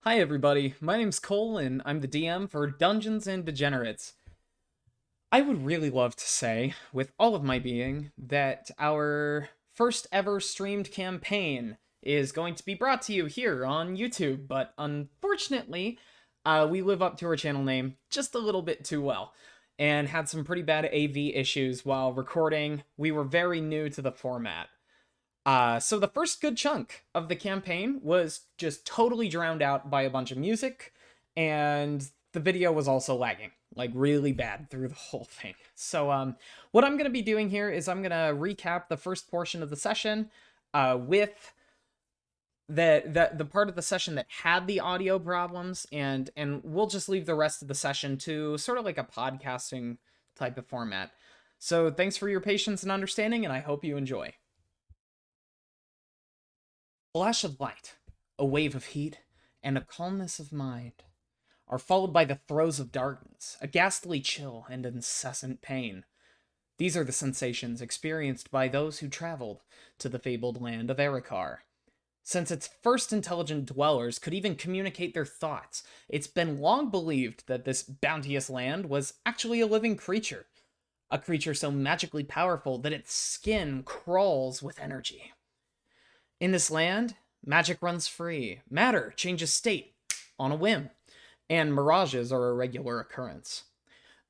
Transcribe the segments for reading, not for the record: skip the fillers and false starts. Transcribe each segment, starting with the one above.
Hi everybody, my name's Cole and I'm the DM for Dungeons and Degenerates. I would really love to say, with all of my being, that our first ever streamed campaign is going to be brought to you here on YouTube, but unfortunately, we live up to our channel name just a little bit too well, and had some pretty bad AV issues while recording. We were very new to the format. So the first good chunk of the campaign was just totally drowned out by a bunch of music, and the video was also lagging, like really bad through the whole thing. So what I'm gonna be doing here is I'm gonna recap the first portion of the session, with the part of the session that had the audio problems, and we'll just leave the rest of the session to sort of like a podcasting type of format. So thanks for your patience and understanding, and I hope you enjoy. Flash of light, a wave of heat, and a calmness of mind are followed by the throes of darkness, a ghastly chill, and incessant pain. These are the sensations experienced by those who traveled to the fabled land of Erikar. Since its first intelligent dwellers could even communicate their thoughts, it's been long believed that this bounteous land was actually a living creature, a creature so magically powerful that its skin crawls with energy. In this land, magic runs free, matter changes state on a whim, and mirages are a regular occurrence.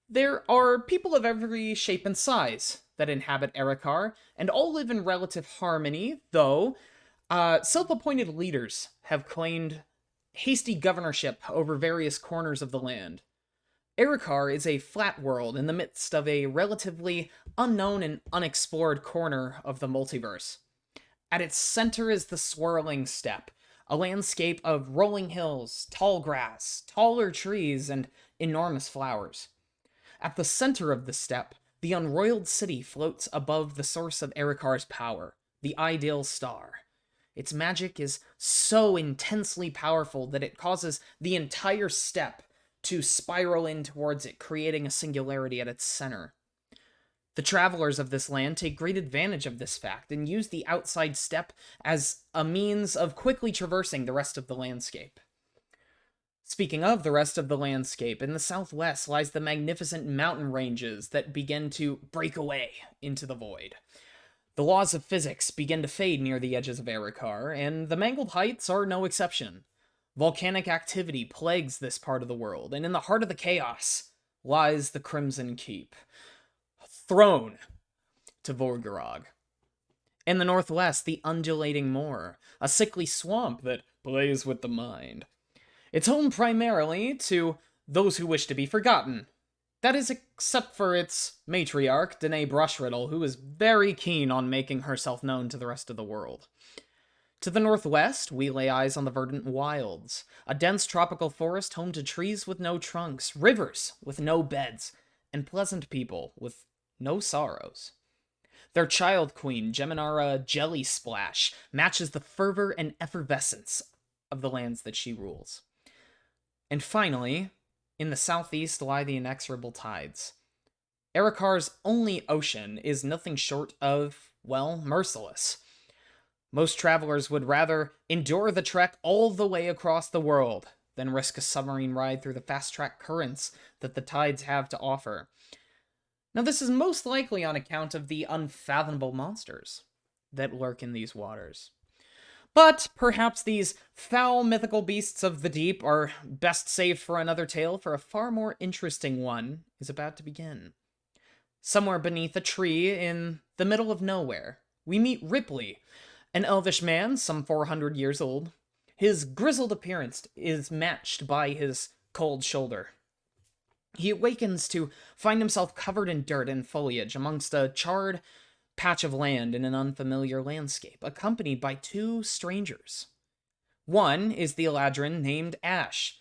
There are people of every shape and size that inhabit Erikar, and all live in relative harmony, though self-appointed leaders have claimed hasty governorship over various corners of the land. Erikar is a flat world in the midst of a relatively unknown and unexplored corner of the multiverse. At its center is the swirling steppe, a landscape of rolling hills, tall grass, taller trees, and enormous flowers. At the center of the steppe, the unroiled city floats above the source of Erikar's power, the ideal star. Its magic is so intensely powerful that it causes the entire steppe to spiral in towards it, creating a singularity at its center. The travelers of this land take great advantage of this fact and use the outside steppe as a means of quickly traversing the rest of the landscape. Speaking of the rest of the landscape, in the southwest lies the magnificent mountain ranges that begin to break away into the void. The laws of physics begin to fade near the edges of Erikar, and the mangled heights are no exception. Volcanic activity plagues this part of the world, and in the heart of the chaos lies the Crimson Keep, throne to Vorgarog. In the northwest, the undulating moor, a sickly swamp that plays with the mind. It's home primarily to those who wish to be forgotten. That is except for its matriarch, Danae Brushriddle, who is very keen on making herself known to the rest of the world. To the northwest, we lay eyes on the verdant wilds, a dense tropical forest home to trees with no trunks, rivers with no beds, and pleasant people with no sorrows. Their child queen, Geminara Jelly Splash, matches the fervor and effervescence of the lands that she rules. And finally, in the southeast lie the inexorable tides. Erikar's only ocean is nothing short of, well, merciless. Most travelers would rather endure the trek all the way across the world than risk a submarine ride through the fast-track currents that the tides have to offer. Now, this is most likely on account of the unfathomable monsters that lurk in these waters. But perhaps these foul mythical beasts of the deep are best saved for another tale, for a far more interesting one is about to begin. Somewhere beneath a tree in the middle of nowhere, we meet Ripley, an elvish man some 400 years old. His grizzled appearance is matched by his cold shoulder. He awakens to find himself covered in dirt and foliage amongst a charred patch of land in an unfamiliar landscape, accompanied by two strangers. One is the Eladrin named Ashe,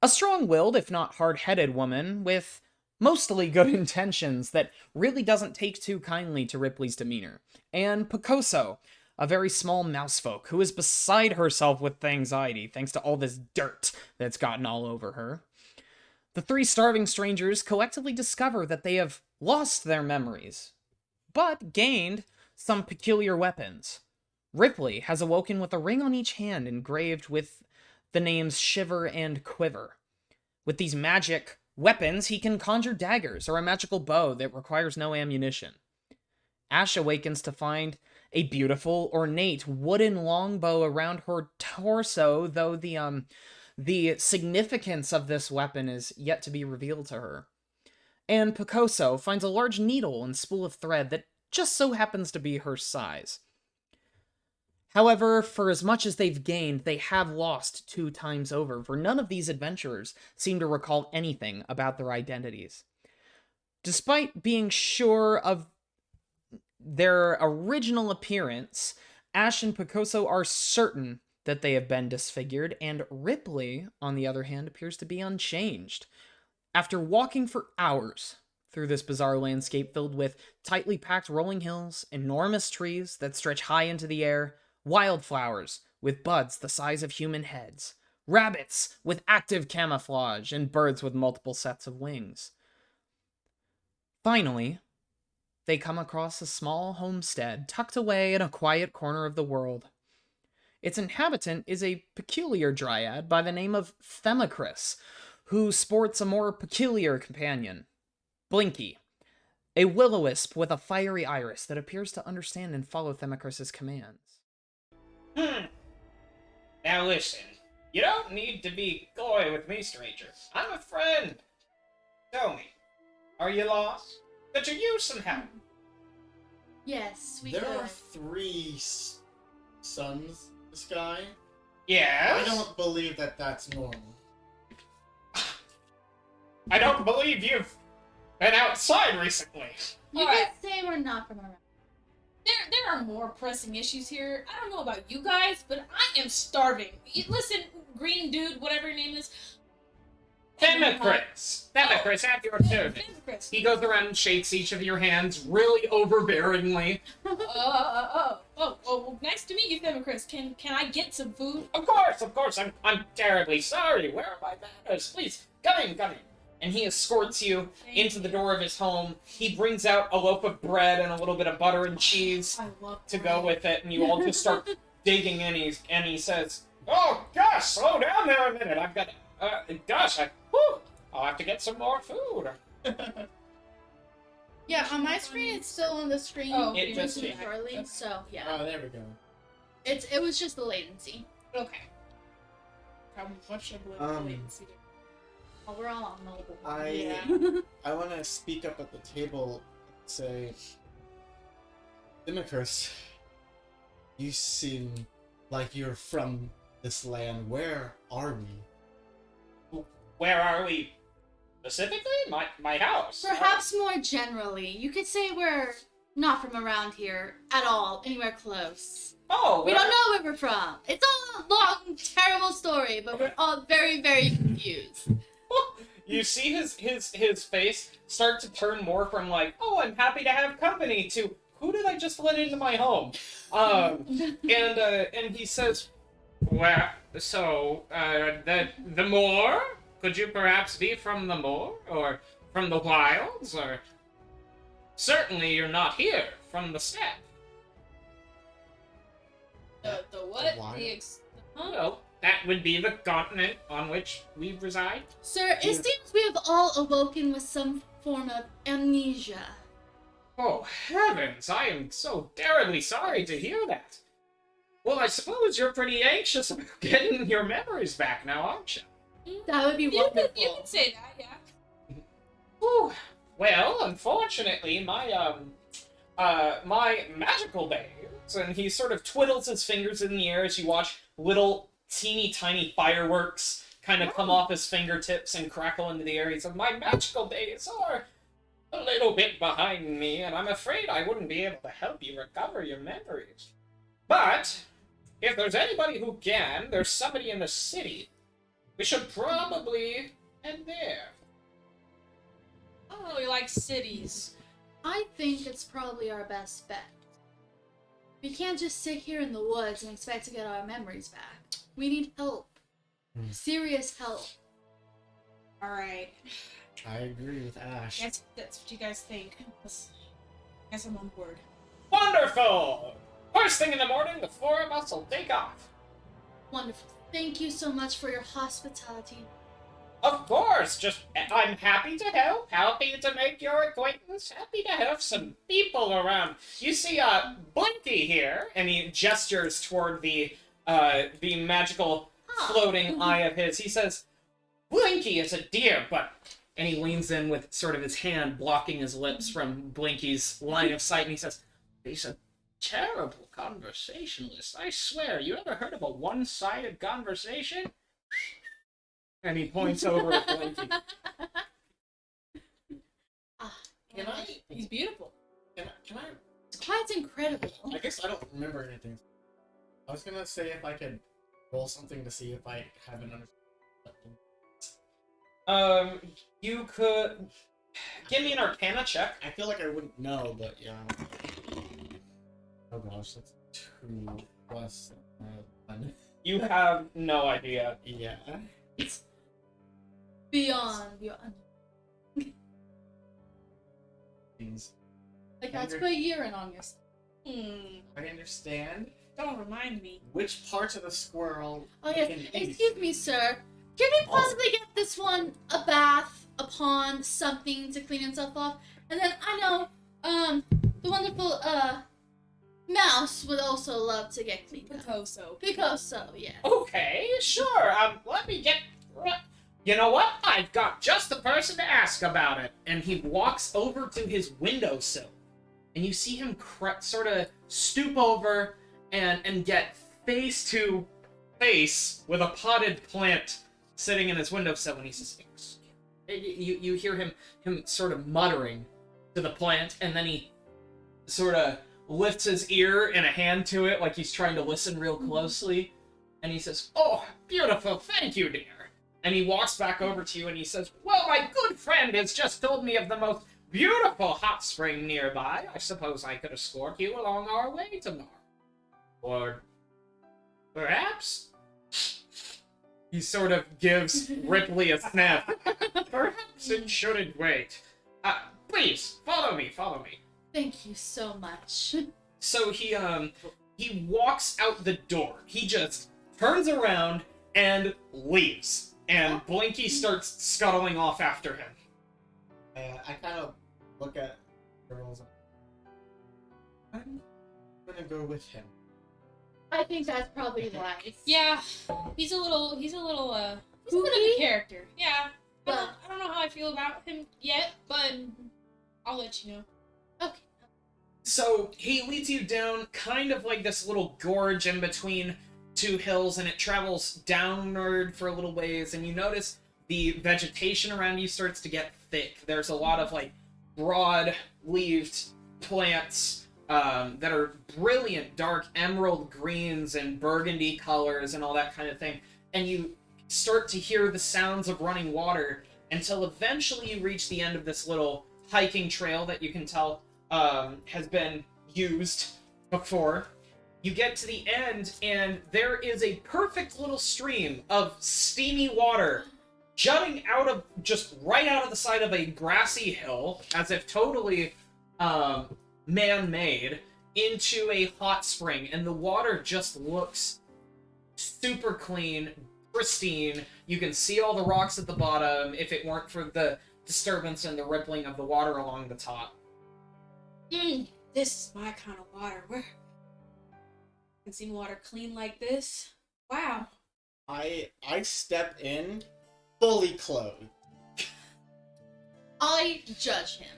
a strong-willed, if not hard-headed woman with mostly good intentions that really doesn't take too kindly to Ripley's demeanor, and Picoso, a very small mousefolk who is beside herself with anxiety thanks to all this dirt that's gotten all over her. The three starving strangers collectively discover that they have lost their memories, but gained some peculiar weapons. Ripley has awoken with a ring on each hand engraved with the names Shiver and Quiver. With these magic weapons, he can conjure daggers or a magical bow that requires no ammunition. Ashe awakens to find a beautiful, ornate wooden longbow around her torso, though the significance of this weapon is yet to be revealed to her. And Picoso finds a large needle and spool of thread that just so happens to be her size. However, for as much as they've gained, they have lost 2 times over, for none of these adventurers seem to recall anything about their identities. Despite being sure of their original appearance, Ashe and Picoso are certain that they have been disfigured, and Ripley, on the other hand, appears to be unchanged. After walking for hours through this bizarre landscape filled with tightly packed rolling hills, enormous trees that stretch high into the air, wildflowers with buds the size of human heads, rabbits with active camouflage, and birds with multiple sets of wings. Finally, they come across a small homestead tucked away in a quiet corner of the world. Its inhabitant is a peculiar dryad by the name of Themicris, who sports a more peculiar companion, Blinky, a will-o-wisp with a fiery iris that appears to understand and follow Themicris' commands. Now listen, you don't need to be coy with me, stranger. I'm a friend. Tell me, are you lost? Could you use some help? Yes, we There could. are 3 suns in the sky. Yes? I don't believe that that's normal. I don't believe you've been outside recently. You Alright. could say we're not from around. There are more pressing issues here. I don't know about you guys, but I am starving. Listen, green dude, whatever your name is. Themicris, at your service. Themicris. He goes around and shakes each of your hands really overbearingly. Oh, nice to meet you, Themicris. Can I get some food? Of course, I'm terribly sorry. Where are my manners? Please, come in. And he escorts you into the door of his home. He brings out a loaf of bread and a little bit of butter and cheese I love to go with it, and you all just start digging in. He says, "Oh gosh, slow down there a minute. I've got, I'll have to get some more food." Yeah, on my screen it's still on the screen. Oh, it you're just missing changed. Charlie, so yeah. Oh, there we go. It was just the latency. Okay. Probably much of latency. Oh, we're all on mobile. I want to speak up at the table and say, Dimicrus, you seem like you're from this land. Where are we? Where are we? Specifically, my house. Perhaps more generally, you could say we're not from around here at all, anywhere close. Oh, We don't know where we're from. It's all a long, terrible story, but we're all very, very confused. You see his face start to turn more from like, "Oh, I'm happy to have company," to "Who did I just let into my home?" And he says, "Well, so the moor? Could you perhaps be from the moor or from the wilds, or certainly you're not here from the steppe?" The what? Why? Well, that would be the continent on which we reside. Sir, it seems we have all awoken with some form of amnesia. Oh, heavens, I am so terribly sorry to hear that. Well, I suppose you're pretty anxious about getting your memories back now, aren't you? That would be You wonderful. could say that, yeah. Whew. Well, unfortunately, my magical days, and he sort of twiddles his fingers in the air as you watch little teeny tiny fireworks kind of come off his fingertips and crackle into the air. He said, "My magical days are a little bit behind me, and I'm afraid I wouldn't be able to help you recover your memories. But if there's anybody who can, there's somebody in the city. We should probably head there." I don't really like cities. I think it's probably our best bet. We can't just sit here in the woods and expect to get our memories back. We need help. Serious help. Alright. I agree with Ashe. That's what you guys think. I guess I'm on board. Wonderful! First thing in the morning, the 4 of us will take off. Wonderful. Thank you so much for your hospitality. Of course, I'm happy to help, happy to make your acquaintance, happy to have some people around. You see, Blinky here, and he gestures toward the magical floating eye of his. He says, Blinky is a dear, but... And he leans in with sort of his hand blocking his lips from Blinky's line of sight, and he says, he's a terrible conversationalist, I swear. You ever heard of a one-sided conversation? And he points over at Blinky. Can I? He's beautiful. Can I? It's quite incredible. I guess I don't remember anything. I was gonna say if I could roll something to see if I have an understanding. You could... Give me an Arcana check. I feel like I wouldn't know, but yeah. Oh gosh, that's 2 plus 1. You have no idea. Yeah. Beyond. Things. Like I had to put urine on yourself. I understand. Don't remind me. Which parts of the squirrel? Oh yes. can eat? Excuse me, sir. Can we possibly get this one a bath, a pond, something to clean himself off? And then I know, the wonderful mouse would also love to get cleaned up. Picoso. Picoso, yeah. Okay, sure. Let me get... You know what? I've got just the person to ask about it. And he walks over to his windowsill. And you see him sort of stoop over and get face to face with a potted plant sitting in his windowsill. And he says, you hear him sort of muttering to the plant. And then he sort of lifts his ear and a hand to it like he's trying to listen real closely. And he says, oh, beautiful. Thank you, dear. And he walks back over to you and he says, well, my good friend has just told me of the most beautiful hot spring nearby. I suppose I could escort you along our way tomorrow. Or perhaps... He sort of gives Ripley a sniff. Perhaps it shouldn't wait. Please, follow me. Thank you so much. So he walks out the door. He just turns around and leaves. And Blinky starts scuttling off after him. I kind of look at girls. I'm gonna go with him. I think that's probably wise. Yeah, he's a little he's a bit of Kooky? a character. Yeah. But- I don't know how I feel about him yet, but I'll let you know. Okay. So he leads you down kind of like this little gorge in between 2 hills, and it travels downward for a little ways, and you notice the vegetation around you starts to get thick. There's a lot of like broad-leaved plants that are brilliant dark emerald greens and burgundy colors and all that kind of thing. And you start to hear the sounds of running water until eventually you reach the end of this little hiking trail that you can tell has been used before. You get to the end, and there is a perfect little stream of steamy water jutting out of, just right out of the side of a grassy hill, as if totally man-made, into a hot spring. And the water just looks super clean, pristine. You can see all the rocks at the bottom if it weren't for the disturbance and the rippling of the water along the top. This is my kind of water. Where I haven't seen water clean like this. Wow. I step in fully clothed. I judge him.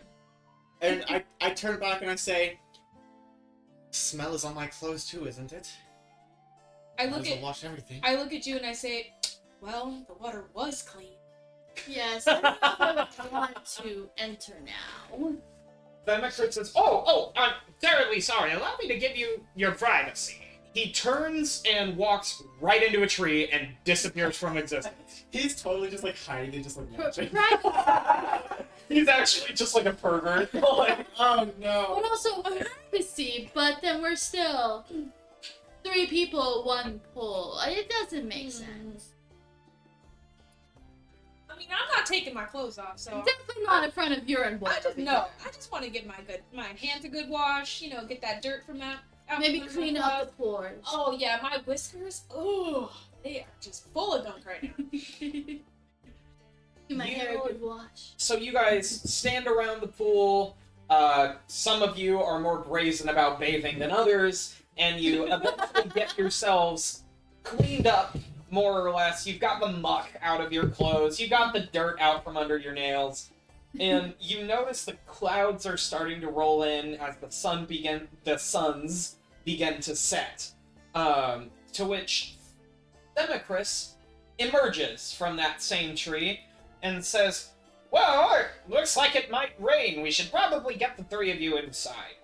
And I turn back and I say, smell is on my clothes too, isn't it? I Might look as well at wash everything. I look at you and I say, well, the water was clean. Yes, I don't know if I would want to enter now. Demetrius says, oh, I'm terribly sorry. Allow me to give you your privacy. He turns and walks right into a tree and disappears from existence. He's totally just like hiding and just like watching. He's actually just like a pervert. Like, Oh no. But also privacy, but then we're still 3 people, 1 pool. It doesn't make sense. I mean, I'm not taking my clothes off, so Definitely not in front of urine boy. I just want to get my hands a good wash, get that dirt from that out Maybe from clean the up clouds. the pores. Oh yeah, my whiskers. Oh, they are just full of gunk right now. Give my hair a good wash. So you guys stand around the pool. Some of you are more brazen about bathing than others, and you eventually get yourselves cleaned up, more or less. You've got the muck out of your clothes. You got the dirt out from under your nails. And you notice the clouds are starting to roll in as the suns begin to set. To which Themicris emerges from that same tree and says, "Well, it looks like it might rain. We should probably get the three of you inside."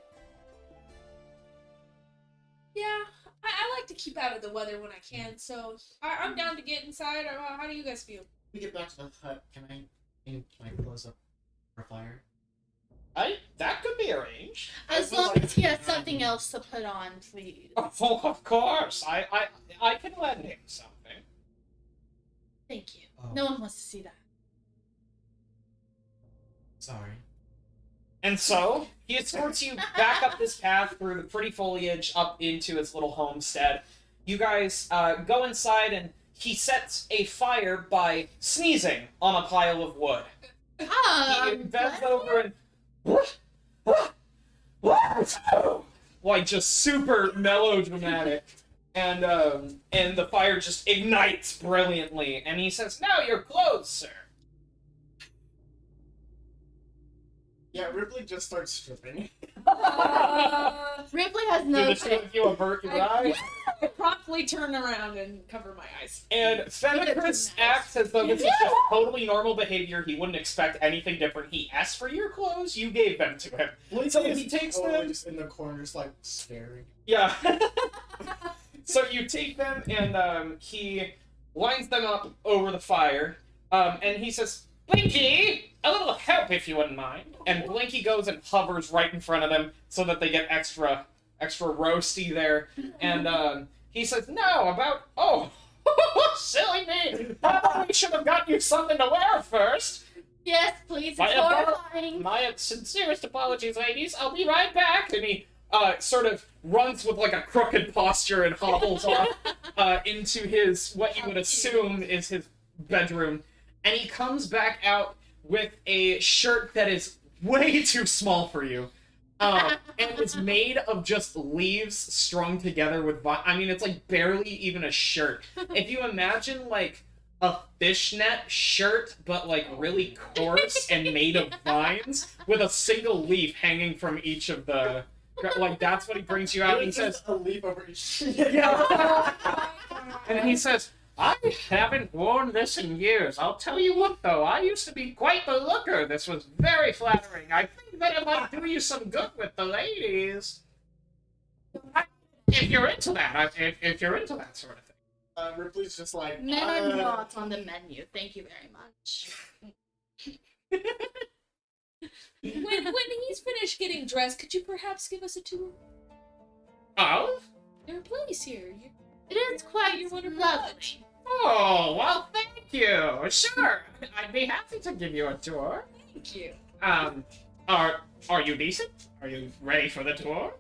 Yeah, I like to keep out of the weather when I can, so I'm down to get inside. How do you guys feel? We get back to the hut. Can I close up for fire? That could be arranged. As I feel long like- as he has something else to put on, please. Oh, of course. I can lend him something. Thank you. Oh. No one wants to see that. Sorry. And so, he escorts you back up this path through the pretty foliage up into his little homestead. You guys go inside, and he sets a fire by sneezing on a pile of wood. He bends over and... like, just super melodramatic. And the fire just ignites brilliantly. And he says, "Now your clothes, sir." Yeah, Ripley just starts stripping. Ripley has Do no the two of you avert your eyes? I promptly turn around and cover my eyes. And Themicris acts as though this is just totally normal behavior. He wouldn't expect anything different. He asked for your clothes, you gave them to him. So he takes totally them. just in the corner, just like staring. Yeah. So you take them, and he lines them up over the fire. And he says, "Blinky, a little help if you wouldn't mind." And Blinky goes and hovers right in front of them so that they get extra roasty there. And he says, "Oh, silly me. Probably should have got you something to wear first. Yes, please. It's My apo- horrifying. My sincerest apologies, ladies. I'll be right back." And he sort of runs with like a crooked posture and hobbles off into his, what you would assume is his bedroom. And he comes back out with a shirt that is way too small for you. And it's made of just leaves strung together with I mean, it's like barely even a shirt. If you imagine like a fishnet shirt, but like really coarse and made of vines, with a single leaf hanging from each of the... Like, that's what he brings you out, and he says... a leaf over each. Yeah. And he says, "I haven't worn this in years. I'll tell you what, though, I used to be quite the looker. This was very flattering. I think that it might do you some good with the ladies. If you're into that, if you're into that sort of thing." Ripley's just like. Men are not on the menu. Thank you very much. When he's finished getting dressed, could you perhaps give us a tour? Oh? Your place here. It is quite You're wonderful. lovely. Oh, well, thank you. Sure, I'd be happy to give you a tour. Thank you. Are you decent? Are you ready for the tour?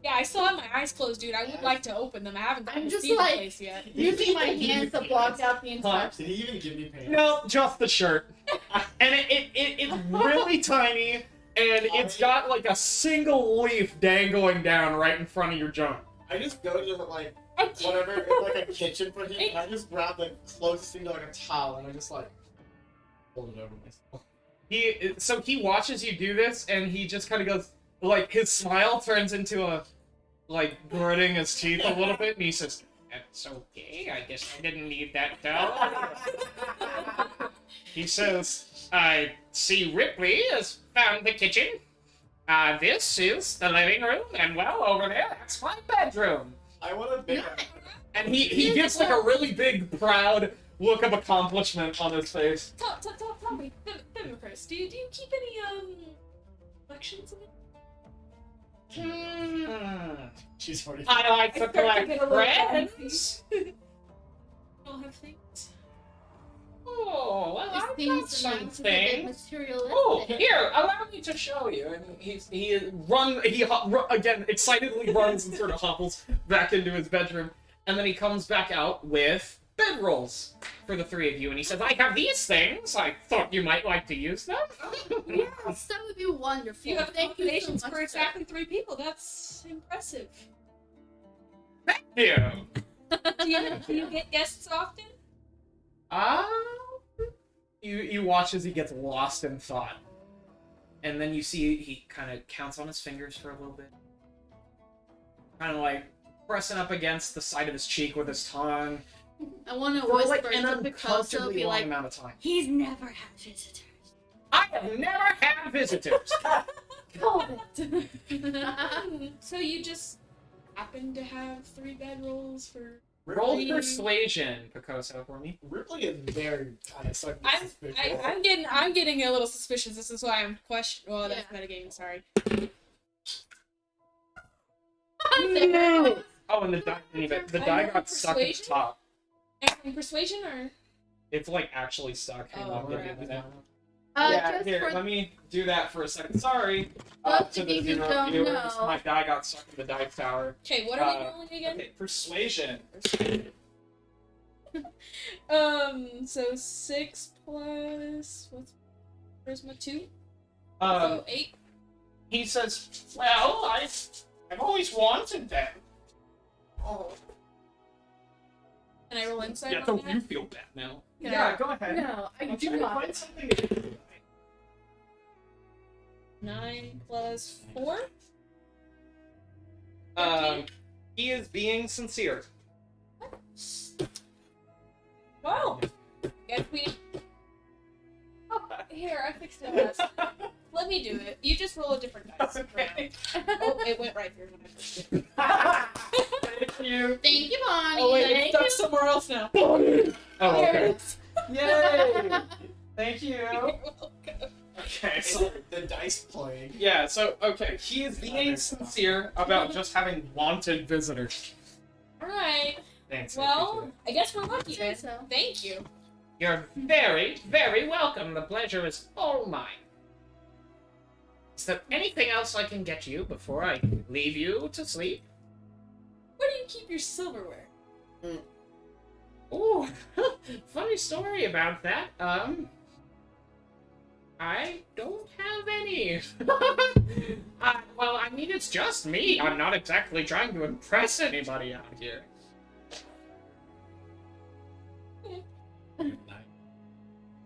Yeah, I still have my eyes closed, dude. I would like to open them. I haven't gotten I'm to just see the like- place yet. Using my hands to block out the entire. Did he even give me pants? No, just the shirt. And it's really tiny, and it's got like a single leaf dangling down right in front of your junk. I just go to like whatever, it's like a kitchen for him, and I just grab the closest thing to like a towel, and I just like hold it over myself. So he watches you do this, and he just kind of goes, like, his smile turns into a, like, gritting his teeth a little bit, and he says, "That's okay, I guess I didn't need that towel." He says, "I see Ripley has found the kitchen. This is the living room, and well, over there, that's my bedroom." I want to make a And he gives, like, a really big, proud look of accomplishment on his face. Tell me, Democrats, do you keep any collections of it? She's already. I like to I start to collect get a little friends. You don't have things? Oh, well, I things got and some that's a bit things. materialistic. Oh, here, allow me to show you. And again excitedly runs and sort of hopples back into his bedroom, and then he comes back out with bedrolls for the three of you, and he says, "I have these things. I thought you might like to use them." Yes, that would be wonderful. You have Thank you so accommodations much for exactly 3 people. That's impressive. Thank you. Do you get guests often? You watch as he gets lost in thought, and then you see he kind of counts on his fingers for a little bit, kind of like pressing up against the side of his cheek with his tongue I want to for whisper like an to Picoso, uncomfortably be long like, amount of time. he's never had visitors. I have never had visitors. So you just happen to have 3 bedrolls for... Roll persuasion, Picoso, for me. Ripley is very kind of suspicious. I'm getting a little suspicious. This is why I'm questioning. Well, that's metagaming. Sorry. Oh, and the die got stuck at the Persuasion? top. And persuasion or It's like actually stuck. Hang on, give me a crap. minute. Just Here, for let me do that for a second. Sorry. Those To of the you who zero don't viewers, know. my die got stuck in the dice tower. okay? What are we rolling again? Okay, persuasion. So 6 plus what's charisma 2? Um, So 8. he says, "Well, I've always wanted them." Oh, Can I roll insight Yeah, on don't that? you feel bad now? Can Yeah, go ahead. No, I I'm do trying to not. find something. 9 plus 4. He is being sincere. Wow. Guess we. Here, I fixed it last. Let me do it. You just roll a different dice. Okay. Oh, it went right there when I first did. Thank you. Thank you, Bonnie. Oh wait, it's Thank stuck you. somewhere else now. Oh, There okay. it is. Yay! Thank you. You're welcome. Okay, it's so the dice playing. yeah, so okay, he is being sincere about just having wanted visitors. All right. Thanks. I Well, appreciate I guess we're lucky Say then. so. Thank you. it. You're very, very welcome. The pleasure is all mine. Is there anything else I can get you before I leave you to sleep? Where do you keep your silverware? Ooh, funny story about that. I don't have any. Well, I mean, it's just me. I'm not exactly trying to impress anybody out here.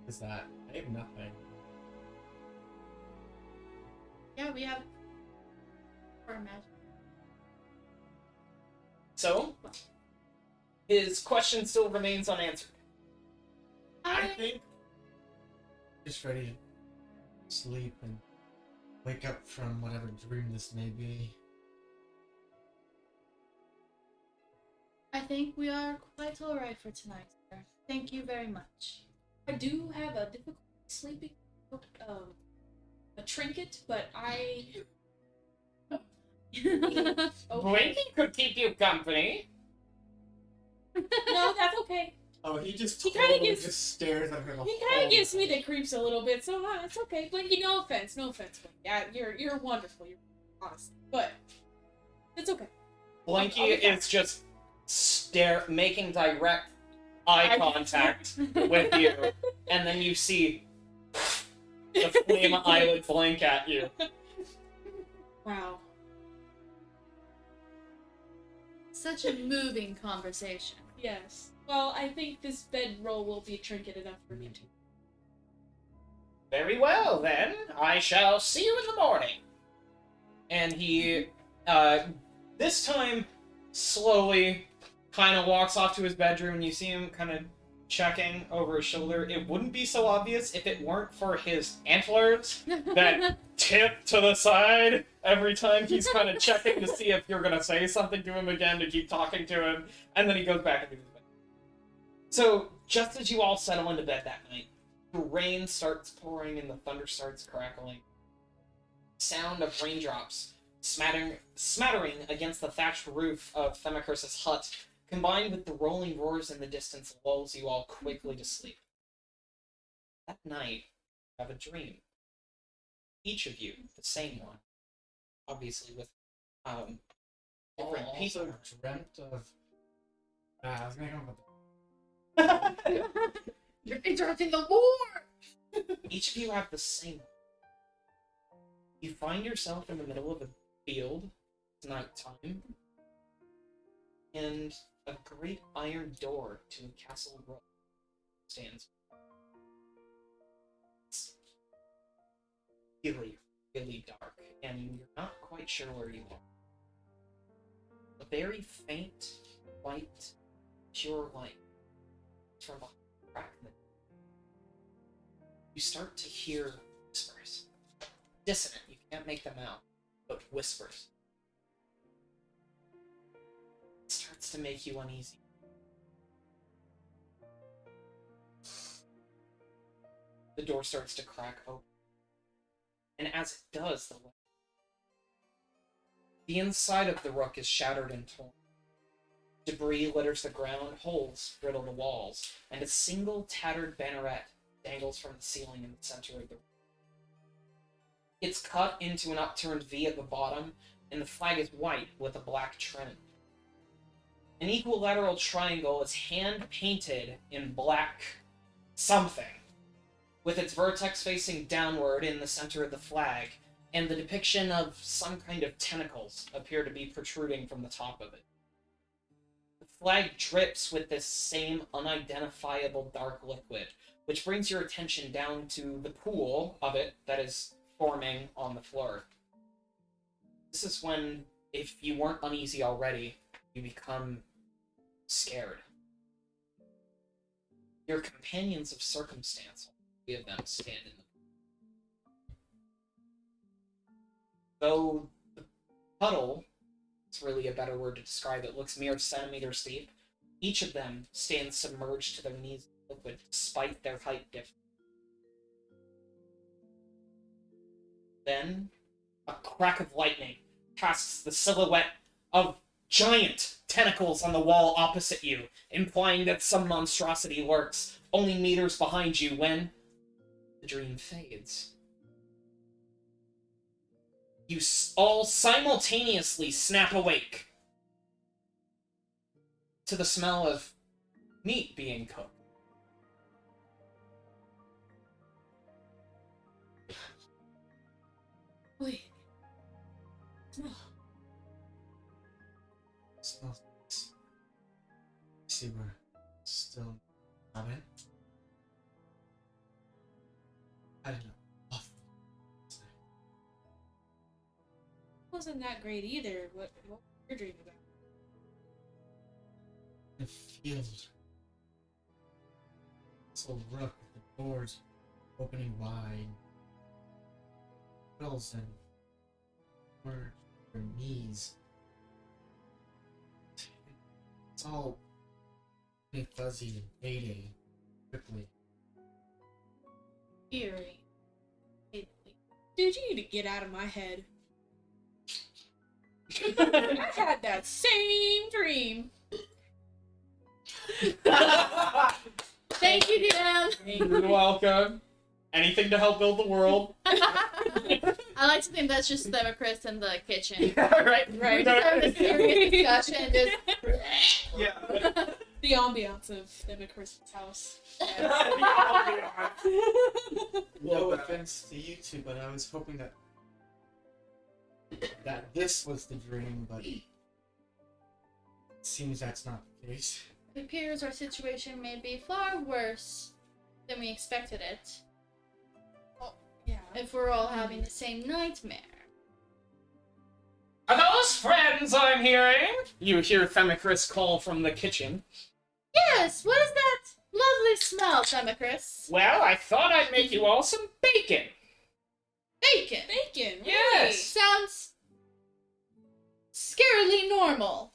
Is that? I have nothing. Yeah, we have. For magic. So, his question still remains unanswered. I think just ready to sleep and wake up from whatever dream this may be. I think we are quite alright for tonight, sir. Thank you very much. I do have a difficult sleeping, a trinket, but I. Blinky could keep you company. No, that's okay. Oh, he just He kinda totally gives- just stares at her the He whole kind of gives me time. the creeps a little bit, so it's okay. Blinky, no offense, no offense. Blinky. Yeah, you're wonderful. You're honest, but it's okay. Blinky I'll be fine. is just making direct eye contact with you, and then you see the flame eyelid blink at you. Wow. Such a moving conversation. Yes. Well, I think this bedroll will be trinket enough for me to. Very well, then. I shall see you in the morning. And he, this time, slowly kind of walks off to his bedroom, and you see him kind of checking over his shoulder. It wouldn't be so obvious if it weren't for his antlers that tip to the side every time he's kind of checking to see if you're going to say something to him again, to keep talking to him, and then he goes back into his bed. So, just as you all settle into bed that night, the rain starts pouring and the thunder starts crackling. Sound of raindrops smattering against the thatched roof of Themicurus' hut, combined with the rolling roars in the distance, lulls you all quickly to sleep. That night, you have a dream. Each of you, the same one. Obviously with different Also people. dreamt of. I was gonna come up with You're interrupting the war! Each of you have the same one. You find yourself in the middle of a field. It's nighttime. And a great iron door to a castle rook stands. It's really, really dark, and you're not quite sure where you are. A very faint, white, pure light from a crack in the you start to hear whispers. Dissonant, you can't make them out, but whispers. It starts to make you uneasy. The door starts to crack open. And as it does, the inside of the rook is shattered and torn. Debris litters the ground, holes riddle the walls, and a single tattered banneret dangles from the ceiling in the center of the room. It's cut into an upturned V at the bottom, and the flag is white with a black trim. An equilateral triangle is hand-painted in black something, with its vertex facing downward in the center of the flag, and the depiction of some kind of tentacles appear to be protruding from the top of it. The flag drips with this same unidentifiable dark liquid, which brings your attention down to the pool of it that is forming on the floor. This is when, if you weren't uneasy already, you become scared. Your companions of circumstance, all three of them, stand in the pool. Though the puddle, it's really a better word to describe it, looks mere centimeters deep, each of them stands submerged to their knees in liquid despite their height difference. Then, a crack of lightning casts the silhouette of giant tentacles on the wall opposite you, implying that some monstrosity lurks only meters behind you when the dream fades. You all simultaneously snap awake to the smell of meat being cooked. Wait. smells nice. See, we're still have it. I don't know. Wasn't that great either. What were you dreaming about? The field. It's a rook with the doors opening wide. Pills and were your knees. It's all fuzzy and fading quickly. Eerie. Dude, you need to get out of my head. I had that same dream. Thank you, DM. You're welcome. Anything to help build the world. I like to think that's just Chris in the kitchen. Yeah, right. Right. Just having a serious discussion. Just Yeah. The ambiance of them at Chris's house. No offense to you two, but I was hoping that this was the dream, but it seems that's not the case. it appears our situation may be far worse than we expected it. Yeah. If we're all having the same nightmare. Are those friends I'm hearing? You hear Themicris call from the kitchen. Yes, what is that lovely smell, Themicris? Well, I thought I'd make you all some bacon. Bacon. Bacon. Yes. Sounds scarily normal.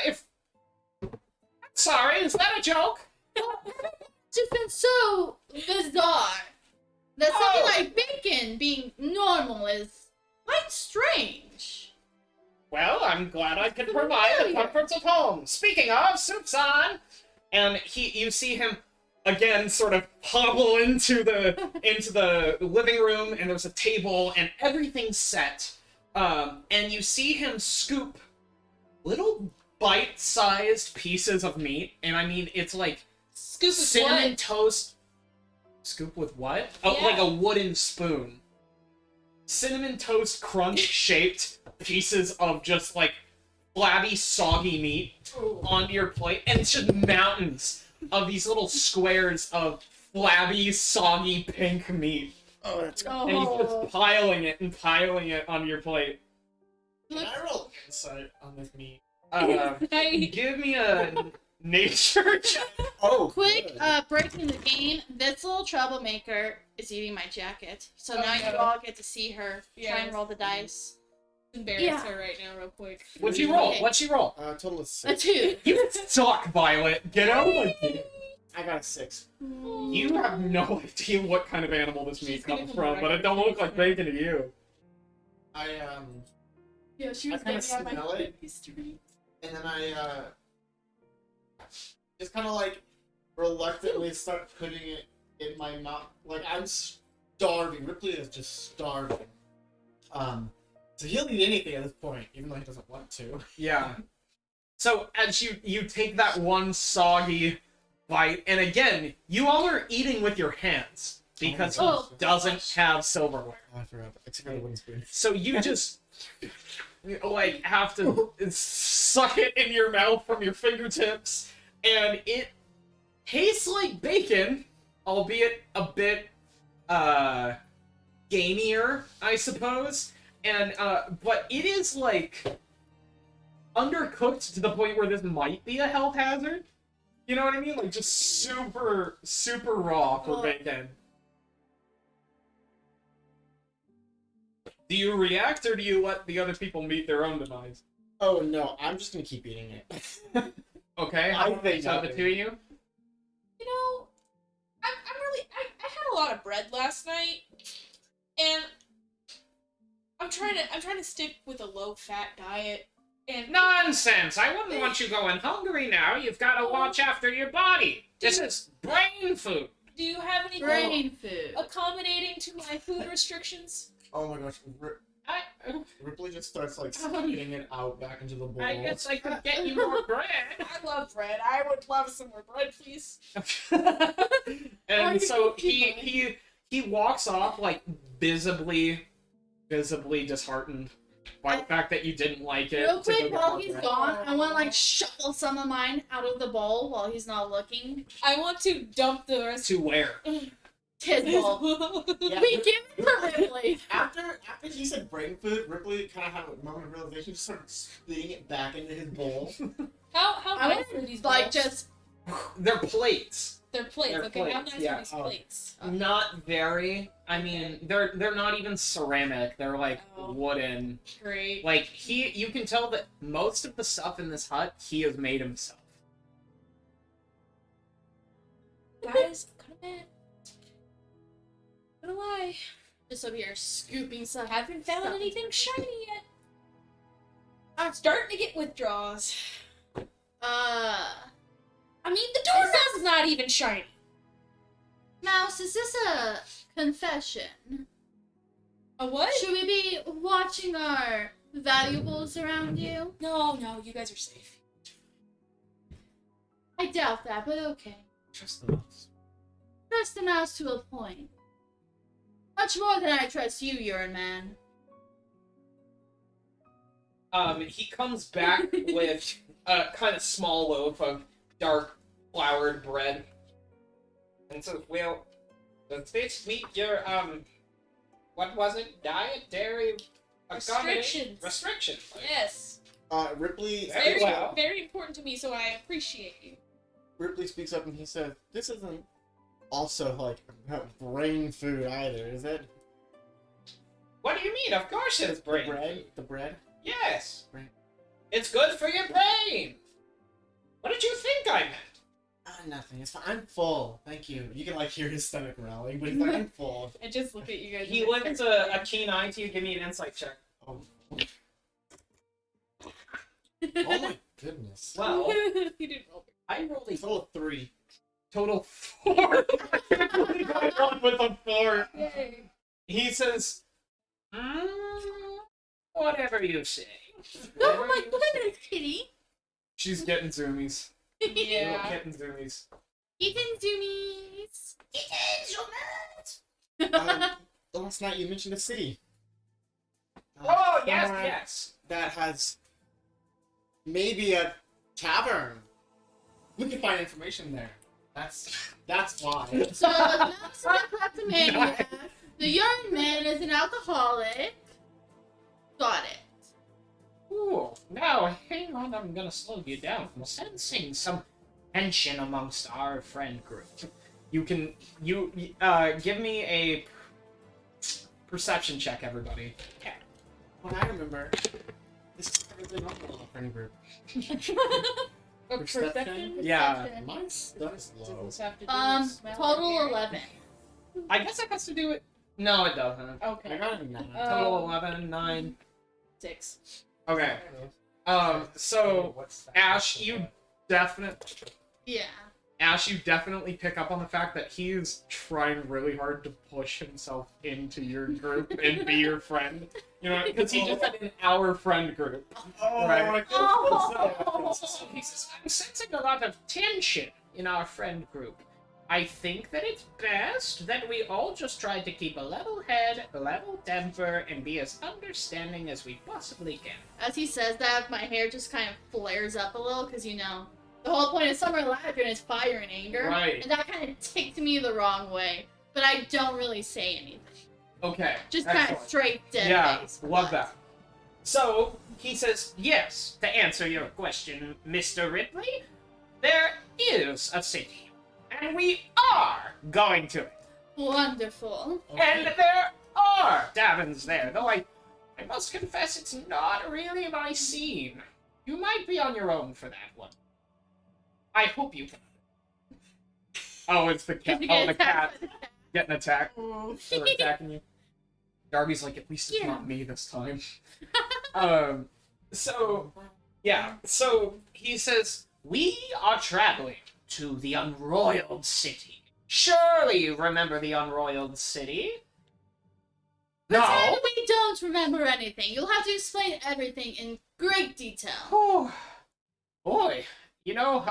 If... Sorry, is that a joke? It's just been so bizarre that something like bacon being normal is quite strange. Well, I'm glad I could provide the comforts of home. Speaking of, soup's on! and you see him again sort of hobble into the living room, and there's a table and everything's set. And you see him scoop little bite-sized pieces of meat, and I mean it's like Scoop with cinnamon what? toast. Scoop with what? Oh, Yeah. like a wooden spoon. Cinnamon toast crunch shaped pieces of just like flabby, soggy meat onto your plate, and it's just mountains of these little squares of flabby, soggy pink meat. Oh, that's good. And he's just piling it onto your plate. Can I roll insight on this meat? Give me a nature check. Oh, Quick, good. breaking the game. This little troublemaker is eating my jacket. So Oh, now no. you all get to see her try Yes. and roll the dice. Embarrass Yeah. her right now, real quick. What'd you roll? Okay. What'd she roll? Total is A 6. 2. You suck, Violet. Get out of my game. I got a 6. You have no idea what kind of animal this meat She's gonna comes come from, right but it don't look like bacon to you. I Yeah, she I was kinda getting on smell my it. history. and then I just kind of like reluctantly start putting it in my mouth. Like I'm starving. Ripley is just starving. So he'll eat anything at this point, even though he doesn't want to. Yeah. So as you take that one soggy bite, and again, you all are eating with your hands because Oh. he doesn't have silverware. Oh, I forgot. Except for the wooden spoon. So you just like have to suck it in your mouth from your fingertips, and it tastes like bacon, albeit a bit gamier, I suppose. And but it is like undercooked to the point where this might be a health hazard. You know what I mean? Like just super, super raw for Oh. bacon. Do you react, or do you let the other people meet their own demise? Oh no, I'm just gonna keep eating it. Okay, I how think so the nothing. two of you? You know, I'm really. I had a lot of bread last night, and I'm trying to stick with a low fat diet. And Nonsense! I wouldn't want you going hungry now. You've got to watch after your body. This is brain food. do you have anything Brain food. accommodating to my food restrictions? Oh my gosh, Ripley just starts like spitting it out back into the bowl. I guess I could get you more bread. I love bread. I would love some more bread, please. And so he walks off like visibly disheartened by the fact that you didn't like it. Real to go quick, get while more he's bread. gone, I want to like shuffle some of mine out of the bowl while he's not looking. I want to dump the rest. To where? His bowl. Yeah, We give it for Ripley. after he said brain food, Ripley kind of had a moment of realization. He started spitting it back into his bowl. How I nice want are these like bowls? just They're plates. They're plates. they're Okay, how plates, nice yeah. are these Oh. plates? Not very. I mean, they're not even ceramic. They're like Oh. wooden. Great. Like you can tell that most of the stuff in this hut he has made himself. Guys, I'm kind of mad. Not gonna lie. just over here scooping some. Haven't found anything shiny yet. I'm starting to get withdrawals. I mean, the doorknob's not even shiny. Mouse, is this a confession? A what? Should we be watching our valuables around you? No, you guys are safe. I doubt that, but okay. Trust the mouse. Trust the mouse to a point. Much more than I trust you, urine man. He comes back with a kind of small loaf of dark floured bread, and says, "Well, does this meet your what was it? Dietary Restrictions. Restrictions. Yes. Ripley. Very Very, well. very important to me, so I appreciate you. Ripley speaks up and he says, "This isn't also like brain food either, is it? What do you mean? Of course it's The brain. bread? The bread? Yes. Brain. It's good for your brain. What did you think I meant? Nothing. It's fine. I'm full. Thank you. You can like hear his stomach growling, but he's like, I'm full. And just look at you guys. He lifts a keen eye to you. Give me an insight check. Oh. Oh my goodness. Well, He didn't roll. I rolled a Total of 3. total 4. I can't believe I won with a 4. Yay. He says, whatever you say. Oh my goodness, kitty. She's getting zoomies. Little Yeah. kitten zoomies. Kitten zoomies. Kitten zoomies. Last night you mentioned a city. Oh, yes, somewhere yes. That has maybe a tavern. We can find information there. That's why. So, the mouse is a kleptomaniac. The urine man is an alcoholic. Got it. Ooh, now, hang on, I'm gonna slow you down. I'm sensing some tension amongst our friend group. Give me a perception check, everybody. What I remember, this is really not a friend group. A Perception? perception? Yeah. Mine's that's low. Does this have to do with smell or Total hearing? 11. I guess that has to do it. No, it doesn't. I Okay. got a 9. Total 11, 9. 6. Okay. So, Ashe, you definitely pick up on the fact that he's trying really hard to push himself into your group and be your friend. You know, because he just had an our friend group. Oh, Right. I Oh. So he says, I'm sensing a lot of tension in our friend group. I think that it's best that we all just try to keep a level head, a level temper, and be as understanding as we possibly can. As he says that, my hair just kind of flares up a little because, you know, the whole point of Summer Latitude is fire and anger. Right. And that kind of ticked me the wrong way. But I don't really say anything. Okay. Just kind of excellent. straight dead Yeah, face. love that. So, he says, yes, to answer your question, Mr. Ripley, there is a city. And we are going to it. Wonderful. And there are taverns there, though I must confess it's not really my scene. You might be on your own for that one. I hope you can. Oh, it's the cat. You Oh, get the cat attacked by the cat. getting attacked. They're attacking you. Darby's like, at least it's Yeah. not me this time. So he says, we are traveling to the Unroyaled City. Surely you remember the Unroyaled City? Pretend No. we don't remember anything. You'll have to explain everything in great detail. Oh, boy, you know,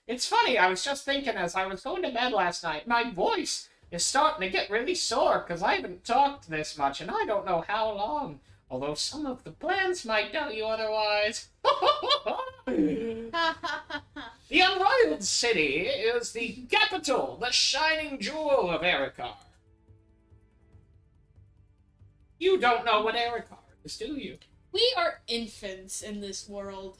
it's funny, I was just thinking as I was going to bed last night, my voice is starting to get really sore because I haven't talked this much and I don't know how long. Although some of the plans might tell you otherwise. The Unroyaled City is the capital, the shining jewel of Erikar. You don't know what Erikar is, do you? We are infants in this world.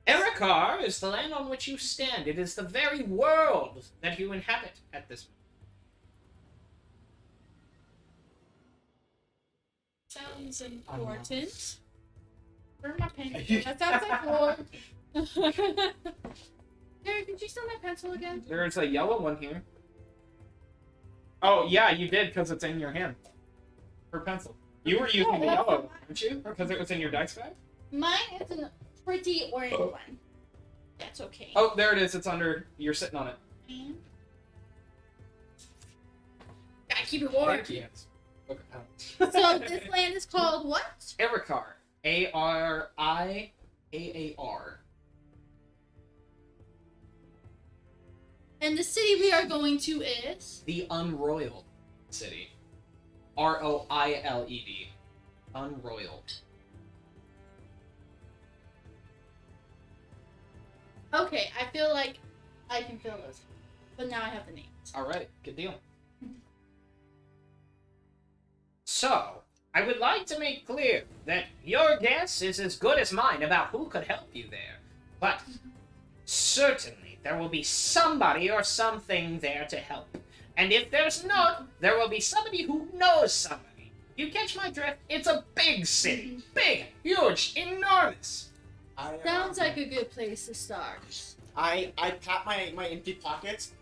Erikar is the land on which you stand. It is the very world that you inhabit at this moment. Sounds important. Where's my pencil? That sounds like war. Derek, did you steal my pencil again? There's a yellow one here. Oh, yeah, you did, because it's in your hand. For pencil. You were using the yellow, weren't you? Because it was in your dice bag? Mine is a pretty orange one. That's okay. Oh, there it is. It's under... You're sitting on it. And... Gotta keep it warm. Thank you. Okay. So this land is called what? Erikar. Ariaar. And the city we are going to is? The Unroyaled City. Roiled. Unroyaled. Okay, I feel like I can fill this. But now I have the names. Alright, good deal. So, I would like to make clear that your guess is as good as mine about who could help you there. But certainly there will be somebody or something there to help. And if there's not, there will be somebody who knows somebody. You catch my drift? It's a big city. Big, huge, enormous. Sounds like a good place to start. I pat my empty pockets.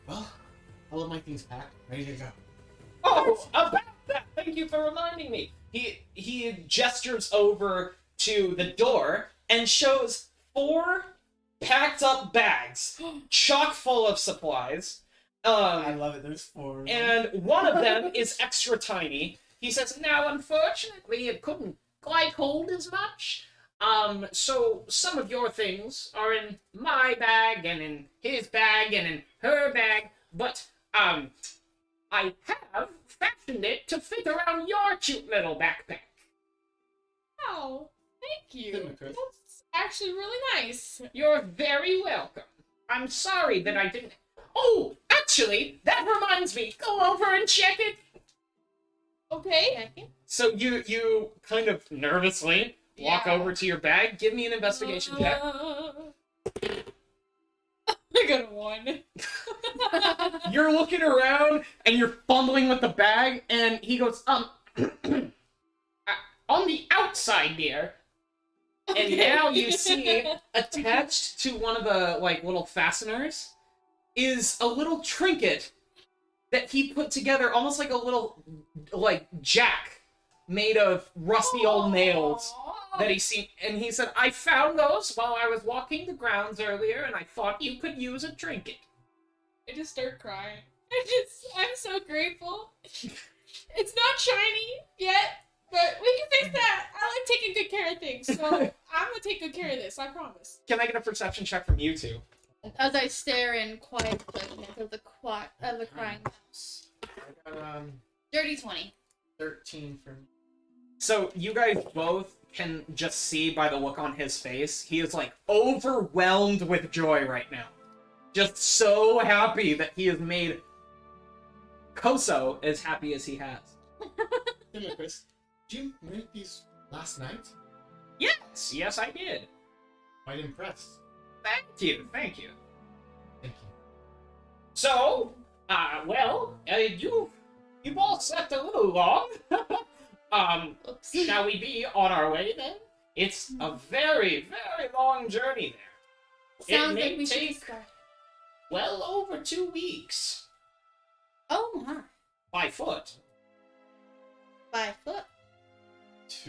Well, all of my things packed, ready to go. Oh, about that! Thank you for reminding me. He gestures over to the door and shows 4 packed up bags, chock full of supplies. I love it. There's 4. And one of them is extra tiny. He says, now, unfortunately, it couldn't quite hold as much. So some of your things are in my bag, and in his bag, and in her bag, but, I have fashioned it to fit around your cute little backpack. Oh, thank you. Goodness. That's actually really nice. You're very welcome. I'm sorry that I didn't... Oh, actually, that reminds me. Go over and check it. Okay. So you kind of nervously walk Yeah. over to your bag. Give me an investigation check. I got a 1. You're looking around and you're fumbling with the bag, and he goes, on the outside there. And now you see attached to one of the little fasteners is a little trinket that he put together, almost like a little jack made of rusty old nails that he seen. And he said, I found those while I was walking the grounds earlier, and I thought you could use a trinket. I just start crying. I'm so grateful. It's not shiny yet, but we can fix that. I like taking good care of things, so I'm gonna take good care of this. I promise. Can I get a perception check from you two? As I stare in quiet judgment of the crying mouse. I got, Dirty 20. 13 for me. So you guys both can just see by the look on his face, he is overwhelmed with joy right now. Just so happy that he has made Koso as happy as he has. Hey, Chris. Did you make these last night? Yes, I did. Quite impressed. Thank you. Thank you. So, you've all slept a little long. Oops. Shall we be on our way then? It's a very, very long journey there. Sounds may like we should take- start. Well over 2 weeks. Oh my. By foot. By foot.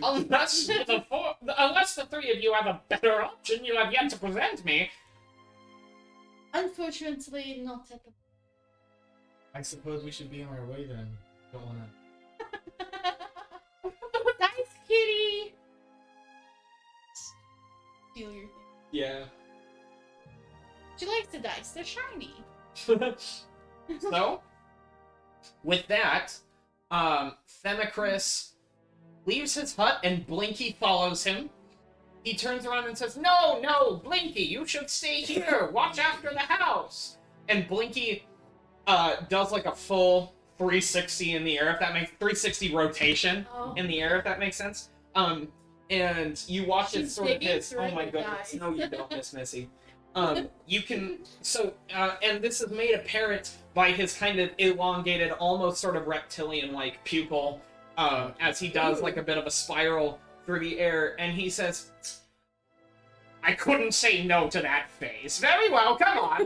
Unless the 3 of you have a better option you have yet to present me. Unfortunately, not at the I suppose we should be on our way then. Don't wanna. Dice kitty! Steal your thing. Yeah. She likes the dice, they're shiny. So, with that, Themicris leaves his hut and Blinky follows him. He turns around and says, No, Blinky, you should stay here. Watch after the house. And Blinky does a full 360 in the air, if that makes 360 rotation in the air, if that makes sense. And you watch it She's sort of digging his. through Oh my the goodness! dice. No, you don't, Miss Missy. You can and this is made apparent by his kind of elongated, almost sort of reptilian-like pupil, as he does a bit of a spiral through the air, and he says, I couldn't say no to that face. Very well, come on.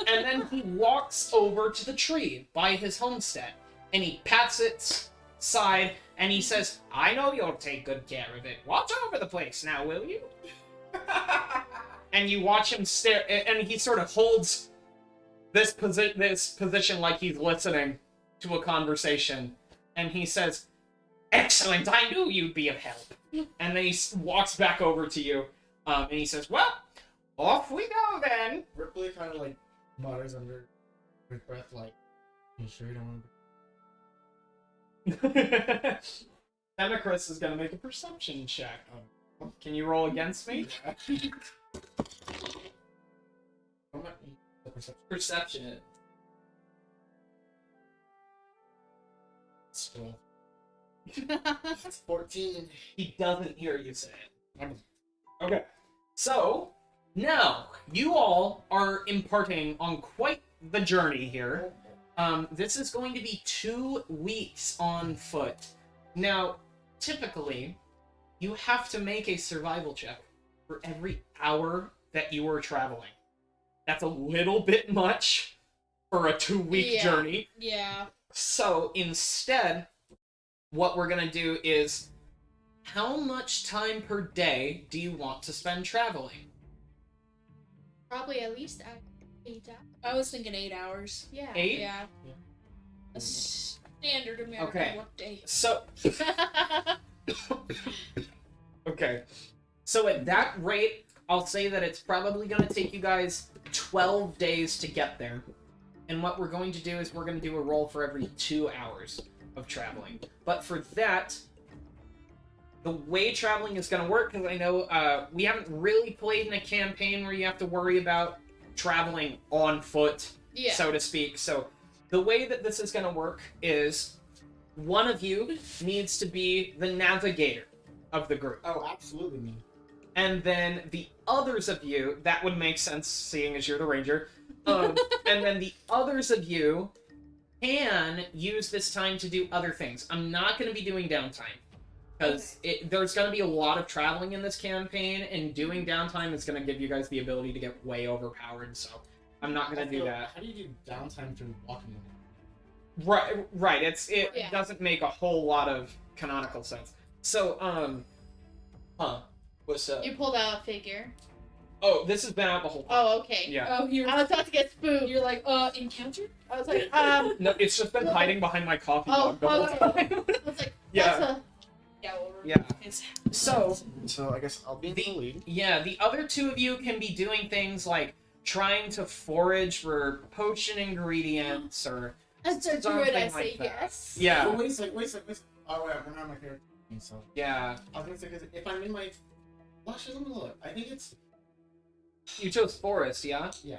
And then he walks over to the tree by his homestead, and he pats its side, and he says, I know you'll take good care of it. Watch over the place now, will you? And you watch him stare, and he sort of holds this position like he's listening to a conversation, and he says, Excellent, I knew you'd be of help. And then he walks back over to you, and he says, Well, off we go then. Ripley kind of mutters under his breath, you sure you don't want to? Democris is gonna make a perception check. Can you roll against me? Perception. Still. It's 14. He doesn't hear you say it. Okay. So, now, you all are imparting on quite the journey here. This is going to be 2 weeks on foot. Now, typically, you have to make a survival check for every hour that you are traveling. That's a little bit much for a 2-week journey. Yeah. So instead, what we're going to do is, how much time per day do you want to spend traveling? Probably at least 8 hours. I was thinking 8 hours. Yeah. 8? Yeah. Yeah. A standard American Okay. workday. So, okay. So at that rate, I'll say that it's probably going to take you guys 12 days to get there. And what we're going to do is we're going to do a roll for every 2 hours of traveling. But for that, the way traveling is going to work, because I know we haven't really played in a campaign where you have to worry about traveling on foot, Yeah. so to speak. So the way that this is going to work is one of you needs to be the navigator of the group. Oh, absolutely me. And then the others of you, that would make sense seeing as you're the ranger. And then the others of you can use this time to do other things. I'm not going to be doing downtime. Because there's going to be a lot of traveling in this campaign, and doing downtime is going to give you guys the ability to get way overpowered, so I'm not going to do that. How do you do downtime through walking? Right. It Yeah. doesn't make a whole lot of canonical sense. So, what's up? You pulled out a figure. Oh, this has been out the whole time. Oh, okay. Yeah. Oh, I was about to get spooked. you're like, encounter? I was like, No, it's just been hiding behind my coffee Oh, mug the whole okay. time. I was like, Yeah. that's Yeah, well, Yeah. It's So, So I guess I'll be in the lead. yeah, the other two of you can be doing things like trying to forage for potion ingredients or As a something druid, I like say that. yes. Yeah. Oh, wait a second. Oh, wait, we're not my character. So Yeah. I was gonna say, 'cause if I'm in my, actually, let me look. I think it's You chose forest, yeah? yeah.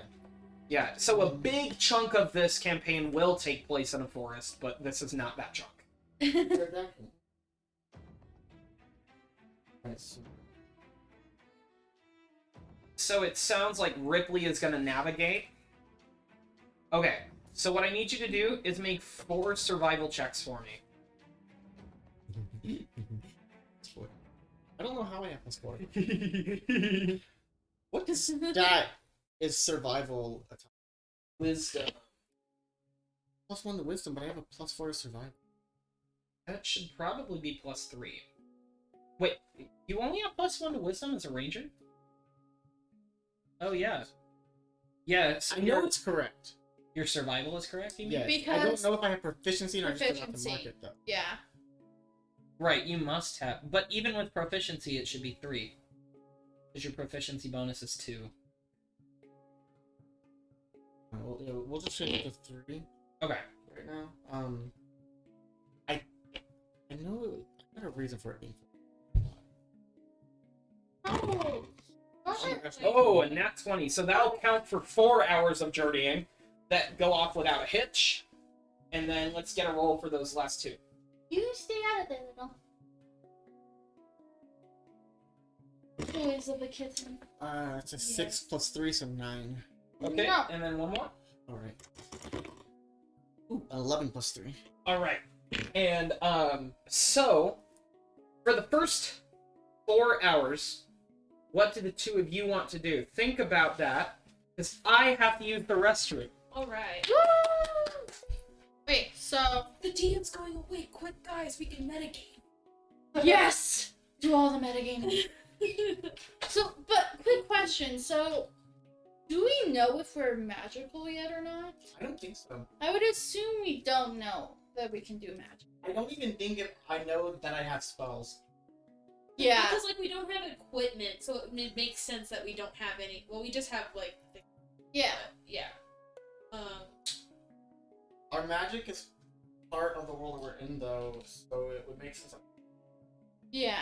Yeah. So a big chunk of this campaign will take place in a forest, but this is not that chunk. Exactly. Right, so So it sounds like Ripley is going to navigate. Okay. So what I need you to do is make 4 survival checks for me. I don't know how I have plus 4. What stat is survival attack? Wisdom. +1 to wisdom, but I have a +4 to survival. That should probably be +3. Wait, you only have +1 to wisdom as a ranger? Oh, yeah. Yeah, so I know it's correct. your survival is correct, you mean? Yes. I Because- don't know if I have proficiency and I just forgot to Proficiency. mark it though. Yeah. Right, you must have. But even with proficiency, it should be 3. Because your proficiency bonus is 2. We'll just change it to 3 Okay. right now. I know I got a reason for it being 4. Oh, a nat 20. So that'll count for 4 hours of journeying that go off without a hitch. And then let's get a roll for those last 2. You stay out of there, little. Toys of a kitten. It's a 6 plus 3, so 9. Okay, No. and then one more. Alright. 11 plus 3. Alright. And, so, for the first 4 hours, what do the two of you want to do? Think about that, because I have to use the restroom. alright. Woo! Wait, so The DM's going away. Quick, guys, we can metagame. yes, do all the metagaming. So, but quick question. So, do we know if we're magical yet or not? I don't think so. I would assume we don't know that we can do magic. I don't even think if I know that I have spells. Yeah. Because, like, we don't have equipment, so it makes sense that we don't have any. Well, we just have, like, Yeah. yeah. Our magic is part of the world that we're in, though, so it would make sense. Yeah.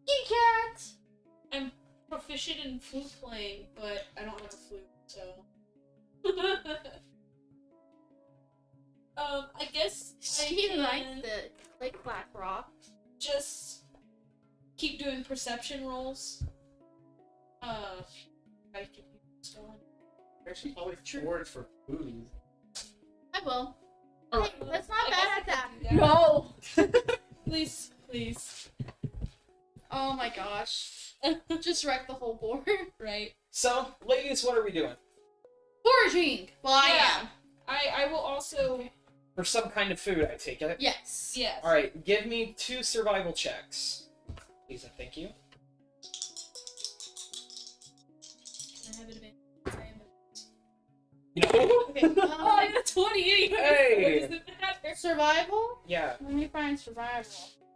Kitty cat. I'm proficient in flute playing, but I don't have a flute, so. I guess She I likes can the like black rock. just keep doing perception rolls. I can keep this going. Actually, probably forward for food. I will. Oh, Hey, that's not I bad guess at I that. can do No. Please, please. Oh my gosh. Just wreck the whole board. Right. So, ladies, what are we doing? Foraging. Well, I Yeah. am. I will also. For some kind of food, I take it. Yes. Yes. Alright, give me 2 survival checks. Please and thank you. I have advantage. I have No. Okay. Oh, I got a 20 anyway. Hey. What does it matter? Survival? Yeah. Let me find survival.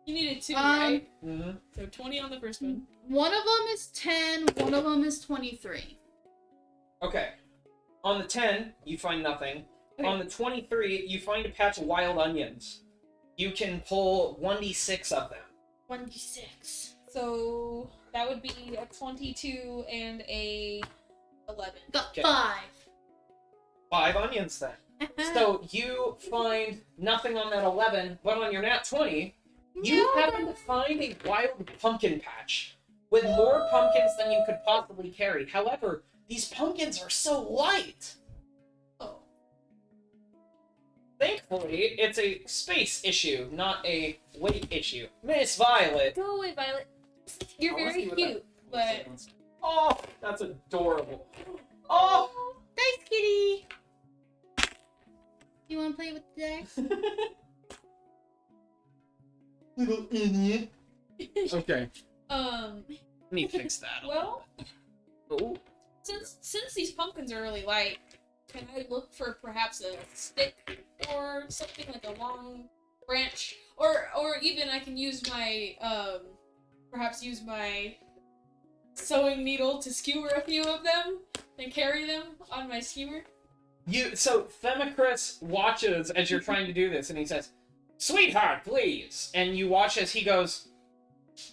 You needed 2, Um, right? Mm-hmm. So 20 on the first one. One of them is 10, one of them is 23. Okay. On the 10, you find nothing. Okay. On the 23, you find a patch of wild onions. You can pull 1d6 of them. 1d6. So that would be a 22 and a 11. Got Okay. 5. 5 onions then. So you find nothing on that 11, but on your nat 20, you happen to find a wild pumpkin patch with more pumpkins than you could possibly carry. However, these pumpkins are so light. Oh. Thankfully, it's a space issue, not a weight issue. Miss Violet. Go away, Violet. You're I wanna very see what cute, but Oh, that's adorable. Oh! Thanks, kitty! You wanna play with the dice? Little idiot. Okay. um. Let me fix that. Well, Oh. since these pumpkins are really light, can I look for perhaps a stick or something like a long branch, or even I can use my perhaps use my sewing needle to skewer a few of them and carry them on my skewer. So Themicrus watches as you're trying to do this, and he says, "Sweetheart, please." And you watch as he goes,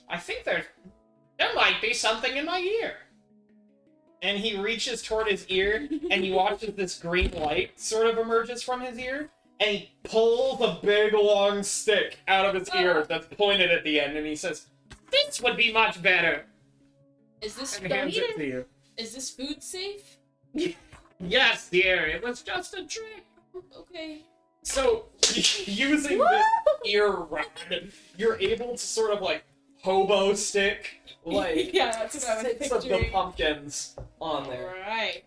"I think there might be something in my ear." And he reaches toward his ear, and you watch as this green light sort of emerges from his ear, and he pulls a big long stick out of his ear that's pointed at the end, and he says, "This would be much better." Is this And hands it to you. is this food safe? Yes, dear, it was just a trick. Okay. So, using this ear rod, you're able to sort of like hobo stick like Yeah, that's what I was 6 of the picturing. pumpkins on there Alright.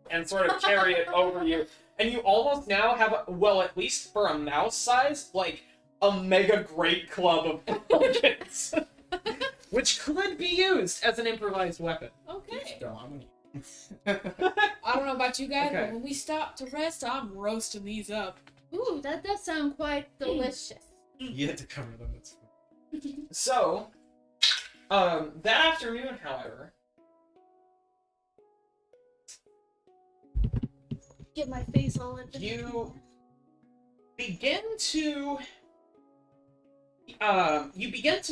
and sort of carry it over you. And you almost now have, well, at least for a mouse size, like a mega great club of pumpkins. Which could be used as an improvised weapon. Okay. No, I'm gonna. I don't know about you guys, Okay. but when we stop to rest, I'm roasting these up. Ooh, that does sound quite delicious. You had to cover them. That's fine. So, that afternoon, however, Get my face all in. you begin to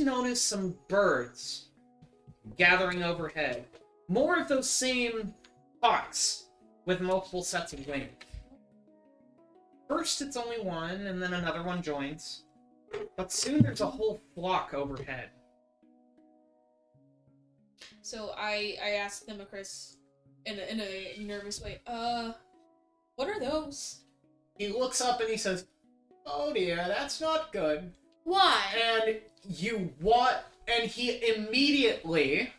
notice some birds gathering overhead. More of those same hawks with multiple sets of wings. First it's only one, and then another one joins. But soon there's a whole flock overhead. So I asked Themicrus in a nervous way, what are those? He looks up and he says, "Oh dear, that's not good." Why? And he immediately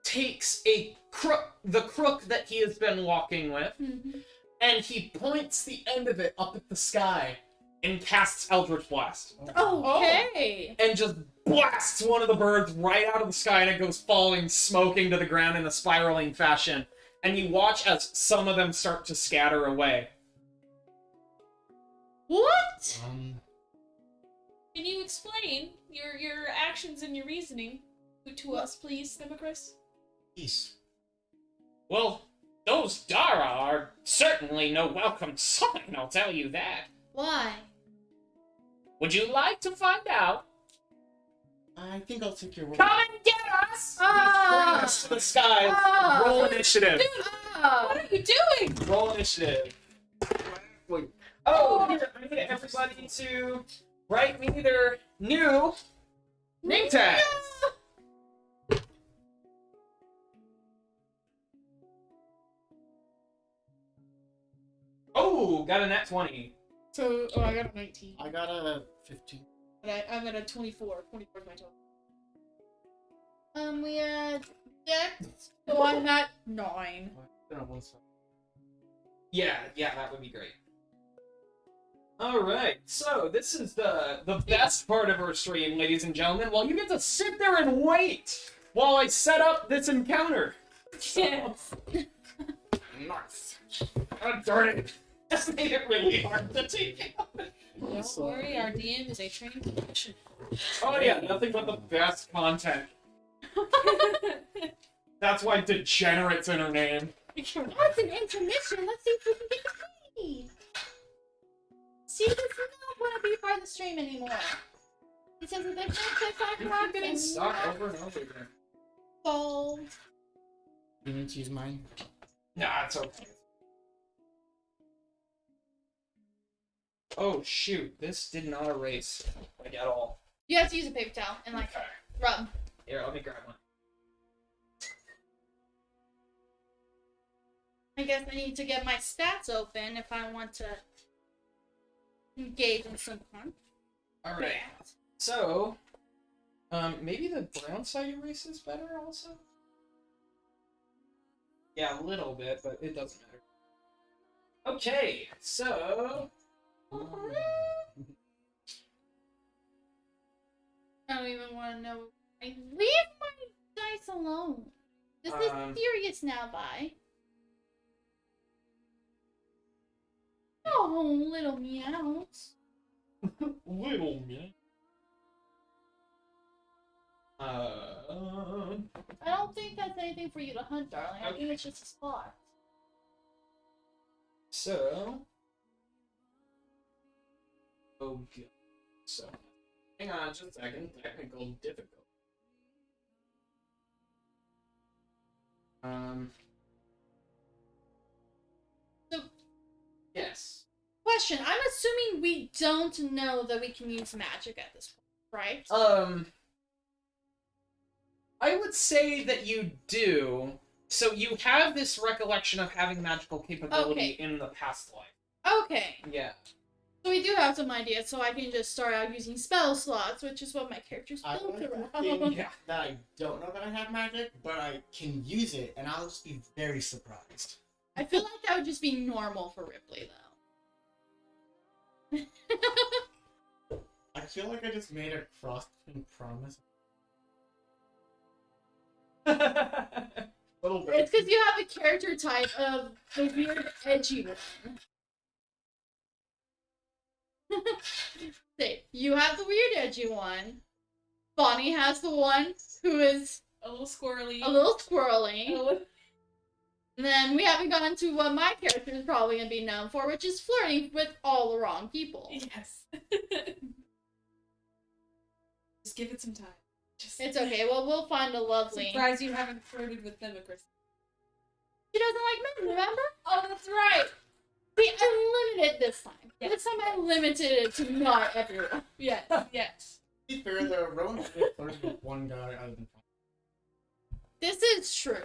takes the crook that he has been walking with, Mhm. and he points the end of it up at the sky and casts Eldritch Blast. Okay. And just blasts one of the birds right out of the sky, and it goes falling, smoking to the ground in a spiraling fashion. And you watch as some of them start to scatter away. What? Can you explain your actions and your reasoning to us, please, Themicrus? Peace. Well, those Dara are certainly no welcome sign, I'll tell you that. Why? Would you like to find out? I think I'll take your word. Come and get us! Ah! Screams to the skies. Ah! Roll initiative. What are you doing? Roll initiative. Wait. Oh, here, I need everybody to write me their new name tags. Oh, got a nat 20. So, I got a 19. I got a 15. But I'm at a 24. 24 is my total. We had Dex, so I'm at 9. Yeah, that would be great. Alright, so this is the best part of our stream, ladies and gentlemen. While you get to sit there and wait while I set up this encounter. Yes. Nice. God darn it. That's made it really hard to take out. Don't worry, our DM is a trained professional. Oh yeah, nothing but the best content. That's why Degenerates in her name. What's an intermission? Let's see if we can get the free. She does not want to be part of the stream anymore. He says that there's no TikTok You're rocks getting and stuck over and over again. fold. You need to use mine? Nah, it's okay. Oh shoot, this did not erase like at all. You have to use a paper towel and like Okay. rub. Here, let me grab one. I guess I need to get my stats open if I want to engage in some fun. Alright. So, maybe the brown side erase is better also? Yeah, a little bit, but it doesn't matter. Okay, so... I don't even want to know. Leave my dice alone. This is serious now, Vi. Oh, little meows. Little me. I don't think that's anything for you to hunt, darling. I think it's just a spot. So... Oh, God. So... Hang on just a second. Technical difficulty. So, Yes. question. I'm assuming we don't know that we can use magic at this point, right? I would say that you do. So you have this recollection of having magical capability Okay. in the past life. Okay. Yeah. So we do have some ideas, so I can just start out using spell slots, which is what my character's I built like to around. think Yeah. that I don't know that I have magic, but I can use it, and I'll just be very surprised. I feel like that would just be normal for Ripley, though. I feel like I just made a cross-between promise. Little bit. It's because you have a character type of the weird, edgy one. Say, you have the weird, edgy one. Bonnie has the one who is A little squirrely. a little squirrely. A little- And then we haven't gotten to what my character is probably going to be known for, which is flirting with all the wrong people. Yes. Just give it some time. Just It's okay. Well, we'll find a lovely. surprised you haven't flirted with them, Chris. She doesn't like men, remember? Oh, that's right. See, I limited this time. Yes. This time I limited it to not everyone. Yes. Yes. To be fair, though, Rowan only flirted with one guy other than This is true.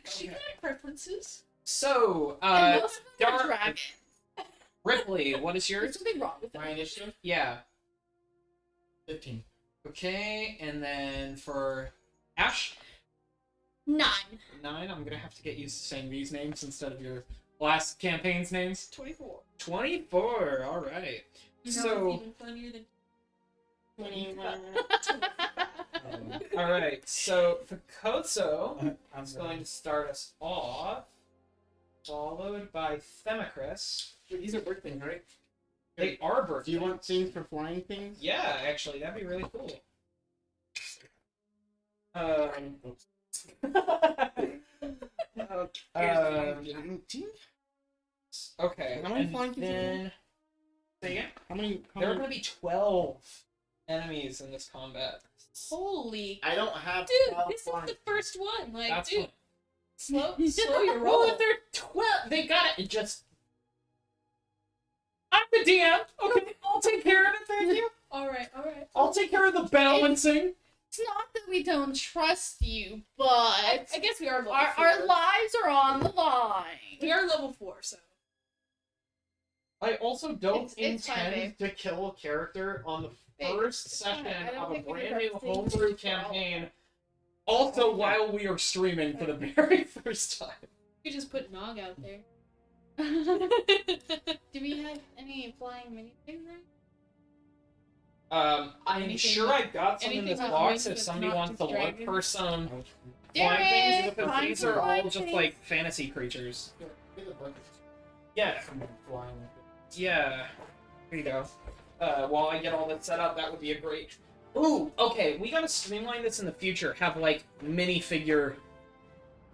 She had preferences. So, And most of them are Dark dragons. Ripley, what is There's yours? something wrong with my that. initiative. Yeah. 15. Okay, and then for Ashe, 9. 9. I'm gonna have to get used to saying these names instead of your last campaign's names. 24. 24. All right. You know So, it's even funnier than 21. all right. So Picoso I'm is going to start us off, followed by Themicris. These are bird things, right? They are birthday. Do you want scenes for flying things? Yeah, actually, that'd be really cool. Oops. Okay. How many and flying things are there? then say again? How many? There are going to be 12 enemies in this combat. holy. I don't have. Dude, 12 this is flying. the first one. Like, That's dude, slow your Well, roll. if they're 12, they got it. Just. I'm the DM. Okay, I'll take care of it. Thank you. All right, all right. I'll take care of the balancing. It's not that we don't trust you, but I guess we are level our 4. lives are on the line. We are level 4, so. I also don't It's fine, intend to kill a character on the Babe, first it's fine. session I don't of a think we brand did new that same homebrew thing for all. campaign. Also, while we are streaming for the very first time. You just put Nog out there. Do we have any flying minifigs there? I'm Anything sure with- I got some in anything this with box wings if with somebody not wants to look dragon? for some flying things, Derek, because flying these are all flying just things. like fantasy creatures. Get the bucket. Yeah, Someone flying with it. yeah. Here you go. While I get all that set up, that would be a great. Ooh, okay. We gotta streamline this in the future. Have like minifigure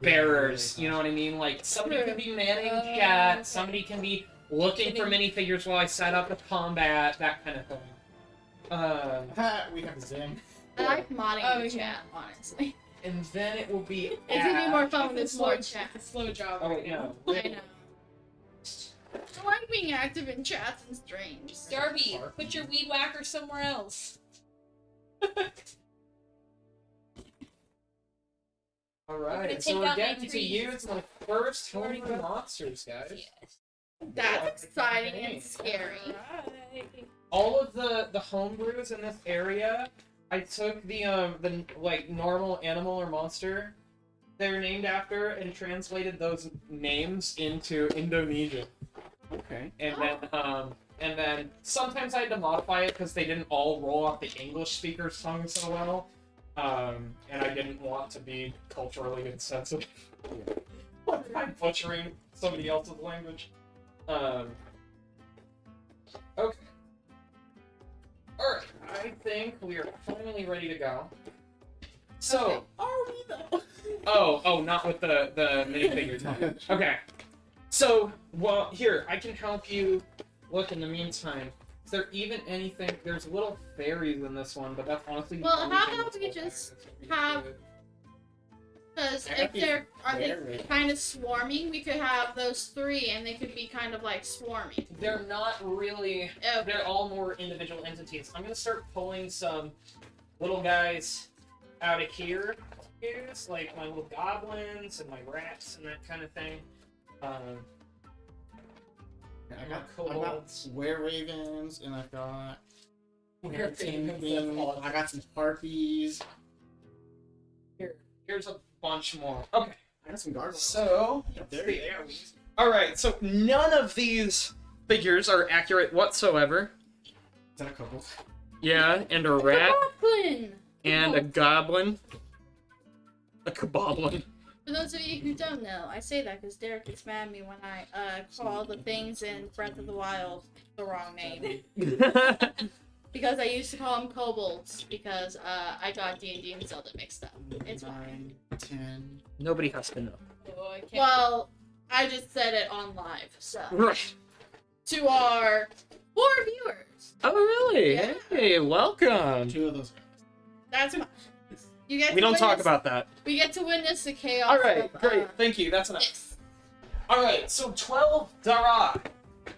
bearers. You know what I mean? Like somebody can be manning chat. Somebody can be looking for minifigures while I set up the combat. That kind of thing. We have Zim. I like modding Oh, the yeah. chat, honestly. And then it will be. It's gonna be more fun with It's this a slow more chat. It's a slow job. Oh right no. I know. I like being active in chats and streams. Darby, put your weed whacker somewhere else. All gonna right, take so we're out my getting to trees. use my first Already homebrew got- monsters, guys. Yes. That's exciting and scary. Alright. All of the homebrews in this area, I took the like normal animal or monster they're named after and translated those names into Indonesian. Okay. And then sometimes I had to modify it because they didn't all roll off the English speaker's tongue so well. And I didn't want to be culturally insensitive by butchering somebody else's language. Okay. Alright, I think we are finally ready to go. So, Are we though? oh, not with the minifigures. Okay. So, well, here, I can help you look in the meantime. Is there even anything? There's little fairies in this one, but that's honestly the Well, only how thing about that's we okay. just That's pretty have- good. Because I if got these are they berries. kind of swarming, we could have those three, and they could be kind of like swarming. They're not really. Okay. They're all more individual entities. I'm gonna start pulling some little guys out of here. Here's like my little goblins and my rats and that kind of thing. I got were ravens and I've got Were-ravens, I got some harpies. Here's a bunch more. Okay. I got some gargoyles. So, there you go. alright, so none of these figures are accurate whatsoever. Is that a couple? Yeah, and a rat, Goblin! and a goblin. A kaboblin. For those of you who don't know, I say that because Derek gets mad at me when I call the things in Breath of the Wild the wrong name. Because I used to call them kobolds because I got D&D and Zelda mixed up. It's fine. 9, 10. Nobody has to know. Oh, I can't. Well, I just said it on live, so. Right. To our 4 viewers. Oh, really? Yeah. Hey, welcome. 2 of those. That's fine. You get We to don't talk witness- about that. We get to witness the chaos. Alright, of, great. Thank you. That's enough. this. Alright, so 12 Dara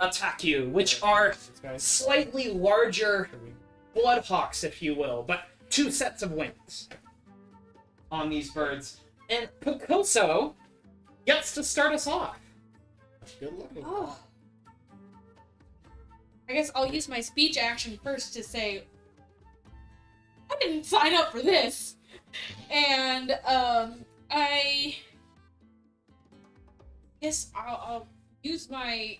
attack you, which are These guys. slightly larger bloodhawks, if you will, but 2 sets of wings on these birds. And Picoso gets to start us off. Good luck. Oh. I guess I'll use my speech action first to say, I didn't sign up for this. And, I guess I'll use my,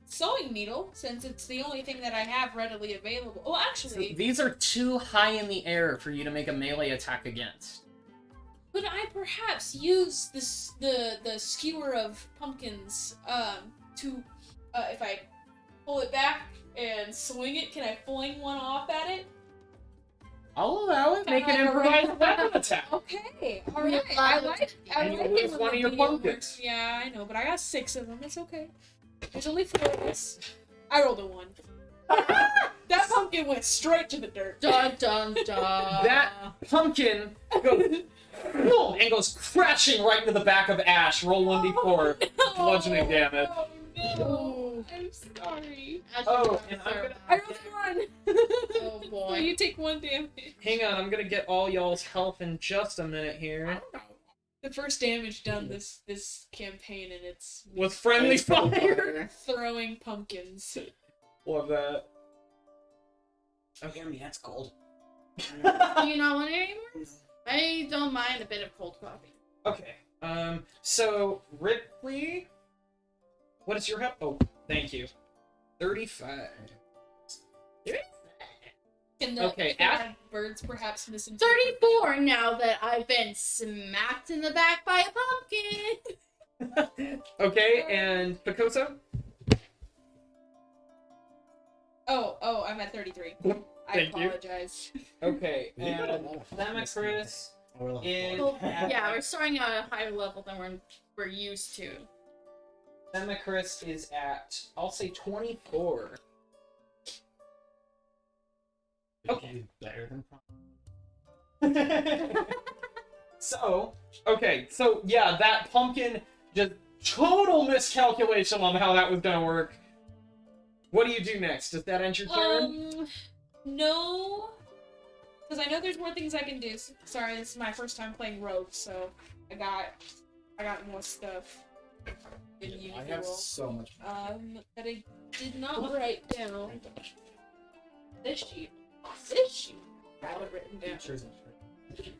sewing needle, since it's the only thing that I have readily available. Oh, So actually, these are too high in the air for you to make a melee attack against. could I perhaps use this, the skewer of pumpkins, to, if I pull it back and swing it, can I fling one off at it? I'll allow it. Make an Alright. improvised weapon attack. Okay, We alright. have I lots of- like And you it lose when one the of your video pumpkins. works. Yeah, I know, but I got 6 of them. It's okay. There's only 4 of us. I rolled a 1. That pumpkin went straight to the dirt. Dun dun dun. That pumpkin goes boom, and goes crashing right into the back of Ashe. Roll 1d4 bludgeoning damage. Oh no! Ooh. I'm sorry. Oh, and I'm gonna- I rolled a 1. Oh So boy. you take 1 damage. Hang on, I'm gonna get all y'all's health in just a minute here. The first damage done this campaign, and it's With friendly fire. throwing pumpkins. Love that. Okay, me, that's cold. Do you not want it anymore? I don't mind a bit of cold coffee. Okay. So Ripley, what is your health? Oh, thank you. 35. Can the Okay, can Ashe? our birds perhaps miss 34 now that I've been smacked in the back by a pumpkin. Okay, and Picoso? Oh, I'm at 33. I Thank you. apologize. Okay, You got a and lot of Themicris Oh, we're level is... four. Yeah, we're starting at a higher level than we're used to. Themicris is at, I'll say 24. Okay. Better than So, okay, so yeah, that pumpkin, just total miscalculation on how that was gonna work. What do you do next? Does that end your turn? No, because I know there's more things I can do. Sorry, this is my first time playing Rogue, so I got more stuff than usual. I have so much. That I did not write down. This sheet. This sheet. I have it written down. Pictures and shit.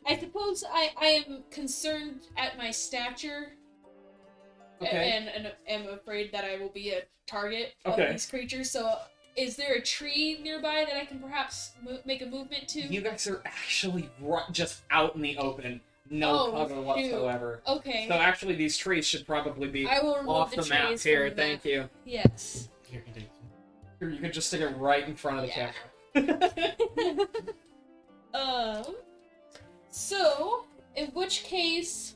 I suppose I am concerned at my stature Okay. and am afraid that I will be a target Okay. of these creatures. So, is there a tree nearby that I can perhaps make a movement to? You guys are actually just out in the open. No Oh, cover shoot. whatsoever. Okay. So actually, these trees should probably be I will remove off the the map trees here. from the Thank map. you. Yes. Here, can take it. Here, you could just stick it right in front of the Yeah. camera. So, in which case...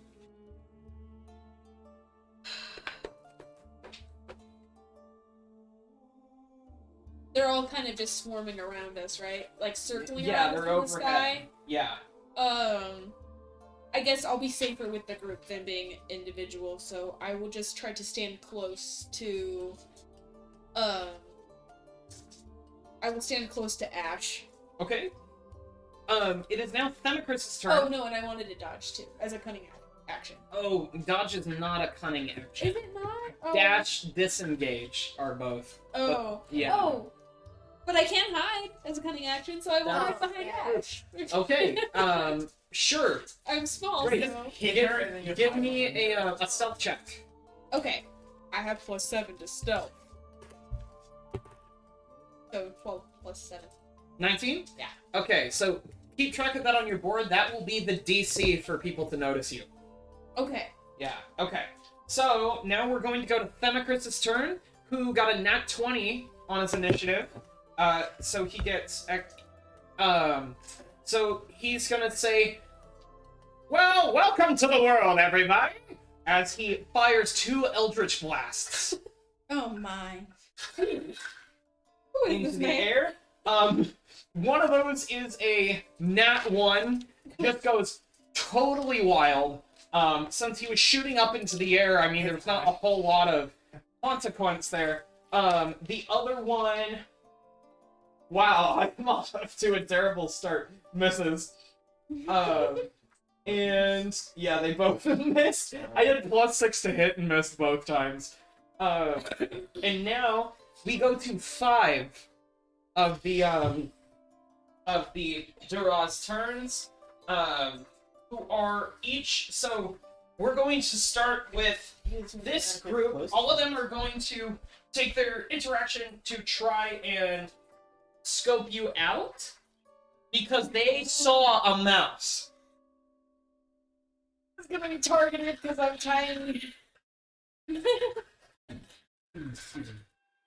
They're all kind of just swarming around us, right? Like, circling Yeah, around they're from the sky? overhead. Yeah. I guess I'll be safer with the group than being individual, so I will just try to stand close to... I will stand close to Ashe. Okay. It is now Themicris' turn. Oh, no, and I wanted to dodge, too, as a cunning action. Oh, dodge is not a cunning action. Is it not? Oh. Dash, disengage are both. Oh. yeah. Oh. But I can't hide as a cunning action, so I will hide behind Ashe. Okay. Sure. I'm small, Great. so... Hit her and then you Give me a stealth check. Okay. I have +7 to stealth. So 12 plus 7. 19? Yeah. Okay, so keep track of that on your board. That will be the DC for people to notice you. Okay. Yeah, okay. So now we're going to go to Themicris' turn, who got a nat 20 on his initiative. So he gets... So he's gonna say, "Well, welcome to the world, everybody!" As he fires 2 Eldritch Blasts Oh my. Who is into this the man? air. One of those is a nat 1, just goes totally wild. Since he was shooting up into the air, I mean, there's not a whole lot of consequence there. The other one... Wow, I'm off to a terrible start. Misses. And yeah, they both missed. I had +6 to hit and missed both times. And now we go to 5 of the Duras turns, who are each. So we're going to start with this group. All of them are going to take their interaction to try and scope you out because they saw a mouse. It's gonna be targeted because I'm tiny.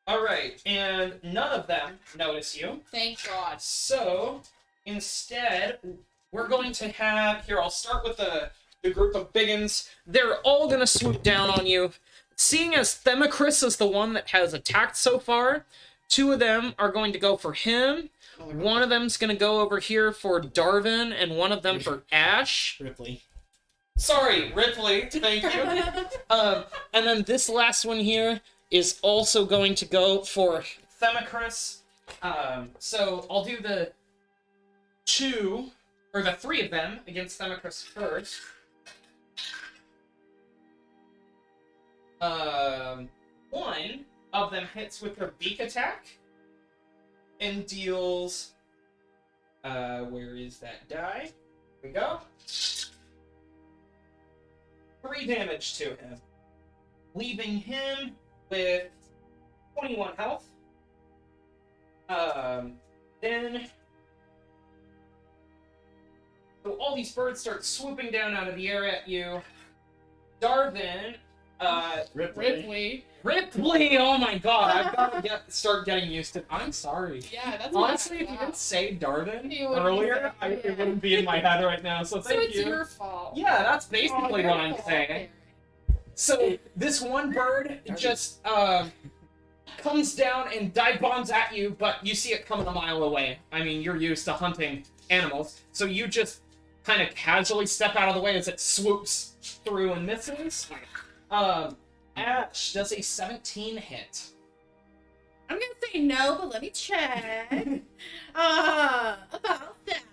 Alright, and none of them notice you. Thank God. So, instead, we're going to have... Here, I'll start with the group of biggins. They're all going to swoop down on you. Seeing as Themicris is the one that has attacked so far, 2 of them are going to go for him. One of them's going to go over here for Darvin, and one of them for Ashe. Ripley. Sorry, Ripley. Thank you. And then this last one here is also going to go for Themicris. So I'll do the 3 of them against Themicris first. One of them hits with their beak attack and deals. Where is that die? Here we go. 3 damage to him, leaving him with 21 health. Then so all these birds start swooping down out of the air at you. Darvin, Ripley. Ripley, oh my god, I've got to start getting used to. I'm sorry. Yeah, that's Honestly, if wow. you didn't say Darvin You wouldn't earlier, say it. it wouldn't be in my head right now. So So thank it's you. your fault. Yeah, that's basically Oh, what your I'm fault. saying. So this one bird just comes down and dive bombs at you, but you see it coming a mile away. I mean, you're used to hunting animals, so you just kind of casually step out of the way as it swoops through and misses. Ashe does a 17 hit. I'm gonna say no, but let me check. About that.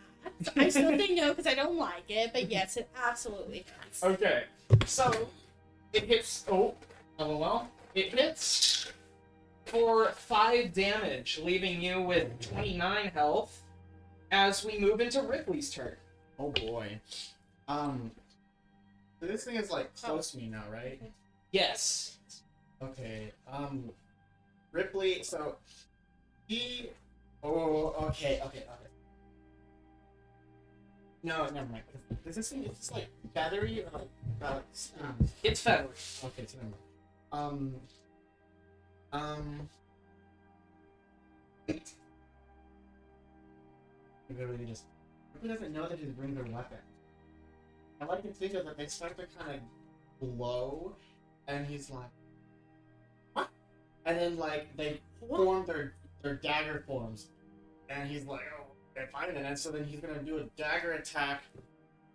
I still say no because I don't like it, but yes, it absolutely has. Okay, so it hits. Oh, well, it hits for 5 damage, leaving you with 29 health. As we move into Ripley's turn. Oh boy. So this thing is like close to me now, right? Yes. Okay. Ripley. So he. Oh. Okay. No, never mind. Is this thing? Is this like feathery or like? It's feathery. Okay, so never mind. Literally just. Who doesn't know that his rings are weapons? I like to think of that they start to kind of glow, and he's like, what? And then like they form their dagger forms, and he's like, oh, they're fine. And so then he's gonna do a dagger attack.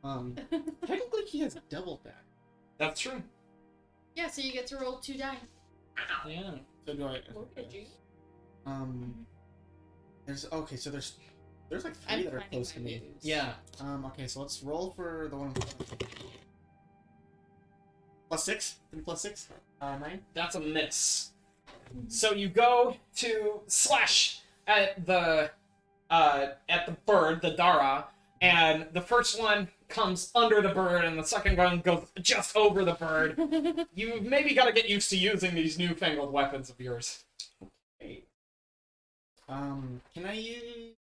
Technically he has double dagger. That's true. Yeah, so you get to roll 2 die. Yeah. So do I? Look at you. So there's like 3 that are finding close to my me. moves. Yeah. Okay, so let's roll for the one plus 6. 3 plus 6. 9. That's a miss. So you go to slash at the bird, the Dara, and the first one comes under the bird, and the second one goes just over the bird. You maybe got to get used to using these newfangled weapons of yours. Okay. Can I use?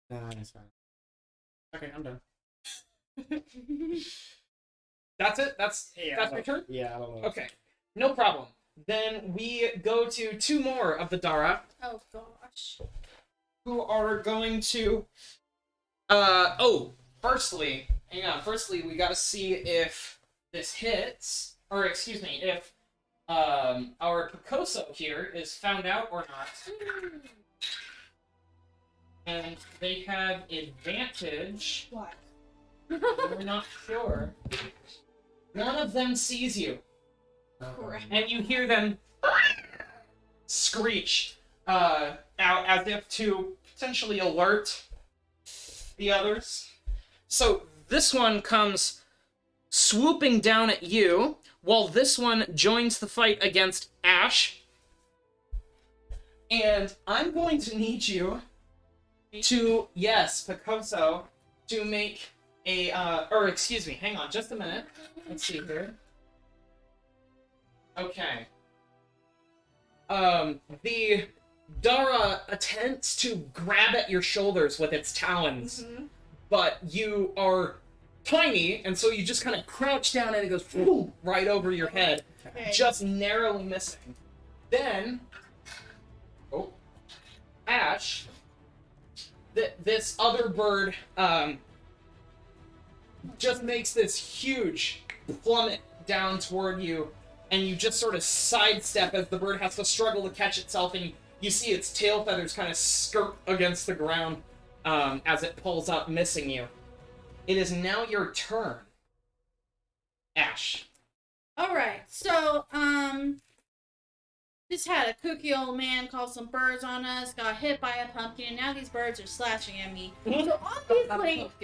Nah, it's fine. Okay, I'm done. That's it. That's your turn. Yeah, I don't know. Okay, no problem. Then we go to 2 more of the Dara, Oh gosh. who are going to. Firstly, hang on. Firstly, we gotta see if this hits, or excuse me, if our Picoso here is found out or not. And they have advantage. What? We're not sure. One of them sees you, Correct. and you hear them screech out as if to potentially alert the others. So this one comes swooping down at you, while this one joins the fight against Ashe. And I'm going to need you to, yes, Picoso, to make a, excuse me, hang on just a minute. Let's see here. Okay. The Dara attempts to grab at your shoulders with its talons, but you are tiny, and so you just kind of crouch down and it goes right over your head, Okay. just narrowly missing. Then, Ashe, this other bird, just makes this huge plummet down toward you, and you just sort of sidestep as the bird has to struggle to catch itself, and you see its tail feathers kind of skirt against the ground as it pulls up, missing you. It is now your turn, Ashe. Alright, so, just had a kooky old man call some birds on us, got hit by a pumpkin, and now these birds are slashing at me. So obviously,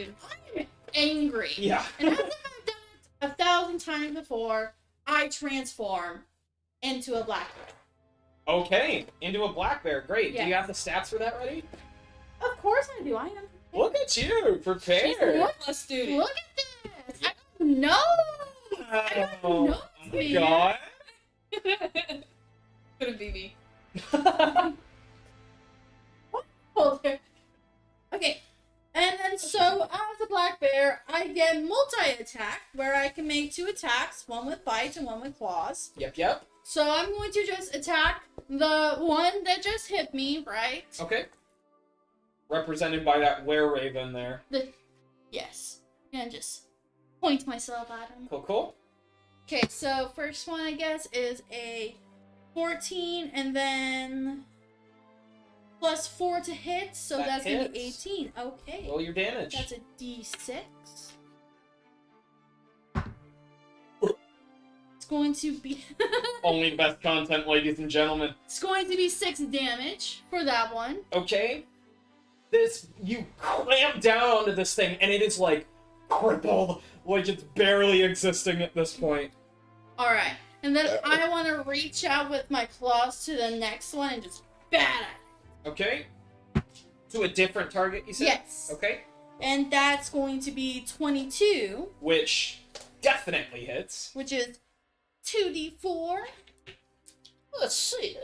I'm angry. Yeah. And as I've done it 1,000 times before, I transform into a black bear. Okay, into a black bear. Great. Yeah. Do you have the stats for that ready? Of course I do. I am. Look at you, prepared. Look, Let's do it. look at this. I don't know. No, it's me. God. Couldn't be me. Hold there. Okay. And then so as a black bear, I get multi-attack where I can make 2 attacks, one with bite and one with claws. Yep. So I'm going to just attack the one that just hit me, right? Okay. Represented by that were-raven there. Yes. And just point myself at him. Cool. Okay, so first one I guess is a 14 and then plus 4 to hit, so That that's gonna be hits. 18. Okay. Roll your damage. That's a D6. It's going to be Only the best content, ladies and gentlemen. it's going to be 6 damage for that one. Okay. You clamp down onto this thing, and it is like crippled, like it's barely existing at this point. Alright. And then I want to reach out with my claws to the next one and just bat it. Okay. To a different target, you said? Yes. Okay. And that's going to be 22, Which definitely hits. which is 2d4. Let's see.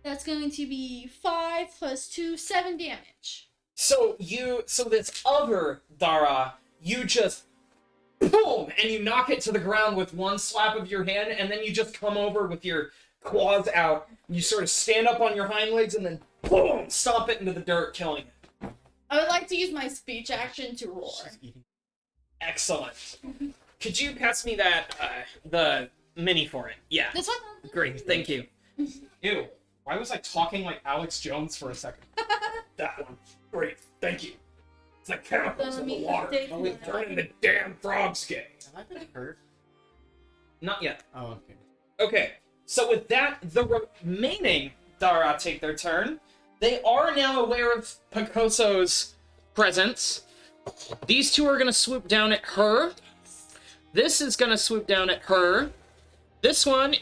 That's going to be 5 plus 2, 7 damage. So this other Dara, you just boom, and you knock it to the ground with one slap of your hand, and then you just come over with your claws out. You sort of stand up on your hind legs, and then boom, stomp it into the dirt, killing it. I would like to use my speech action to roar. Excellent. Could you pass me that the mini for it? Yeah. This one? Great, thank you. Ew. Why was I talking like Alex Jones for a second? That one. Great, thank you. It's like chemicals in the water. Turning the damn frogs gay. Have I been hurt? Not yet. Oh, okay. Okay, so with that, the remaining Dara take their turn. They are now aware of Picoso's presence. These two are going to swoop down at her. This is going to swoop down at her. This one,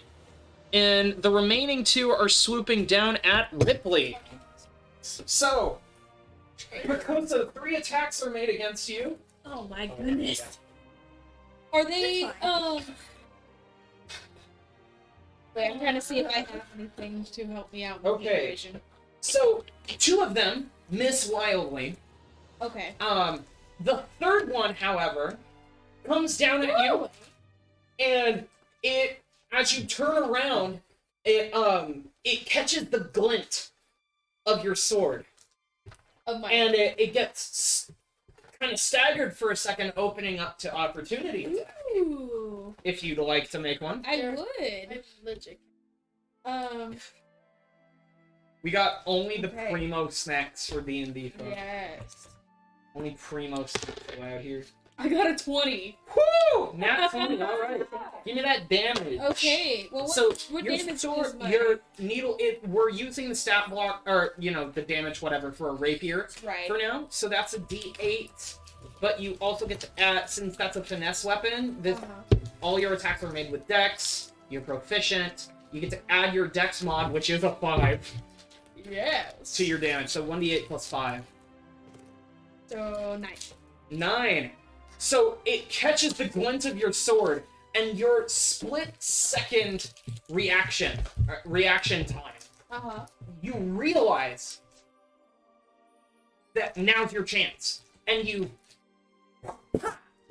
and the remaining 2 are swooping down at Ripley. So, Picoso, 3 attacks are made against you. Oh my goodness. Are they, It's Wait, I'm trying to see if I have anything to help me out with the Okay. equation. So, 2 of them miss wildly. Okay. The third one, however, comes down at you, and as you turn around, it catches the glint of your sword, Of my and it gets kind of staggered for a second, opening up to opportunity. Ooh. If you'd like to make one, I Sure. would. I'm legit. we got only the Okay. primo snacks for D&D folks. Yes. Only primo snacks allowed here. I got a 20. Woo! Nat 20. All right, give me that damage. Okay. Well, what, So what your damage sword, is my... your needle, we're using the stat block, or the damage whatever for a rapier Right. for now. So that's a D8, but you also get to add, since that's a finesse weapon. All your attacks are made with Dex. You're proficient. You get to add your Dex mod, which is a 5, Yes. to your damage. So 1d8 plus 5. So, 9. 9. So it catches the glint of your sword, and your split-second reaction time. Uh-huh. You realize that now's your chance, and you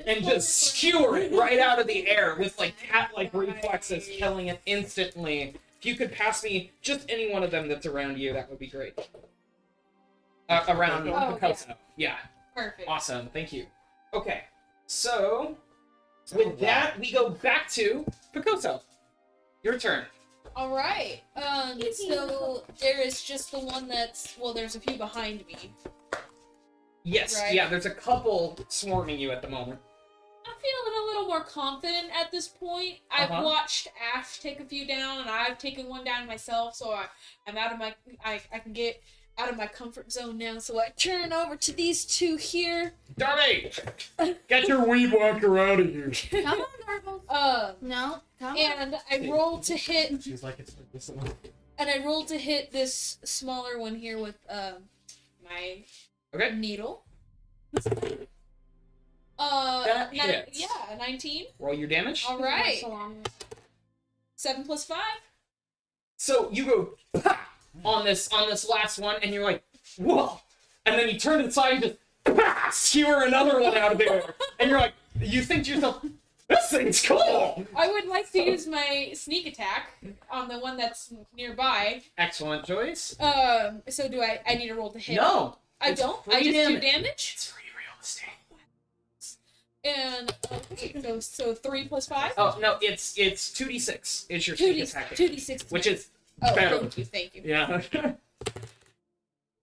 just skewer it right out of the air with like cat-like reflexes, killing it instantly. If you could pass me just any one of them that's around you, that would be great. Around Oh, Picoso. Yeah. Perfect. Awesome. Thank you. Okay. So with that, we go back to Picoso. Your turn. All right. So there is just the one that's... Well, there's a few behind me. Yes. Right. Yeah. There's a couple swarming you at the moment. I'm feeling a little more confident at this point. I've Uh-huh. watched Ashe take a few down, and I've taken one down myself, so I'm out of my... I can get out of my comfort zone now, so I turn over to these 2 here. Darby! Get your weed walker out of here. Come on, Garbles. No. Come on. And I rolled to hit... She's like, it's medicinal. And I rolled to hit this smaller one here with my Okay. needle. That hits. Yeah, 19. Roll your damage. All right. 7 + 5. So you go "Pah!" on this last one, and you're like, whoa! And then you turn to the side and just "Pah!" skewer another one out of there, and you're like, you think to yourself, this thing's cool. I would like to use my sneak attack on the one that's nearby. Excellent choice. So do I need to roll to hit? No, I it's don't. free I just damage. do damage. It's free real estate. And so 3 + 5. Oh no, it's 2d6 is your sneak attack, 2d6. which is oh, better. Thank you. Yeah.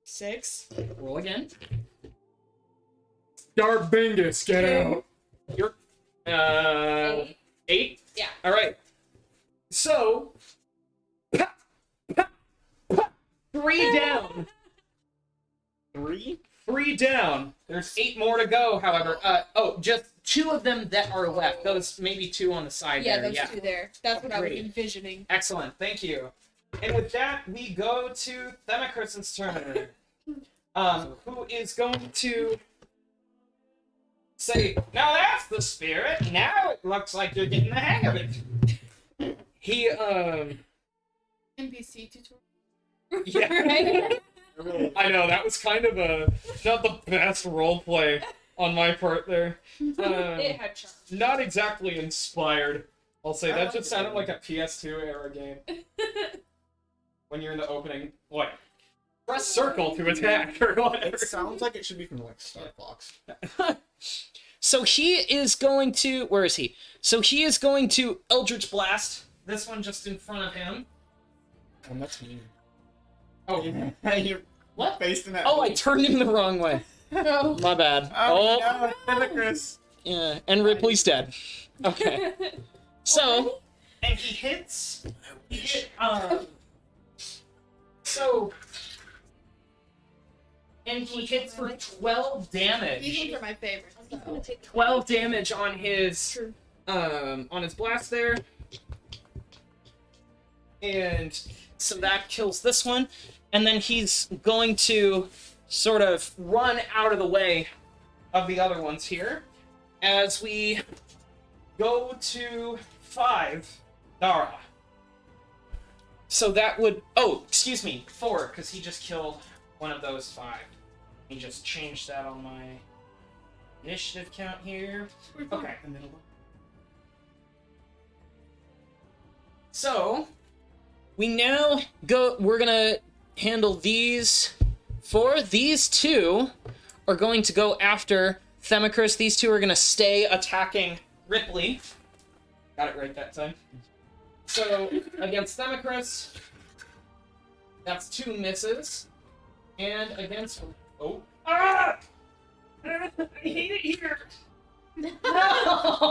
6. Roll again. Darbingus, get out. You're 8. 8. Yeah. All right. So, 3 down. 3 down. There's 8 more to go. However, just 2 of them that are left. Those maybe 2 on the side Yeah, there. those two there. That's what I was Great. envisioning. Excellent, thank you. And with that, we go to Themicrus's turn. Who is going to say, now that's the spirit. Now it looks like you're getting the hang of it. He, NPC tutorial. yeah. Right? I know, that was kind of not the best roleplay on my part there. It had charm. Not exactly inspired. I'll say that just sounded like a PS2 era game. When you're in the opening, what? Press circle to attack or whatever. It sounds like it should be from like Star Fox. So he is going to. Where is he? So he is going to Eldritch Blast. This one just in front of him. And that's mean. Oh, You're what? facing that. Oh, I turned him the wrong way. No. My bad. Oh, no, Themicrus. Yeah, and Ripley's dead. Okay. So, and he hits. He hit. So, and he hits for 12 These damage. ones are my favorites. So. 12 damage on his True. on his blast there. And so that kills this one. And then he's going to sort of run out of the way of the other ones here. As we go to 5, Dara. So that would... Oh, excuse me, 4, because he just killed one of those 5. Let me just change that on my initiative count here. Okay. So, we now go... We're gonna handle these 4. These 2 are going to go after Themicrus. These 2 are gonna stay attacking Ripley. Got it right that time. So, against Themicrus, that's 2 misses. And against... Oh. Ah! I hate it here! No!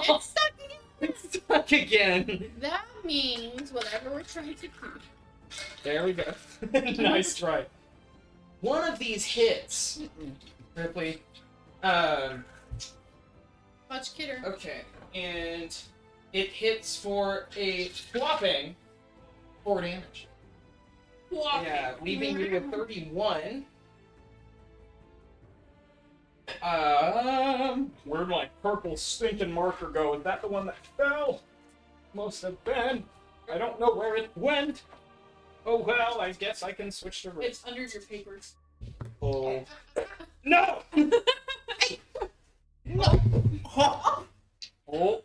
It's stuck again. It's stuck again. That means whatever we're trying to do. There we go. Nice try. One of these hits. Ripley. Much kidder. Okay. And it hits for a whopping 4 damage. Yeah, leaving you with 31. Where'd my purple stinking marker go? Is that the one that fell? Must have been. I don't know where it went. Oh well, I guess I can switch to red. It's under your papers. Oh. No! Oh. Oh.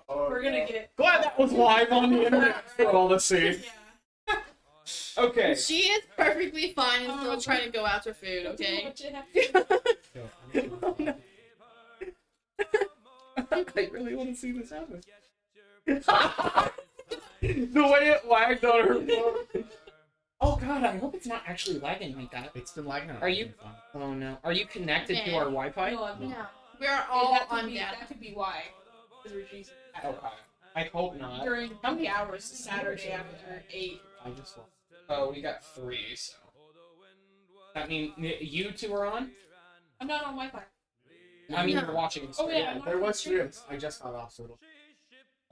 We're gonna get. Glad that was live on the internet for all to see. Yeah. Okay. She is perfectly fine and still trying to go after food, okay? Oh, no. I really want to see this happen. The way it lagged on her phone. Oh god, I hope it's not actually lagging like that. It's been lagging. Are you? Oh no. Are you connected to Yeah. our Wi-Fi? No, I'm No. not. We are all That could on be- data. That could be why. Because we're using that. Okay. I hope not. During how many hours Saturday after 8? I just lost. Oh, we got 3, so. That means you 2 are on? I'm not on Wi-Fi. I mean, No. you're watching this. Oh, right? yeah. I'm not There on was stream. 3. I just got off, so it'll...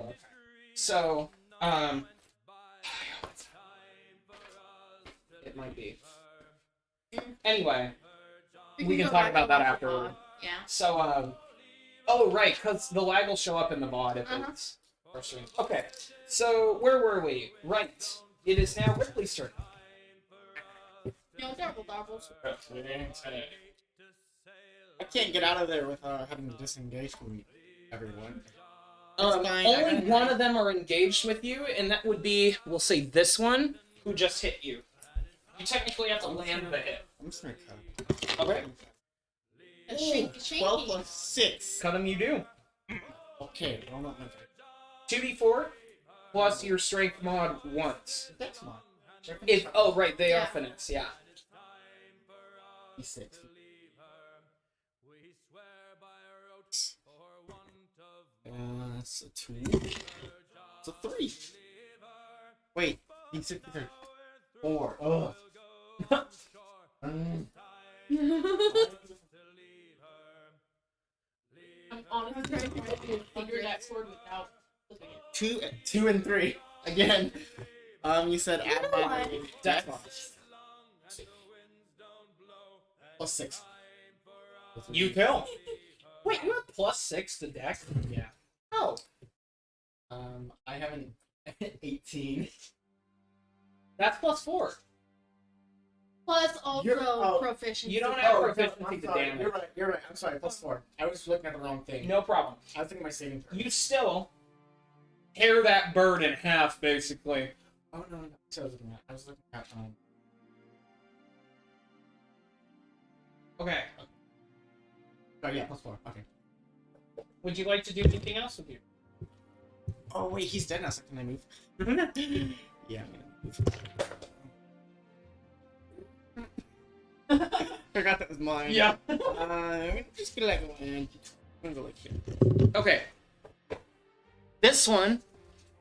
Okay. So, it might be. Anyway, we can go talk back about and that watch after. the pod. Yeah. So, oh, right, because the lag will show up in the VOD if it's frustrating. Okay, so where were we? Right. It is now Ripley's turn. No double doubles. I can't get out of there without having to disengage from everyone. Only I can- one of them are engaged with you, and that would be, we'll say this one, who just hit you. You technically have to land the hit. I'm just gonna cut. Okay. A shanky 12 shanky. plus 6. Cut him, you do. Okay, well, not my 2d4 plus your strength mod once. That's mine. If oh right, they Yeah. are finesse, yeah. 6. That's a 2. It's a 3. Wait, D6 is 4. Ugh. I'm honestly trying to figure that sword without looking at it. 2 and 3. Again. You said add know my what? dex plus 6. You kill. Wait, you have +6 to dex? Yeah. Oh. I have an 18. That's +4. Plus also You're- oh, proficiency. you don't have Oh, proficiency I'm to sorry. damage. You're right. I'm sorry. Plus 4. I was looking at the wrong thing. No problem. I was thinking my saving throw. You still tear that bird in half, basically. Oh, no. So I was looking at, Okay. Oh, yeah, plus 4. Okay. Would you like to do anything else with you? Oh, wait, he's dead now, so can I move? Yeah, I'm gonna move. Forgot that was mine. Yeah. I'm gonna just be like, I'm gonna go like here. Okay. This one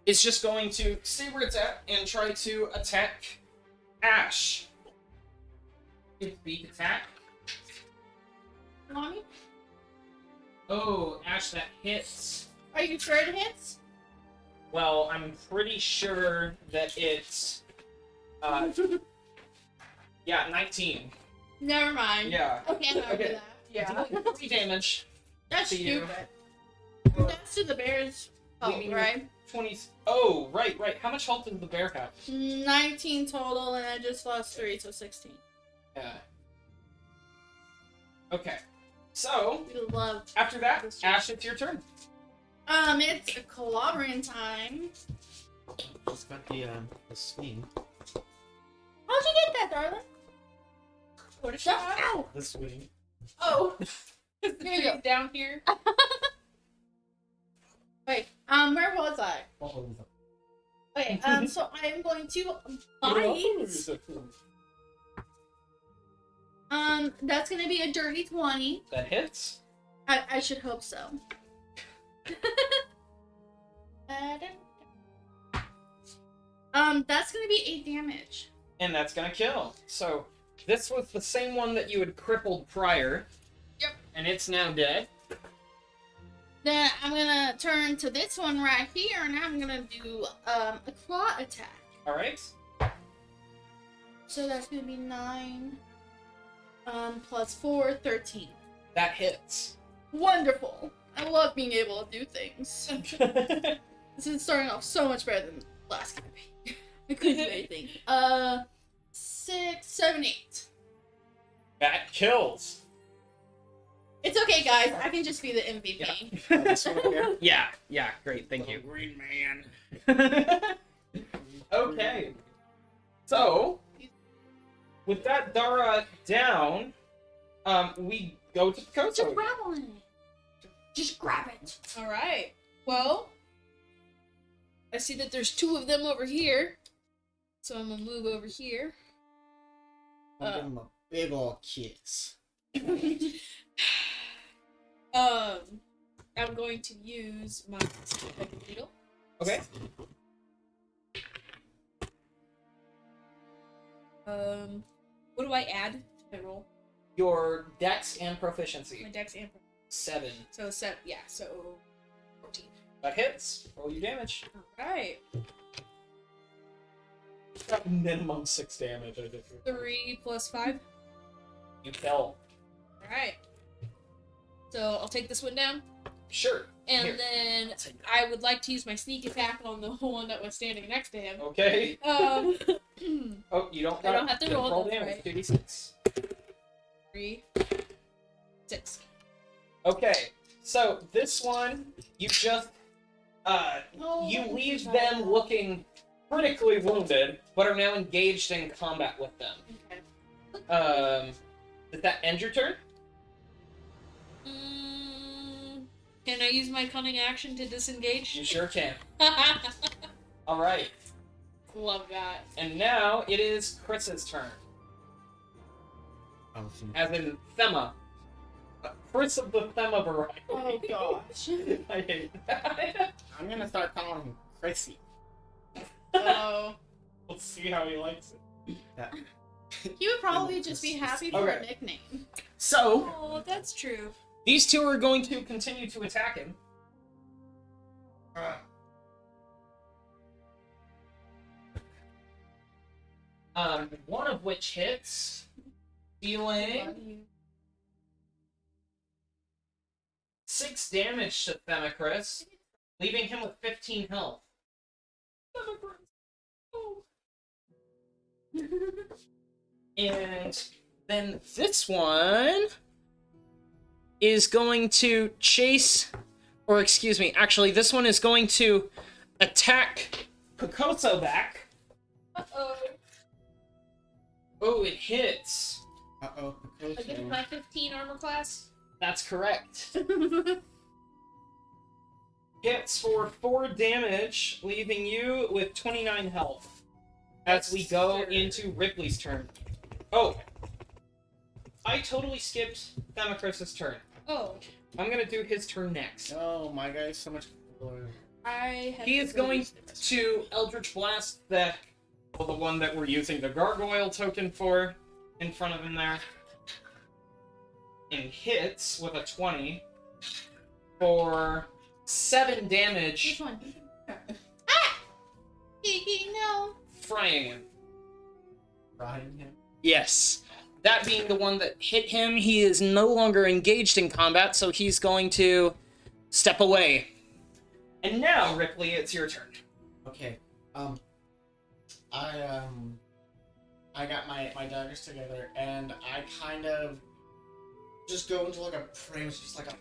is just going to stay where it's at and try to attack Ashe. It's beak attack. Mommy? Oh, Ashe, that hits. Are you sure it hits? Well, I'm pretty sure that it's. Yeah, 19. Never mind. Yeah. Okay, I'm over Okay. that. Yeah. Dealing 3 damage. That's to you. stupid. That's to the bears. Oh, Leaving right. 20. Oh, right. How much health does the bear have? 19 total, and I just lost 3, so 16. Yeah. Okay. So, We love. after that, Ashe, it's your turn. It's a clobbering time. Just got the swing. How'd you get that, darling? What a Shut shot. Ow! The swing. Oh. Here you go. Down here. Wait, where was I? Okay, so I am going to bite. That's gonna be a dirty 20. That hits. I should hope so. That's gonna be 8 damage. And that's gonna kill. So, this was the same one that you had crippled prior. Yep. And it's now dead. Then I'm gonna turn to this one right here, and I'm gonna do a claw attack. Alright. So that's gonna be 9. Plus 4, 13. That hits. Wonderful. I love being able to do things. This is starting off so much better than last campaign. I couldn't do anything. 6, 7, 8. That kills. It's okay, guys. I can just be the MVP. This one over here. Yeah, great, thank you. Green man. Okay. So, with that Dara down, we go to Picoso. Just grab on it. Just grab it. Alright. Well, I see that there's 2 of them over here. So I'm gonna move over here. I'll give him a big ol' kiss. I'm going to use my spike needle. Okay. What do I add to my roll? Your dex and proficiency. My dex and 7. so 14. That hits. Roll your damage. Alright. Minimum 6 damage, I think. 3 plus 5. You kill. Alright. So I'll take this one down. Sure. And Here. then I would like to use my sneak attack on the one that was standing next to him. Okay. Um, Oh, you don't. I don't have to just roll, that's damage. right. 2d6. 3, 6. Okay. So this one, you just you leave them looking critically wounded, but are now engaged in combat with them. Okay. Did that end your turn? Can I use my cunning action to disengage? You sure can. All right. Love that. And now it is Chris's turn. As in Thema. Chris of the Thema variety. Oh gosh. I hate that. I'm gonna start calling him Chrissy. Oh. We'll see how he likes it. He would probably just be happy for a Okay. nickname. So, Oh, that's true. these two are going to continue to attack him. One of which hits, dealing 6 damage to Themicrus, leaving him with 15 health. And then this one is going to chase, or excuse me, actually this one is going to attack Picoso back. Uh-oh. Oh, it hits. Uh-oh. Against my 15 armor class? That's correct. Hits for 4 damage, leaving you with 29 health. As we go into Ripley's turn. Oh! I totally skipped Themicrus' turn. Oh. I'm gonna do his turn next. Oh, my guy's so much cooler. I have He is going to Eldritch Blast the one that we're using the Gargoyle token for, in front of him there. And hits with a 20 for 7 damage, Which one? Ah! No. frying him. Frying him. Yes. That being the one that hit him, he is no longer engaged in combat, so he's going to step away. And now, Ripley, it's your turn. Okay. I got my daggers together, and I kind of just go into like a pretty much just like a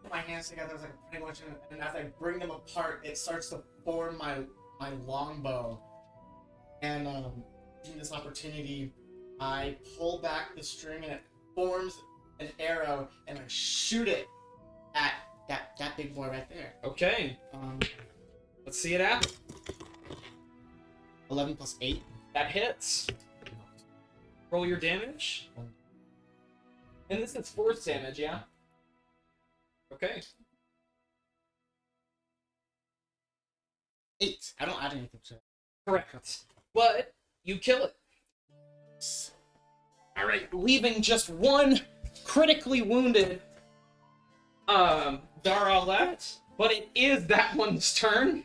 put my hands together as like a pretty much, and as I bring them apart, it starts to form my longbow. And using this opportunity, I pull back the string, and it forms an arrow, and I shoot it at that big boy right there. Okay. Let's see it happen. 11 plus 8. That hits. Roll your damage. And this is force damage, yeah? Okay. 8. I don't add anything to it. Correct. But you kill it. Alright, leaving just one critically wounded Dara left, but it is that one's turn.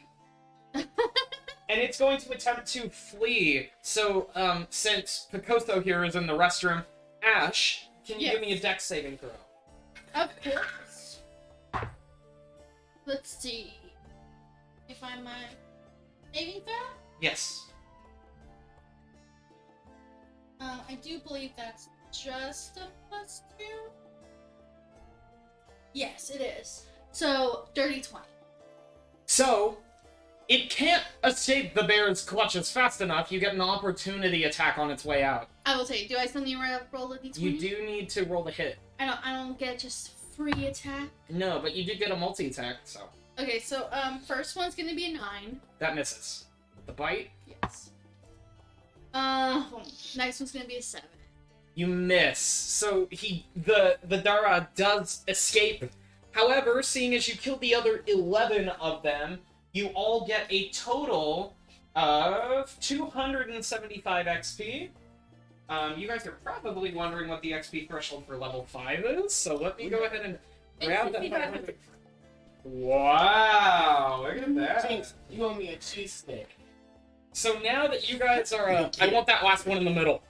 And it's going to attempt to flee. So, since Picoso here is in the restroom, Ashe, can you give me a dex saving throw? Of course. Let's see. If I'm saving throw? Yes. I do believe that's just a +2. Yes, it is. So, dirty 20. So, it can't escape the bear's clutches fast enough. You get an opportunity attack on its way out. I will tell you. Do I still need to roll a d20? You do need to roll the hit. I don't get just free attack. No, but you do get a multi-attack, so Okay, so first one's gonna be a 9. that misses. The bite, Yes. Next one's gonna be a 7. you miss. So the Dara does escape. However, seeing as you killed the other 11 of them, you all get a total of 275 XP. You guys are probably wondering what the XP threshold for level 5 is, so let me go ahead and grab that 500. Wow, look at that. Jinx, you owe me a cheese stick. So now that you guys are, I want that last one in the middle.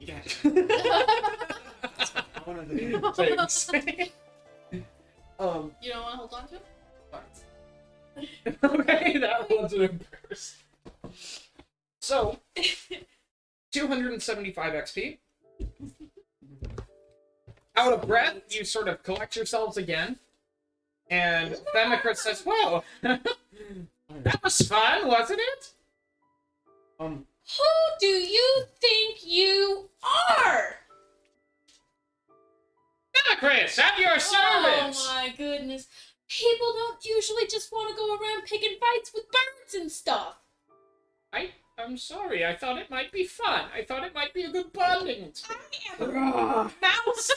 Yeah. I wanted to Thanks. You don't want to hold on to it? Okay, that was an embarrassing. So, 275 XP. Out of breath, you sort of collect yourselves again. And Themicrus says, "Well, that was fun, wasn't it?" Who do you think you are? Themicrus, at your service! Oh my goodness. People don't usually just want to go around picking fights with birds and stuff. I'm sorry, I thought it might be fun. I thought it might be a good bonding experience. I am a mouse.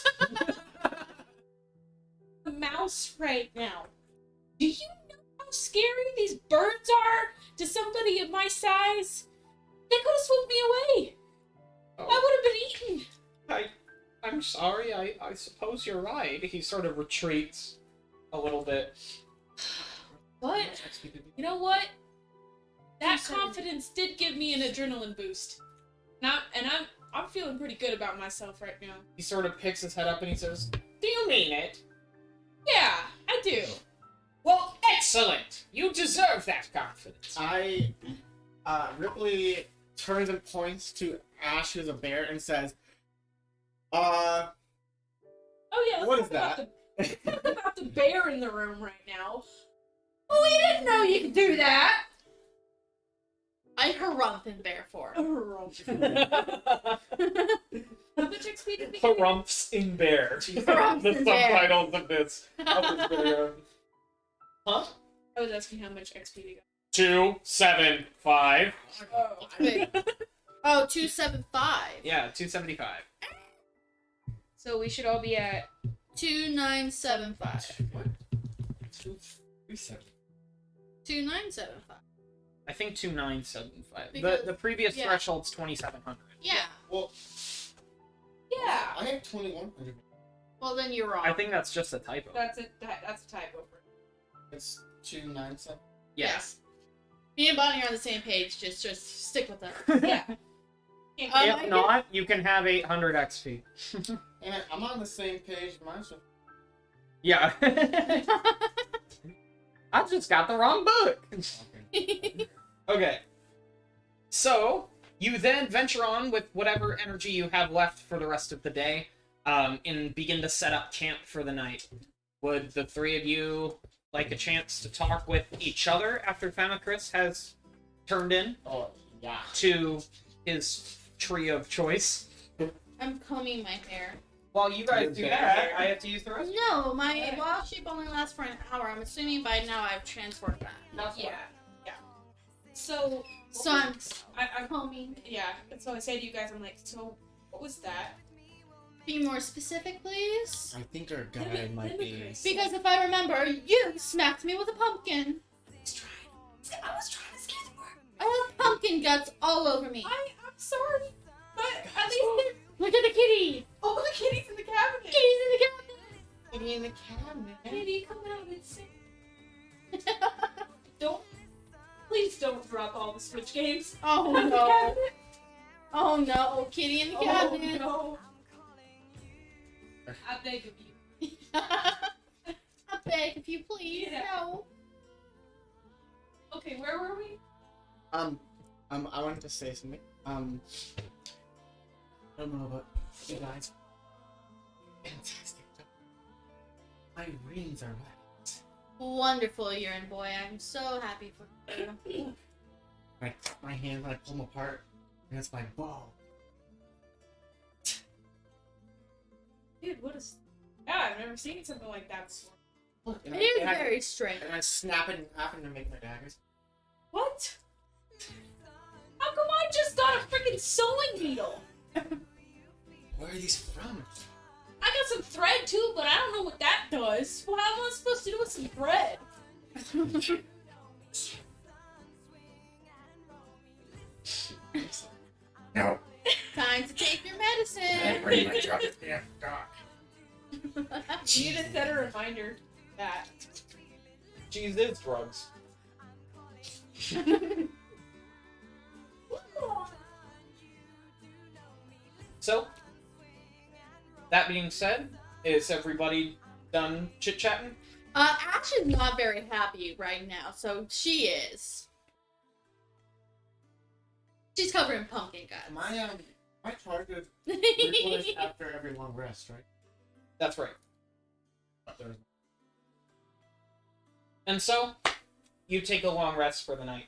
A mouse right now. Do you know how scary these birds are to somebody of my size? They could have swooped me away. I would have been eaten. I'm sorry, I suppose you're right. He sort of retreats a little bit. But you know what? That confidence did give me an adrenaline boost. I'm feeling pretty good about myself right now. He sort of picks his head up and he says, "Do you mean it?" Yeah, I do. Well, excellent! You deserve that confidence. Ripley turns and points to Ashe, who's a bear, and says, Oh yeah, let's What talk is that? let's talk about the bear in the room right now. Oh, we didn't know you could do that. I harumph in bear form. How much XP did we get? Harumphs in bear. Harumphs The in bear. subtitles of this video. Huh? I was asking how much XP we got. 275. Oh. Wait. Oh, 275. Yeah, 275. So we should all be at 2975. What? 2975. I think 2975. Because- The previous yeah. threshold's 2700. Yeah. Well, yeah. I have 2100. Well, then you're wrong. I think that's just a typo. That's a typo. It's 297. Yes. Me and Bonnie are on the same page. Just stick with us. Yeah. If I not, you can have 800 XP. And I'm on the same page. Mine's just... Yeah. I just got the wrong book. Okay. So, you then venture on with whatever energy you have left for the rest of the day, and begin to set up camp for the night. Would the three of you like a chance to talk with each other after Themicrus has turned in Oh, yeah. to his tree of choice? I'm combing my hair. While you guys do that, I have to use the rest. No, my wild shape only lasts for an hour. I'm assuming by now I've transformed back. Yeah. So I'm I'm combing. yeah. That's what I say to you guys. I'm like, so what was that? Be more specific, please. I think our guy might be... Because if I remember, you smacked me with a pumpkin. I was trying to scare the word. I have pumpkin guts all over me. I'm sorry, but at least Look at the kitty. oh, the kitty's in the cabinet. Kitty's in the cabinet. Kitty in the cabinet. Kitty, come out and sing. Please don't drop all the Switch games. Oh Out of the no. cabinet. Oh no. Kitty in the cabinet. Oh no. I beg of you. I beg if you please. Yeah. No. Okay, where were we? I wanted to say something. I don't know about you guys. Fantastic. My rings are wet. Wonderful, urine boy. I'm so happy for you. I cut my hands and I pull them apart, and it's my ball. Dude, what is? Yeah, I've never seen something like that before. Look, It is very strange. and I snap it in half to make my daggers. What? How come I just got a freaking sewing needle? Where are these from? I got some thread too, but I don't know what that does. What am I supposed to do with some thread? No. Time to take your medicine. Bring my truck. Yeah, God. You need to set a reminder that. Cheese is drugs. So, that being said, is everybody done chit-chatting? Ashe is not very happy right now, so she is. She's covered in pumpkin guts. My target replenished after every long rest, right? That's right. There's- And so, you take a long rest for the night.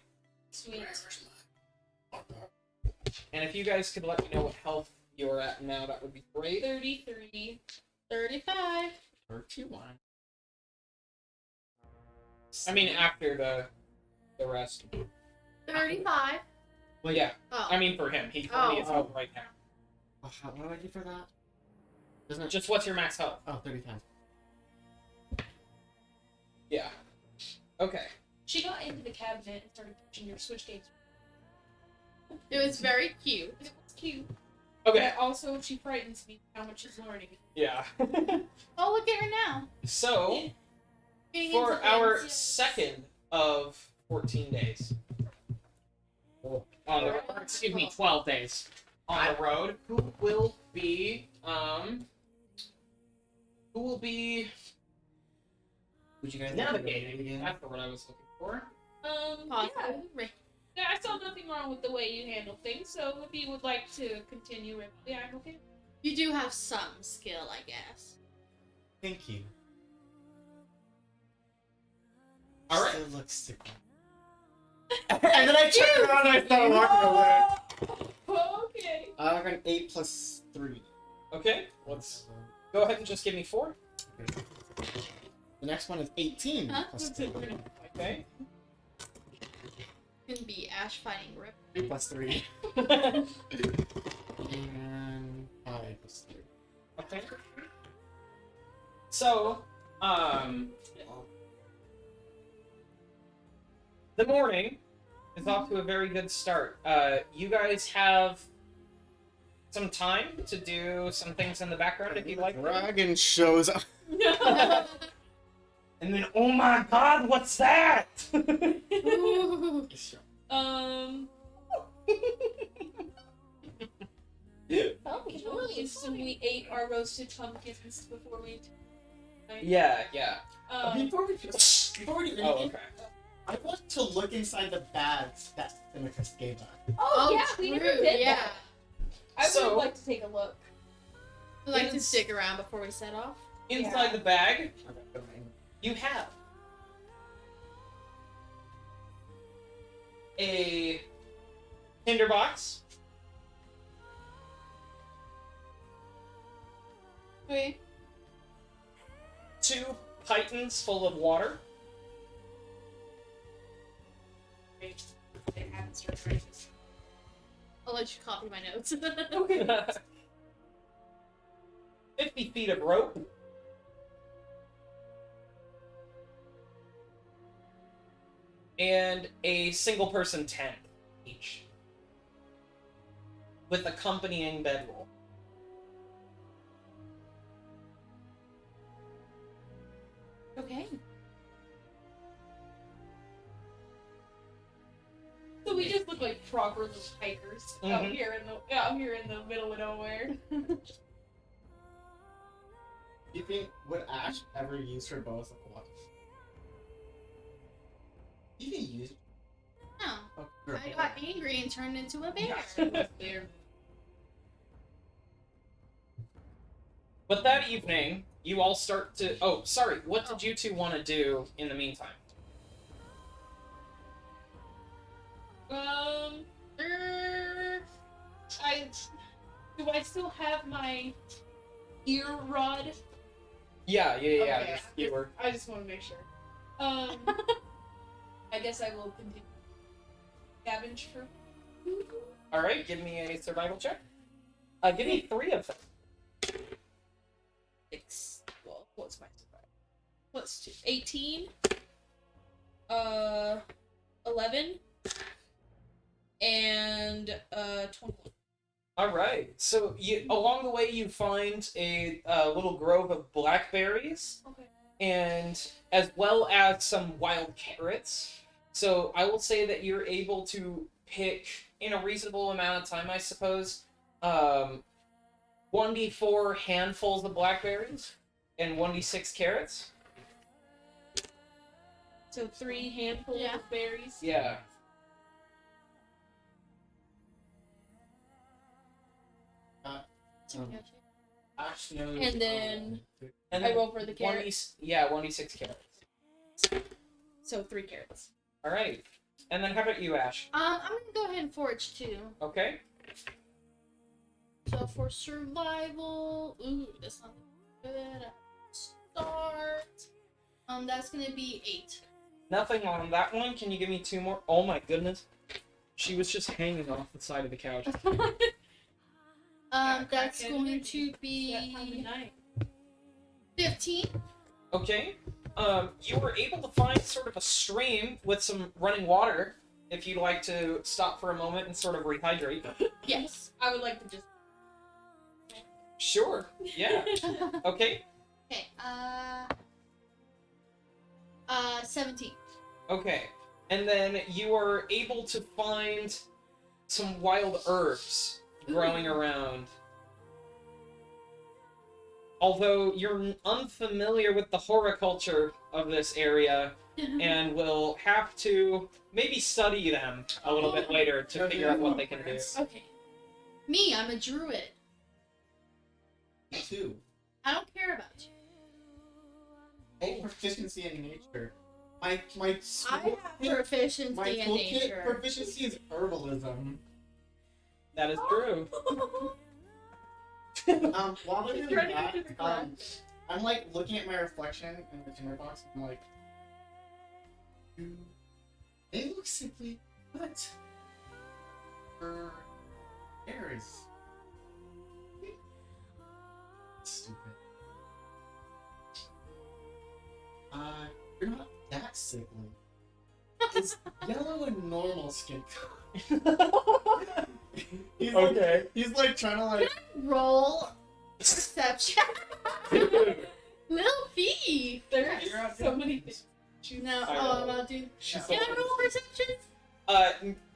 Sweet. And if you guys could let me know what health you're at now, that would be great. 33. 35. 31. I mean, after the rest. 35. Well, yeah. Oh. I mean, for him. He's 40 as Oh. health right now. Oh, what do I do for that? Isn't it? Just what's your max health? Oh, 35. Yeah. Okay. She got into the cabinet and started touching your Switch games. It was very cute. It was cute. Okay. But also, she frightens me how much she's learning. Yeah. Oh, look at her now. So, Getting for into our things. second of 14 days. On the, or excuse me, 12 days on the road. Who will be Would you guys navigating? again? That's the word I was looking for. Possibly. Yeah, I saw nothing wrong with the way you handle things, so if you would like to continue, Ripley, I'm okay. You do have some skill, I guess. Thank you. All right. Still looks stupid. And then I turned around and I started walking away. Okay. I got an 8 plus 3. Okay. Let's go ahead and just give me 4. The next one is 18 Huh? plus 2. Okay. Can be Ashe fighting Rip. 3 plus 3. And 5 plus 3. Okay. So, the morning is off to a very good start. You guys have some time to do some things in the background if you'd like. Dragon shows up. And then, oh my god, what's that? Ooh. Can you really assume we ate our roasted pumpkins before we... Yeah, yeah. Before we do anything, Oh, okay. I want to look inside the bags that Imicus gave us. Oh, yeah, we never true, did yeah. that. I So- would like to take a look. I'd like to It's- stick around before we set off. Inside the bag, you have a tinderbox, Wait. 2 pitons full of water, They haven't started writing. I'll let you copy my notes. 50 feet of rope, and a single person tent each, with accompanying bedroll. Okay. So we just look like proper little hikers out Mhm. here in the middle of nowhere. Do you think, would Ashe ever use her bow as like a weapon? You can use it. No. Oh, I got angry and turned into a bear. There. But that evening, you all start to. Oh, sorry. What did you two want to do in the meantime? Do I still have my ear rod? Yeah. Okay. You were. I just want to make sure. I guess I will continue. Scavenge for. All right. Give me a survival check. Give me 3 of them. 6. Well, what's my survival? What's 2? 18. 11. And 21. All right. So you along the way you find a little grove of blackberries, Okay. and as well as some wild carrots. So I will say that you're able to pick in a reasonable amount of time, I suppose. 1d4 handfuls of blackberries and 1d6 carrots. So 3 handfuls Yeah. of berries. Yeah. Ashe knows. And then And I then roll for the carrots. 1d6 carrots. So 3 carrots. All right. And then how about you, Ashe? I'm gonna go ahead and forage too. Okay. So for survival, ooh, that's not good. Start. That's gonna be 8. Nothing on that one. Can you give me 2 more? Oh my goodness. She was just hanging off the side of the couch. That's crackhead. going to That time of be night. 15. Okay. You were able to find sort of a stream with some running water. If you'd like to stop for a moment and sort of rehydrate. Yes. I would like to just. Sure. Yeah. Okay. Okay. 17. Okay. And then you are able to find some wild herbs growing around. Although you're unfamiliar with the horticulture of this area and will have to maybe study them a little bit later to figure out what they can do. Okay. Me, I'm a druid. Me too. I don't care about you. Hey, proficiency in nature. My I have proficiency my in toolkit nature. proficiency is herbalism. That is true. While I'm doing Trying to that, get to the I'm like looking at my reflection in the tinder box and I'm like, they look simply what? Her hair is stupid. You're not that sickly. It's yellow and normal skin color. He's like trying to like. Roll perception. Little thief. There's You're out so there. many things. No, I oh, know. I'm not doing. She's Can I roll perception?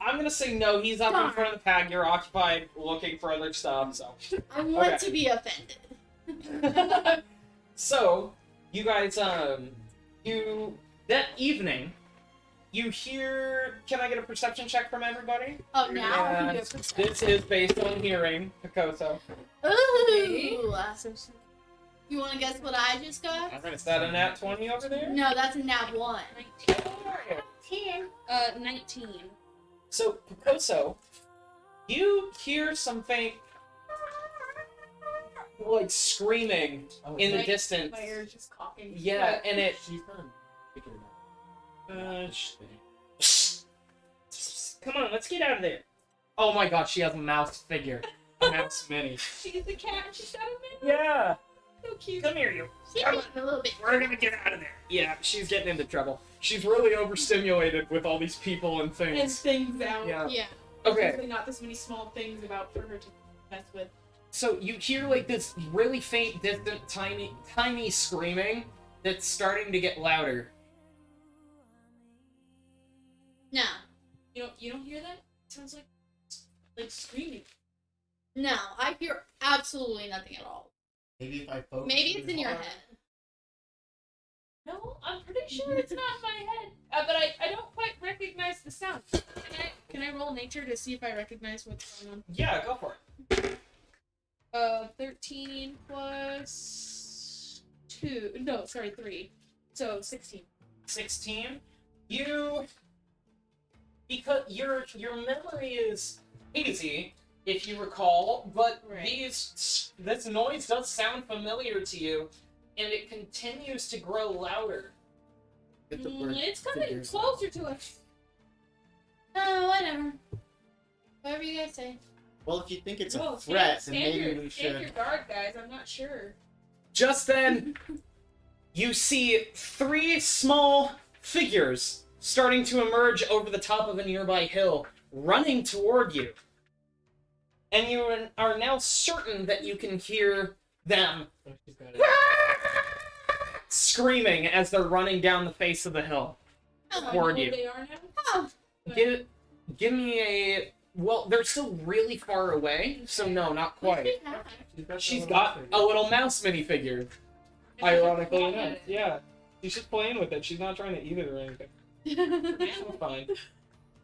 I'm gonna say no. He's up in front of the pack. You're occupied looking for other stuff. So, I want Okay. to be offended. so you guys, you that evening, you hear. Can I get a perception check from everybody? Oh, now I can do a Yes, perception. this is based on hearing, Picoso. Ooh. You want to guess what I just got? Is that a nat 20 over there? No, that's a nat 1. 19. So, Picoso, you hear something like screaming in the Right. distance. My ear's just coughing. Yeah, and it. She's done. Figure it out. Come on, let's get out of there. Oh my god, she has a mouse figure. A mouse mini. She's a cat. She's got a man. Yeah! So cute. Come here, you. She's Come on. getting a little bit. We're gonna get out of there. Yeah, she's getting into trouble. She's really overstimulated with all these people and And things. things out. Yeah. Yeah. Okay, Usually not this many small things about for her to mess with. so you hear like this really faint, distant, tiny screaming that's starting to get louder. No. You don't hear that? It sounds like screaming. No, I hear absolutely nothing at all. Maybe if I focus. Maybe it's really in your hard. head. No, I'm pretty sure it's not in my head. But I don't quite recognize the sound. Can I roll nature to see if I recognize what's going on? Yeah, go for it. 13 plus 2. No, sorry, 3. So 16. 16. You, because your memory is hazy, if you recall, but Right. this noise does sound familiar to you, and it continues to grow louder. Get the word It's coming figures closer to us. No, whatever. Whatever you guys say. Well, if you think it's Whoa, a threat, then stand maybe your, we stand your should. guard, guys. I'm not sure. Just then, you see 3 small figures starting to emerge over the top of a nearby hill, running toward you. And you are now certain that you can hear them Oh, she's got it. screaming as they're running down the face of the hill. I know Toward where you. they are now. Oh, Give me a... Well, they're still really far away, so no, not what do quite. we have? She's got She's the got little a little mouse minifigure. Ironically enough, yeah. She's just playing with it. She's not trying to eat it or anything. She's fine.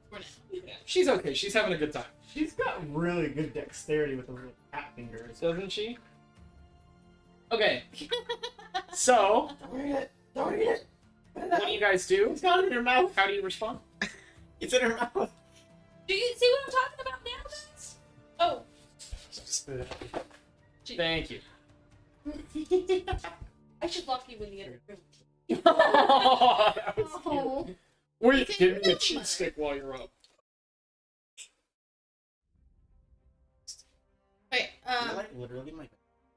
For now. Yeah, she's okay. She's having a good time. She's got really good dexterity with those little cat fingers. Doesn't she? Okay. So, Don't eat it! Don't eat it! what do you guys do? It's got it in her mouth. How do you respond? It's in her mouth. Do you see what I'm talking about now, guys? Oh, Thank you. I should lock you in the other room. That was cute. Oh. Wait, You can give me a feel cheat it. stick while you're up. Wait, Like literally my.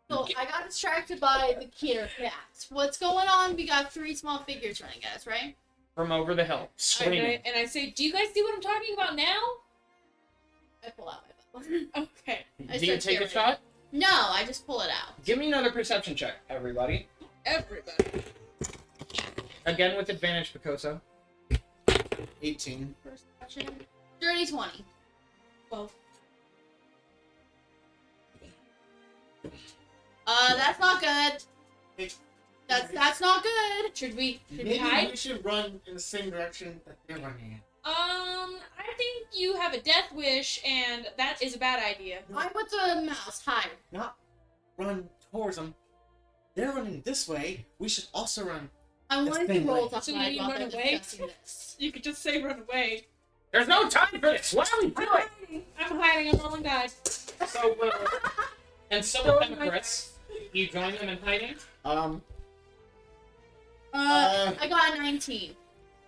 so I got distracted by the killer cats. What's going on? We got 3 small figures running at us, right? From over the hill, screaming. And I say, do you guys see what I'm talking about now? I pull out my phone. Okay. I Do you start take a staring. shot? No, I just pull it out. Give me another perception check, everybody. Everybody. Again with advantage, Picoso. 18. First action. Dirty 20. Well, That's not good. Hey, That's not good. should we maybe hide? we should run in the same direction that they're running in. I think you have a death wish, and that is a bad idea. I'm with the mouse. Hide. Not run towards them. They're running this way. We should also run. I'm That's willing to been roll like- to So hide you while run they're away? discussing this. You could just say run away. There's no time for this. What are we doing? I'm hiding. I'm rolling dice. So, and so with them, Chris, you join them in hiding. I got a 19.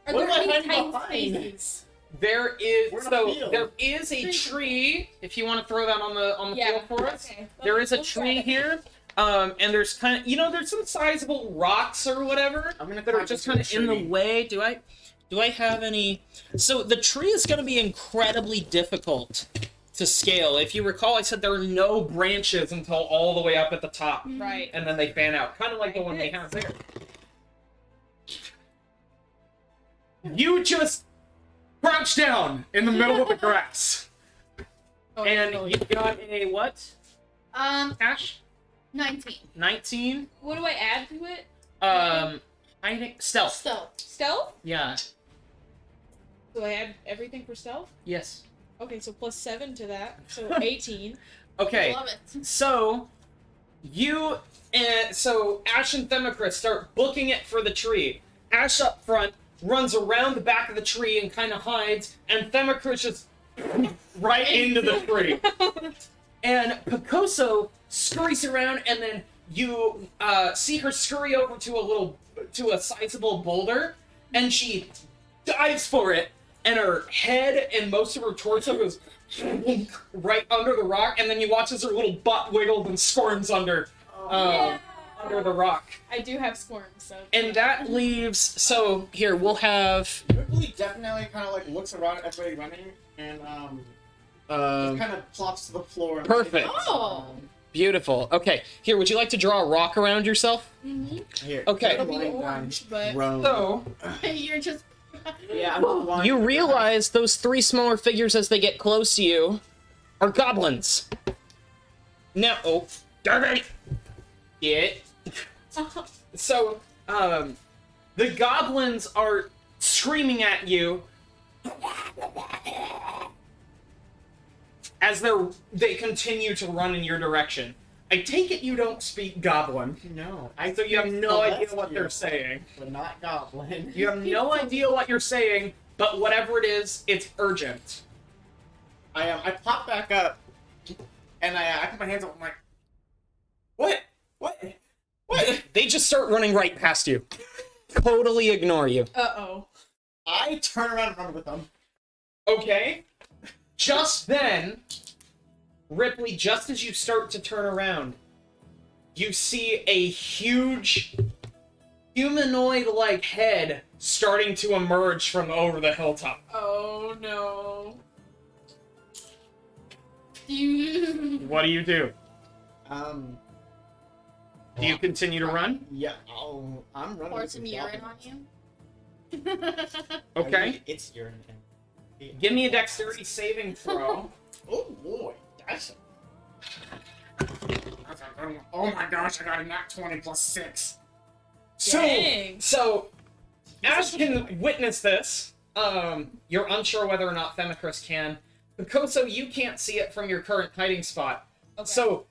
Are What there am I any hiding tight behind? spaces? There is We're in a so field. there is a tree. If you want to throw that on the Yeah. field for us, Okay. there is a Let's try tree it. here. And there's kind of there's some sizable rocks or whatever I'm gonna that are climb just into kind of in the tree. way. Do I have any? So the tree is going to be incredibly difficult to scale. If you recall, I said there are no branches until all the way up at the top, Right. and then they fan out, kind of like the one we Like have there. You just crouch down in the middle of the grass, Oh, and really? you got a what? Ashe? 19. 19. What do I add to it? Hiding stealth. So, Stealth? Yeah. Do I add everything for stealth? Yes. Okay, so plus 7 to that, so 18. Okay. love it. So you so Ashe and Themocris start booking it for the tree. Ashe up front runs around the back of the tree and kind of hides, and Themocris just right into the tree. And Picoso scurries around, and then you see her scurry over to a sizable boulder, and she dives for it, and her head and most of her torso goes right under the rock, and then you watch as her little butt wiggles and squirms under the rock. I do have squirms, so. And that leaves. So here we'll have. Ripley definitely kind of like looks around at everybody running and just kind of plops to the floor. And Perfect. Oh. Beautiful. Okay, here. Would you like to draw a rock around yourself? Here. Okay. It'll be Lying down, orange, but. prone. So You're just. yeah, I'm just lying you down. realize those 3 smaller figures as they get close to you are goblins. Now, oh, darn it! Get. So, the goblins are screaming at you as they continue to run in your direction. I take it you don't speak goblin, No, so you have no idea what they're saying. But not goblin. You have no idea what you're saying, but whatever it is, it's urgent. I pop back up, and I put my hands up. I'm like, what? What? They just start running right past you. Totally ignore you. Uh-oh. I turn around and run with them. Okay. Just then, Ripley, just as you start to turn around, you see a huge humanoid-like head starting to emerge from over the hilltop. Oh, no. Do you. What do you do? Do you continue to run? Yeah, I'm running. Pour with some the urine goblin. on you? Okay. It's urine. Give me a dexterity saving throw. Oh boy, oh my gosh, I got a nat 20 plus 6. Dang. So Ashe can witness this. You're unsure whether or not Themicrus can. Picoso, you can't see it from your current hiding spot. Okay. So,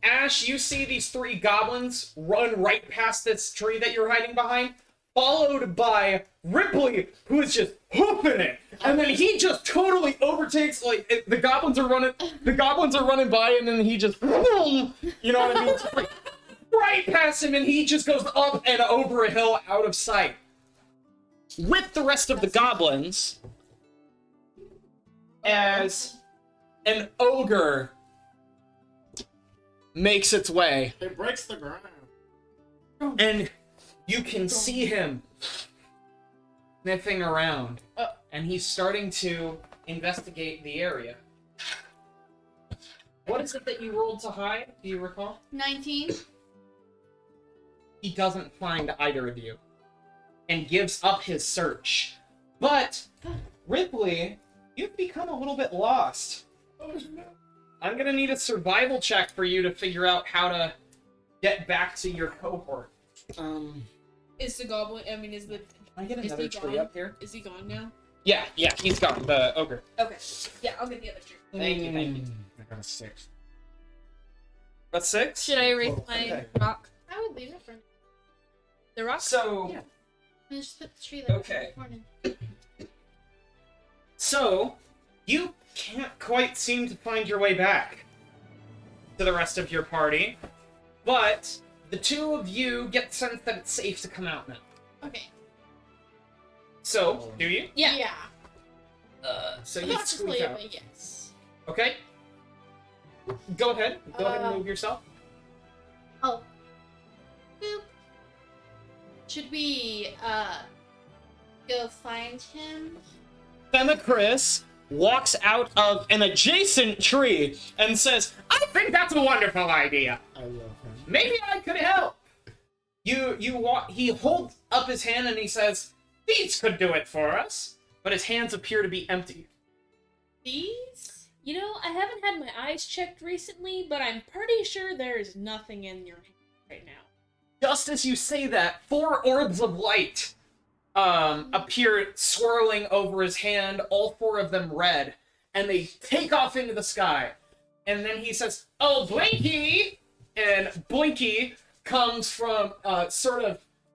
Ashe, you see these 3 goblins run right past this tree that you're hiding behind, followed by Ripley, who is just hoofing it. And then he just totally overtakes, like, the goblins are running by, and then he just, boom, you know what I mean? Just, like, right past him, and he just goes up and over a hill out of sight. With the rest of the goblins, as an ogre makes its way, It breaks the ground. and you can see him sniffing around, and he's starting to investigate the area. What is it that you rolled to hide? Do you recall? 19. He doesn't find either of you, and gives up his search. But, Ripley, you've become a little bit lost. I'm gonna need a survival check for you to figure out how to get back to your cohort. Is the goblin? I mean, is the? Can I get Is another he tree gone? up here? Is he gone now? Yeah, he's got the ogre. Okay. Yeah, I'll get the other tree. Thank you. I got a 6. That's 6? Should I erase Oh, my okay. rock? I would leave it for The rock? So, Yeah. and just put the tree there. Okay. Morning. so, you can't quite seem to find your way back to the rest of your party, but the 2 of you get the sense that it's safe to come out now. Okay. So, do you? Yeah. So you Not just squeeze leave out. it, yes. Okay. Go ahead. Go ahead and move yourself. Oh. Boop. Should we, go find him? Themicrus walks out of an adjacent tree and says, I think that's a wonderful idea. I love him. Maybe I could help. He holds up his hand and he says, these could do it for us. But his hands appear to be empty. These? You know, I haven't had my eyes checked recently, but I'm pretty sure there is nothing in your hand right now. Just as you say that, 4 orbs of light appear swirling over his hand, all 4 of them red, and they take off into the sky. And then he says, oh, Blinky! And Blinky comes from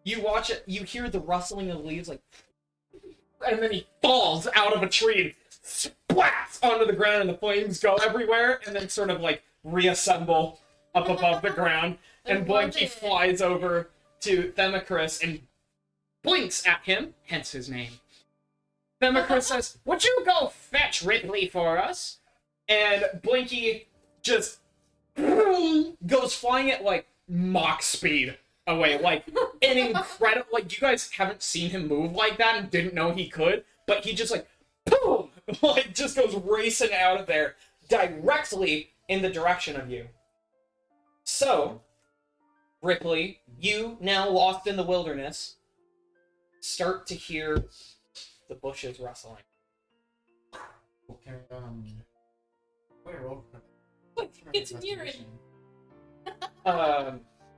you watch it, you hear the rustling of leaves, like, and then he falls out of a tree and splats onto the ground, and the flames go everywhere, and then sort of like reassemble up above the ground. And love Blinky it. flies over to Themicrus and blinks at him, hence his name. Themicrus says, would you go fetch Ripley for us? And Blinky just goes flying at like Mach speed away, like an incredible, like you guys haven't seen him move like that and didn't know he could, but he just like boom, like just goes racing out of there directly in the direction of you. So, Ripley, you now lost in the wilderness, start to hear the bushes rustling. Okay, wait, roll. It's near it.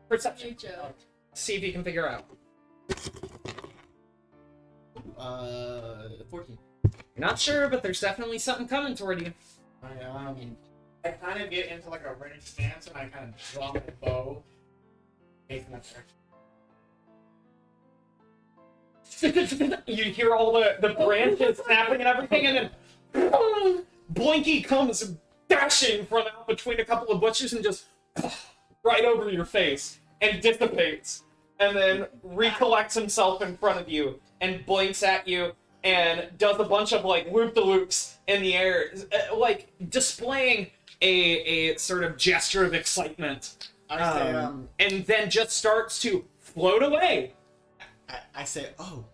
Perception. You joke. See if you can figure out. 14. You're not sure, but there's definitely something coming toward you. I kind of get into like a running stance and I kind of draw my bow. Facing that direction. You hear all the branches snapping and everything, and then boom, Blinky comes dashing from out between a couple of bushes and just right over your face and dissipates, and then recollects himself in front of you and blinks at you and does a bunch of like loop-de-loops in the air, like displaying a sort of gesture of excitement. I say, And then just starts to float away. I say, oh,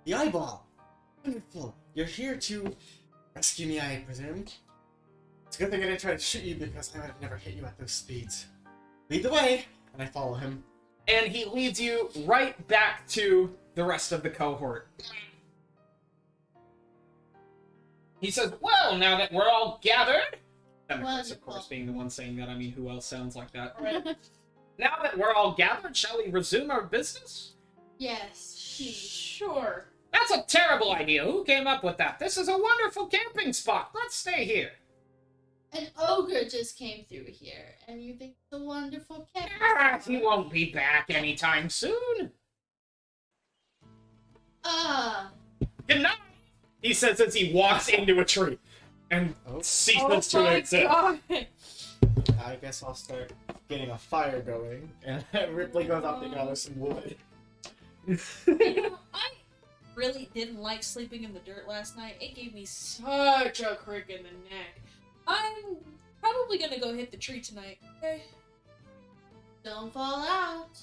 the eyeball. Wonderful. You're here to rescue me, I presume. It's a good thing I didn't try to shoot you because I would have never hit you at those speeds. Lead the way, and I follow him. And he leads you right back to the rest of the cohort. He says, well, now that we're all gathered... Themicrus, of course, Wonderful. being the one saying that, I mean, who else sounds like that? Now that we're all gathered, shall we resume our business? Yes, she. Sure. That's a terrible idea. Who came up with that? This is a wonderful camping spot. Let's stay here. An ogre just came through here, and you think it's a wonderful cat. He won't be back anytime soon. Good night, he says as he walks into a tree and ceases to exist. God. I guess I'll start getting a fire going, and Ripley goes out to gather some wood. You know, I really didn't like sleeping in the dirt last night. It gave me such a crick in the neck. I'm probably gonna go hit the tree tonight. Okay. Don't fall out.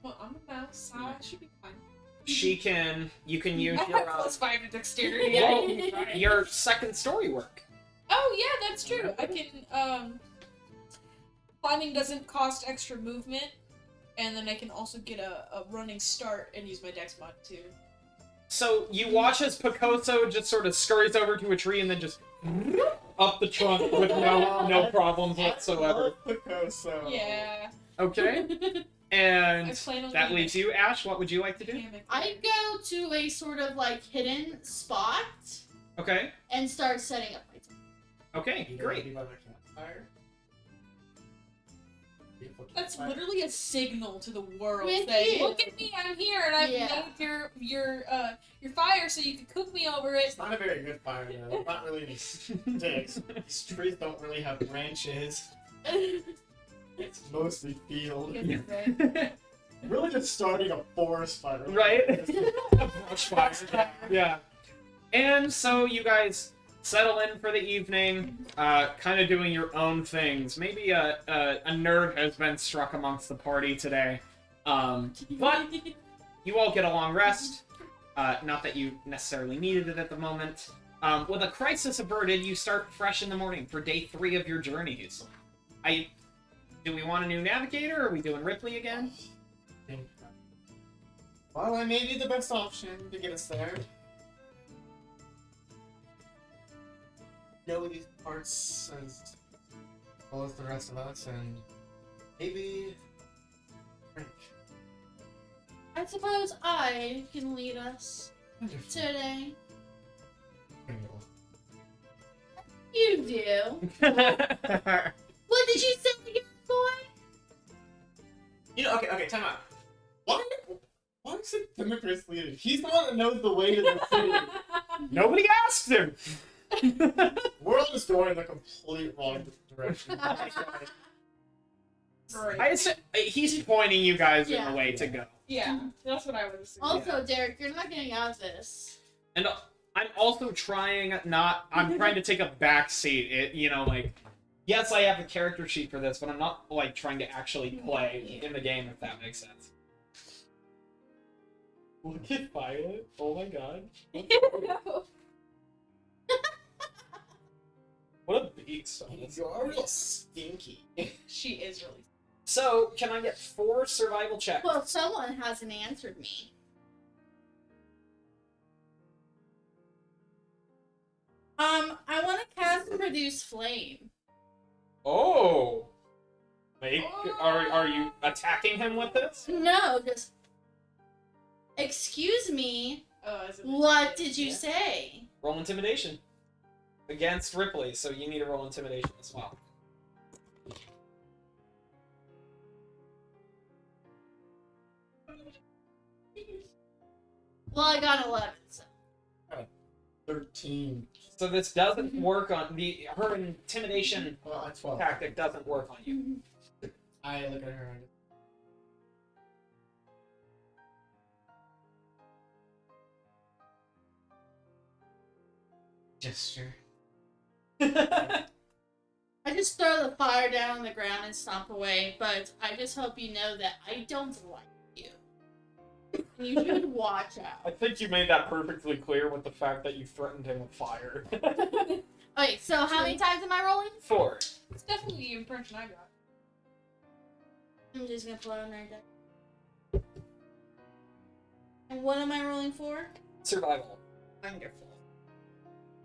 Well, I'm a mouse, so I should be fine. You can use I your have +5 to dexterity. well, your second story work. Oh yeah, that's true. I can climbing doesn't cost extra movement, and then I can also get a running start and use my dex mod too. So you watch as Picoso just sort of scurries over to a tree and then just up the trunk with no problems whatsoever. Picoso. Yeah. Okay. I And plan on that doing leaves you, Ash. What would you like to do? I go to a sort of like hidden spot Okay. and start setting up my tent. Okay, great. By the campfire. That's literally a signal to the world With saying, you. "Look at me, I'm here, and I've Yeah. made your fire so you can cook me over it." It's not a very good fire though. Not really any sticks. These trees don't really have branches. It's mostly field. Really just starting a forest fire. Right? Brush fire. Yeah. And so you guys settle in for the evening, kind of doing your own things. Maybe a nerve has been struck amongst the party today. But you all get a long rest. Not that you necessarily needed it at the moment. With a crisis averted, you start fresh in the morning for day 3 of your journeys. Do we want a new navigator, or are we doing Ripley again? Well, I may be the best option to get us there. Know these parts as well as the rest of us, and maybe Frank. I suppose I can lead us today. You do. What did you say again, boy? You know, okay, time out. Why is it Demetrius leading? He's the one that knows the way to the city. Nobody asked him! World is going in the complete wrong direction. He's pointing you guys in Yeah. the way to go. Yeah, that's what I was assuming. Also, Derek, you're not getting out of this. And I'm also trying I'm trying to take a back seat. Yes, I have a character sheet for this, but I'm not, trying to actually play in the game, if that makes sense. Look at Violet. Oh my god. What a beast. You're real stinky. She is really. So, can I get 4 survival checks? Well, someone hasn't answered me. I want to cast Produce Flame. Oh! Are you attacking him with this? No, just... Excuse me, what did you say? Roll intimidation. Against Ripley, so you need to roll intimidation as well. Well, I got 11, so... 13. So this doesn't work on her intimidation Well, I'm 12. tactic doesn't work on you. I look at her and gesture. I just throw the fire down on the ground and stomp away, but I just hope you know that I don't like you. You should watch I out. think you made that perfectly clear with the fact that you threatened him with fire. Okay, so how many times am I rolling? 4. It's definitely the impression I got. I'm just gonna pull out another deck. And what am I rolling for? Survival. Wonderful.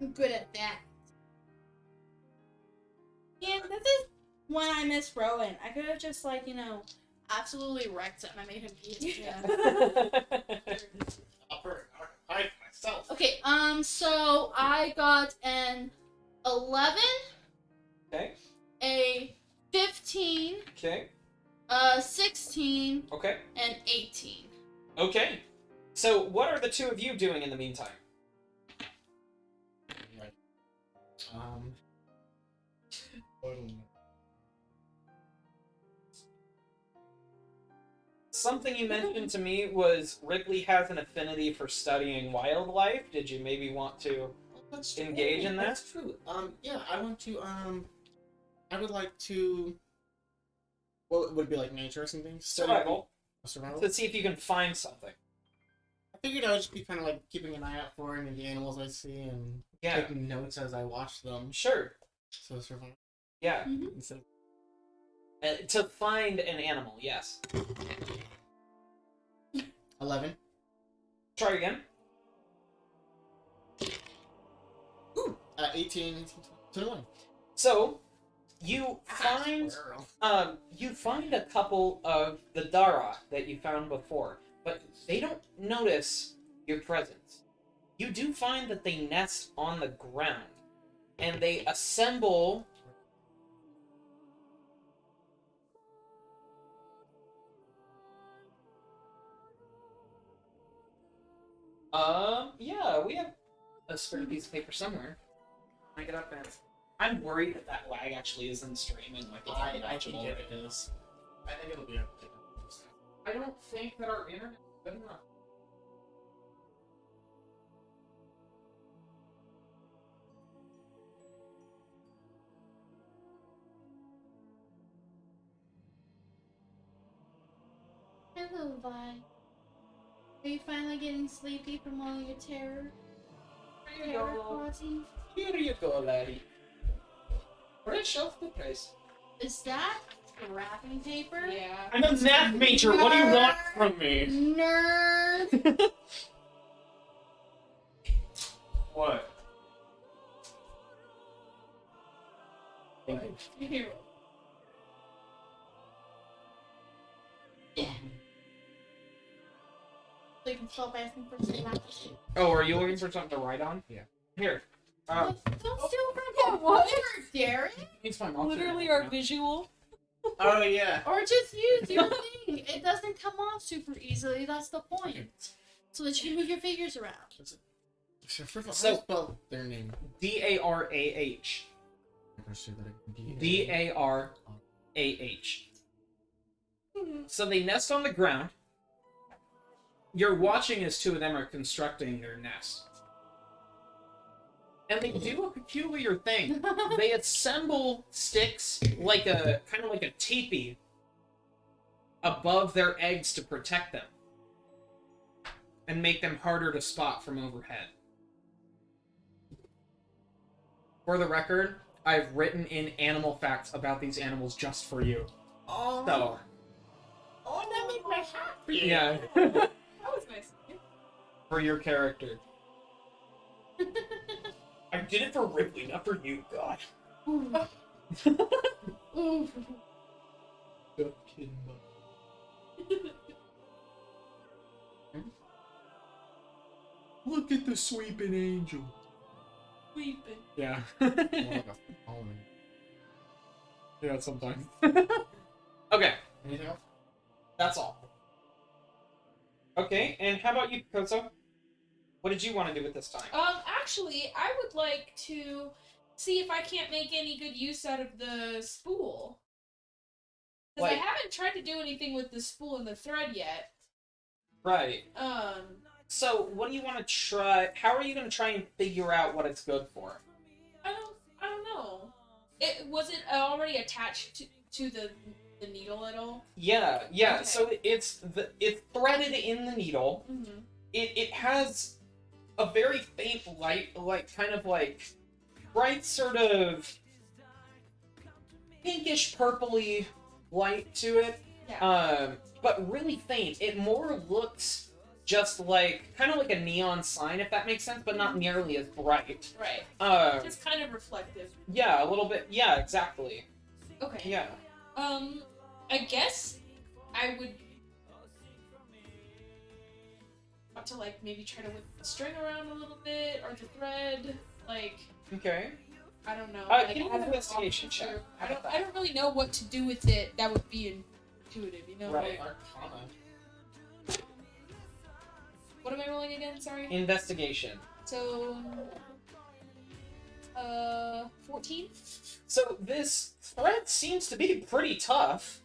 I'm good at that. And when I missed Rowan. I could have just, like, absolutely wrecked him. I made him pee his pants. I myself. Okay, so I got an 11, Okay. a 15, Okay. a 16, Okay. and 18. Okay. So, what are the two of you doing in the meantime? I don't know. Something you mentioned to me was Ripley has an affinity for studying wildlife. Did you maybe want to That's engage in that? That's true. Yeah, I want to. I would like to. What would it be like nature or something? Survival. Survival. To see if you can find something. I figured I would just be kind of like keeping an eye out for any of the animals I see and Yeah. taking notes as I watch them. Sure. So survival. Yeah. Mm-hmm. Instead To find an animal, yes. 11. Try again. 18, 21. So, you find a couple of the Dara that you found before, but they don't notice your presence. You do find that they nest on the ground, and they assemble. Yeah, we have a spare piece of paper somewhere. I get up and I'm worried that that lag actually isn't streaming. Like it's I unwatchable. think it is. I think it'll be okay. I don't think that our internet is good enough. Hello, Vi. Are you finally getting sleepy from all your terror? Here you Terror go. causing? Here you go, laddie. Fresh off the press. Is that wrapping paper? Yeah. I'm a math major. What do you want from me? Nerd! What? Thank you. Here. So you can stop asking for some laughs. Oh, are you looking for something to write on? Yeah. Here. Don't steal from him, what? Derek! It's my mom. Literally our visual. Oh, yeah. Or just use your thing. It doesn't come off super easily. That's the point. So that you can move your figures around. So, first of all, So- how do you spell their name? Darah. Darah. So they nest on the ground. You're watching as two of them are constructing their nest. And they do a peculiar thing. They assemble sticks like a kind of like a teepee above their eggs to protect them and make them harder to spot from overhead. For the record, I've written in animal facts about these animals just for you. Oh, So, that makes me happy. yeah, That was nice. for your character. I did it for Ripley, not for you, God. Ooh. Look at the sweeping angel. Weeping. Yeah. More like a almond. Yeah, sometimes. Okay, Anything else? that's all. Okay, and how about you, Picoso? What did you want to do with this time? Actually, I would like to see if I can't make any good use out of the spool. Because I Like- haven't tried to do anything with the spool and the thread yet. Right. Um, So, what do you want to try? How are you going to try and figure out what it's good for? I don't know. Was it already attached to the needle at all? Yeah. Okay. So it's threaded in the needle. Mm-hmm. It has a very faint light, like kind of like bright sort of pinkish purpley light to it. Yeah. But really faint. It more looks just like kind of like a neon sign, if that makes sense, but not nearly as bright. Right. Um, Just kind of reflective. yeah, a little bit. Yeah, exactly. Okay. Yeah. I guess I would want to like maybe try to whip the string around a little bit or the thread. Like Okay. I don't know. Give me an as a investigation check. officer, How I about don't really know what to do with it. That would be intuitive, you know. Right. Like, Arcana. what am I rolling again? Sorry. Investigation. So 14. So this thread seems to be pretty tough.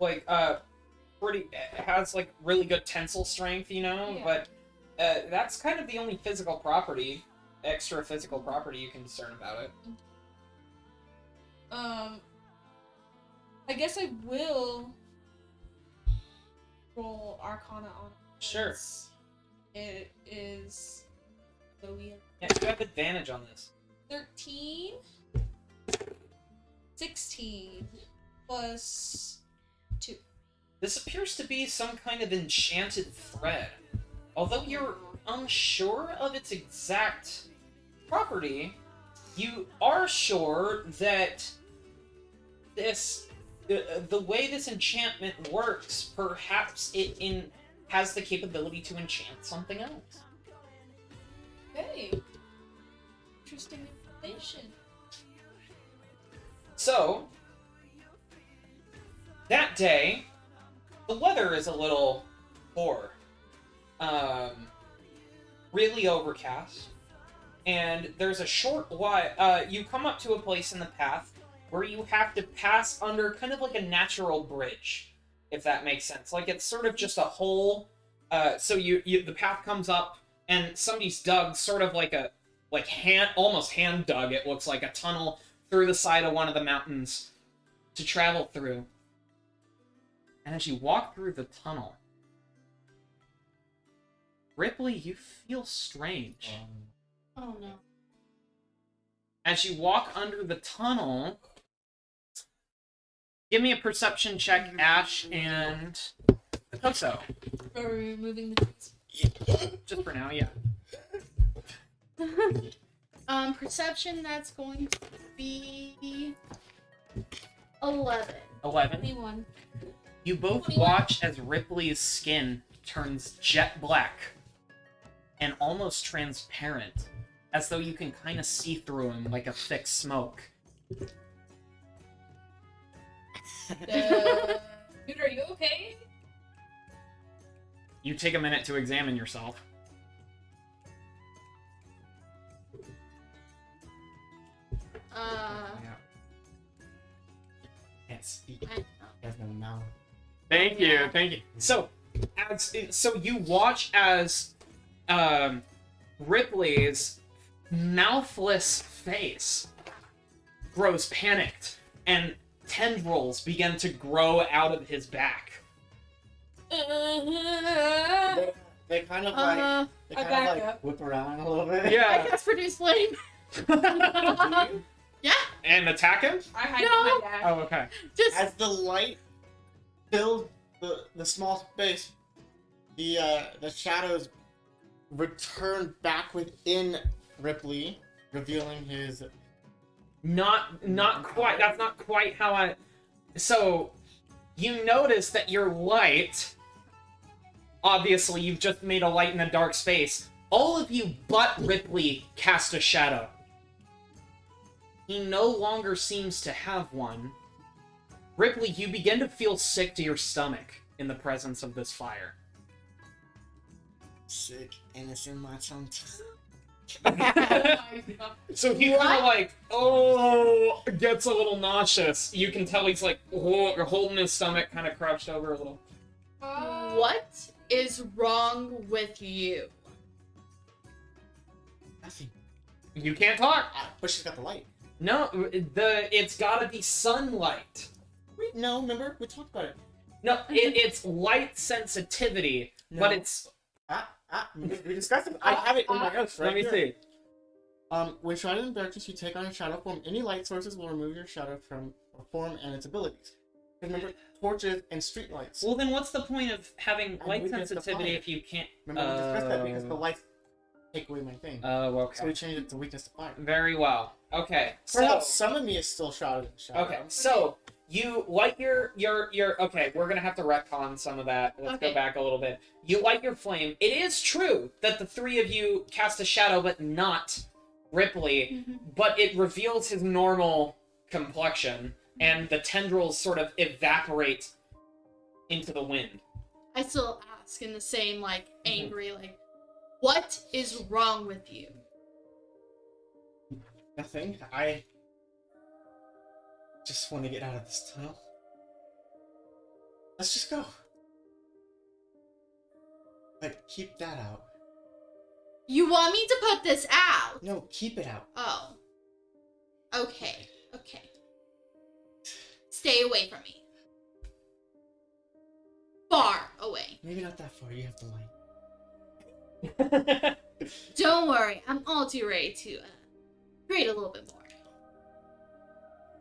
Like, it has like really good tensile strength, you know. Yeah. But that's kind of the only extra physical property you can discern about it. I guess I will roll Arcana on it. Sure. It is Louis. Yeah, you have advantage on this. 13, 16 plus 2. This appears to be some kind of enchanted thread. Although you're unsure of its exact property, you are sure that the way this enchantment works, perhaps it has the capability to enchant something else. Okay. Interesting information. So, that day, the weather is a little poor. Really overcast. And there's a short while, you come up to a place in the path where you have to pass under kind of like a natural bridge, if that makes sense. Like, it's sort of just a hole, so the path comes up, and somebody's dug sort of almost hand dug, it looks like, a tunnel through the side of one of the mountains to travel through. And as you walk through the tunnel, Ripley, you feel strange. Oh no. As you walk under the tunnel, give me a perception check, Ashe and Picoso. Are we removing the Just for now, yeah. Perception, that's going to be 11. 11. 21? You both 21. watch as Ripley's skin turns jet black and almost transparent, as though you can kind of see through him like a thick smoke. Dude, are you okay? You take a minute to examine yourself. Can't speak. I, He has no mouth. Thank you, thank you. So you watch as Ripley's mouthless face grows panicked, and tendrils begin to grow out of his back. They kind of I back up. whip around a little bit. Yeah. cast produce flame. Yeah, And attack him? I hide No. behind Ashe. Oh, okay. just As the light filled the small space, the shadows return back within Ripley, revealing his. Not quite. That's not quite how I. So, you notice that your light. Obviously, you've just made a light in a dark space. All of you but Ripley cast a shadow. He no longer seems to have one. Ripley, you begin to feel sick to your stomach in the presence of this fire. Sick, and it's in my tongue. Oh my God. So he kind of gets a little nauseous. You can tell he's like holding his stomach, kind of crouched over a little. what is wrong with you? Nothing. You can't talk. But she's got the light. No, it's gotta be sunlight. No, remember? We talked about it. No, it's light sensitivity, No. but it's. We discussed it. I have it in my notes right Let me here. see. When shrouded in darkness, you take on a shadow form. Any light sources will remove your shadow from a form and its abilities. Remember, torches and streetlights. Well, then what's the point of having light weakness to sensitivity fire. if you can't? Remember, we discussed that because the lights take away my thing. Oh, okay. So we changed it to weakness to fire. Very well. Okay. So. Perhaps some of me is still shrouded in shadow. Okay. So You light your okay, we're gonna have to retcon some of that. Let's go Okay. back a little bit. You light your flame. It is true that the three of you cast a shadow, but not Ripley. But it reveals his normal complexion, and the tendrils sort of evaporate into the wind. I still ask in the same, like, angry, like, what is wrong with you? Nothing. I just want to get out of this tunnel. Let's just go. Like, keep that out. You want me to put this out? No, keep it out. Oh. Okay. Okay. Stay away from me. Far away. Maybe not that far. You have the light. Don't worry. I'm all too ready to create a little bit more.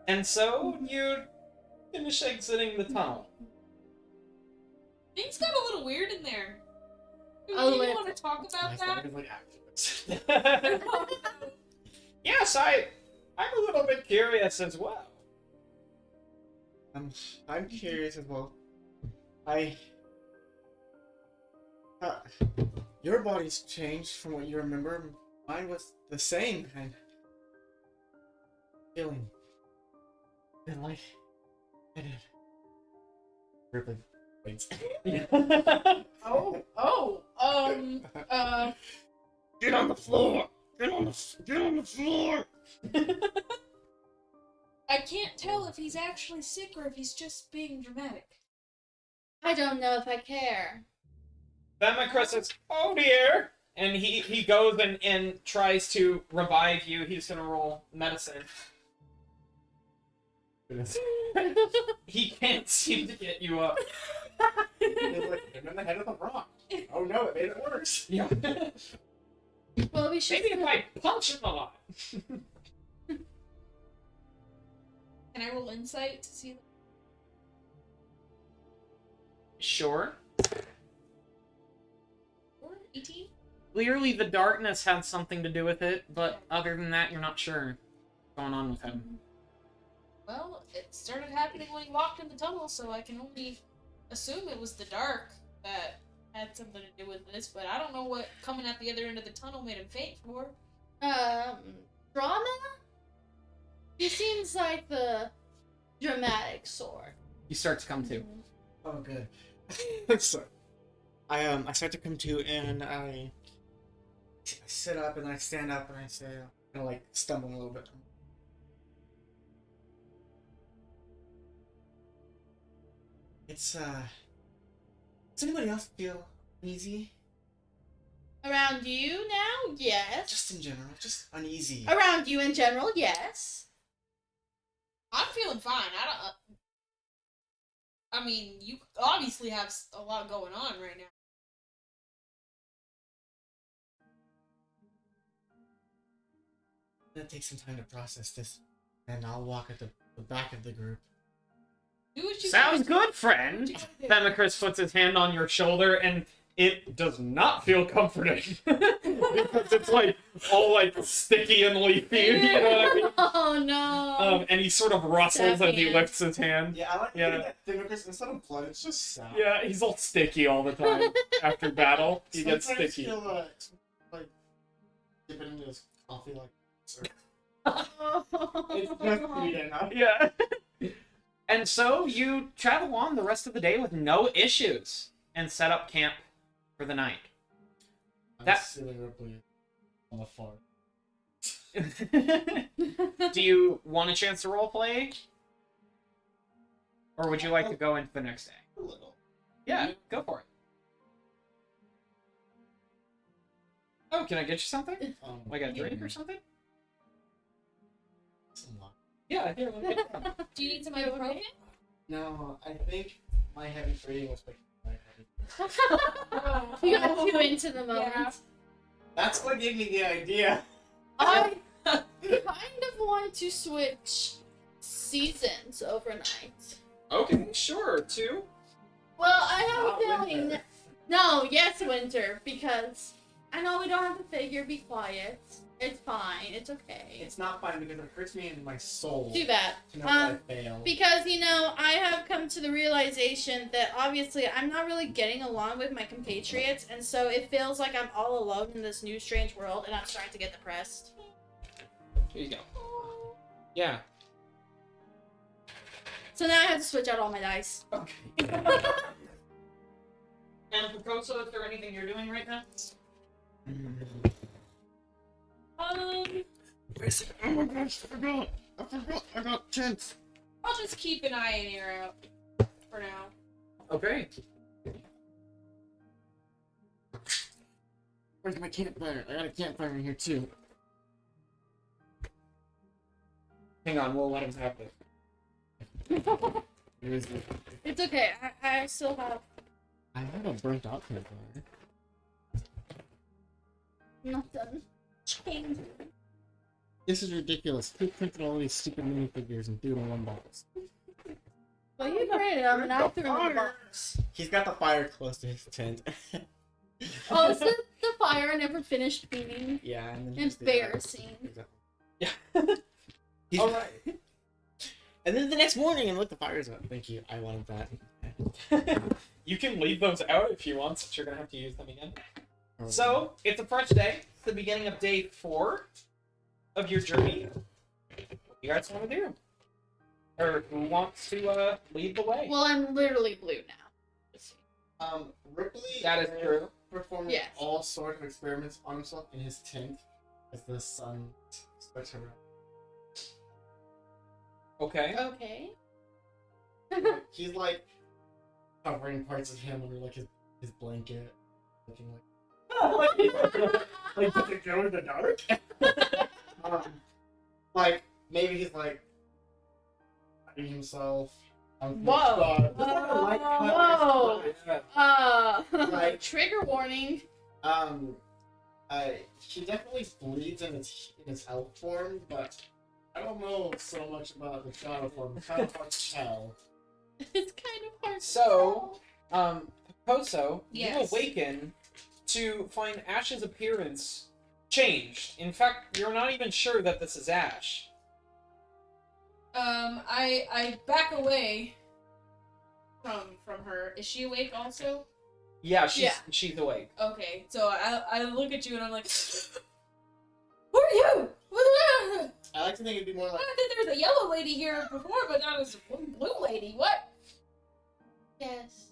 And so you finish exiting the tunnel. Things got a little weird in there. Do A you little. want to talk about Nice that? that like afterwards. Yes, I'm a little bit curious as well. I'm curious as well. Uh, your body's changed from what you remember. Mine was the same, and feeling. And like, I did. Ripley, wait. Get on the floor. Get on the floor. I can't tell if he's actually sick or if he's just being dramatic. I don't know if I care. Democrat says, "Oh dear," and he goes and tries to revive you. He's gonna roll medicine. He can't seem to get you up. It's like him in the head of the rock. Oh no, it made it worse. Yeah. Well, we should. Maybe if I punch him a lot. Can I roll insight to see? Sure. 18? Clearly, the darkness had something to do with it, but other than that, you're not sure what's going on with him. Well, it started happening when he walked in the tunnel, so I can only assume it was the dark that had something to do with this, but I don't know what coming at the other end of the tunnel made him faint for. Drama? He seems like the dramatic sort. You start to come to. Oh good. So, I start to come to and I sit up and I stand up and I say, kind of like stumble a little bit. Does anybody else feel uneasy? Around you now? Yes. Just in general, just uneasy. Around you in general? Yes. I'm feeling fine. I mean, you obviously have a lot going on right now. I'm gonna take some time to process this, and I'll walk at the back of the group. Do what you Sounds gotta good, friend. do. Themicrus puts his hand on your shoulder, and it does not feel comforting. Because it's like all like sticky and leafy, you know what I mean? Oh no. And he sort of rustles That as he hand. lifts his hand. Yeah, I like Yeah. that thing because instead of blood, it's just sound. Yeah, he's all sticky all the time. After battle, he gets Sometimes sticky. he'll, like, dip it into his coffee, like, sir. It's just sweet enough. Yeah. And so you travel on the rest of the day with no issues and set up camp for the night. I'm sitting Ripley on the farm. Do you want a chance to roleplay? Or would you like to go into the next day? A little. Yeah, go for it. Oh, can I get you something? Like a drink or something? It's a lot. Yeah, here, let me get you some. Do you need some ibuprofen? No, I think my heavy breathing was making my heavy. You got too into the moment. Yeah. That's what gave me the idea. I kind of want to switch seasons overnight. Okay, sure, two. Well, I have Not a feeling. winter. No, yes, winter, because I know we don't have to figure be quiet. It's fine. It's okay. It's not fine because it hurts me in my soul. Too bad. To know that I failed. Because, I have come to the realization that obviously I'm not really getting along with my compatriots, and so it feels like I'm all alone in this new strange world, and I'm starting to get depressed. Here you go. Yeah. So now I have to switch out all my dice. Okay. And Picoso, is there anything you're doing right now? Where's it? Oh my gosh, I got tents. I'll just keep an eye and ear out for now. Okay. Where's my campfire? I got a campfire in here too. Hang on, we'll let him have this. Where is it? It's okay. I still have I have a burnt out campfire. nothing. Change. This is ridiculous. Who printed all these stupid minifigures and threw them in one box? Well, you printed them, and I threw them in the box. He's got the fire close to his tent. Oh, so the fire never finished beating. Yeah, and then Embarrassing. Yeah. All right. And then the next morning, and look, the fire's out. Thank you. I wanted that. You can leave those out if you want, since you're gonna have to use them again. So, it's a fresh day. It's the beginning of day 4 of your journey. What do you guys want to do? Or who wants to lead the way? Well, I'm literally blue now. Ripley. That is true. Performing Yes. all sorts of experiments on himself in his tent as the sun starts to rise. Okay. Okay. He's like covering parts of him under like his blanket, looking like does it glow in the dark? Like maybe he's like hiding himself. Whoa. Whoa. Like- Trigger warning. He definitely bleeds in his elf form, but I don't know so much about the shadow form. It's kind of hard to tell. It's kind of hard. So, Picoso, Yes. you awaken to find Ashe's appearance changed. In fact, you're not even sure that this is Ashe. I back away from her. Is she awake also? Yeah, Yeah. she's awake. Okay, so I look at you and I'm like, who are you? I I like to think it'd be more like thought there was a yellow lady here before, but now there's a blue lady. What? Yes.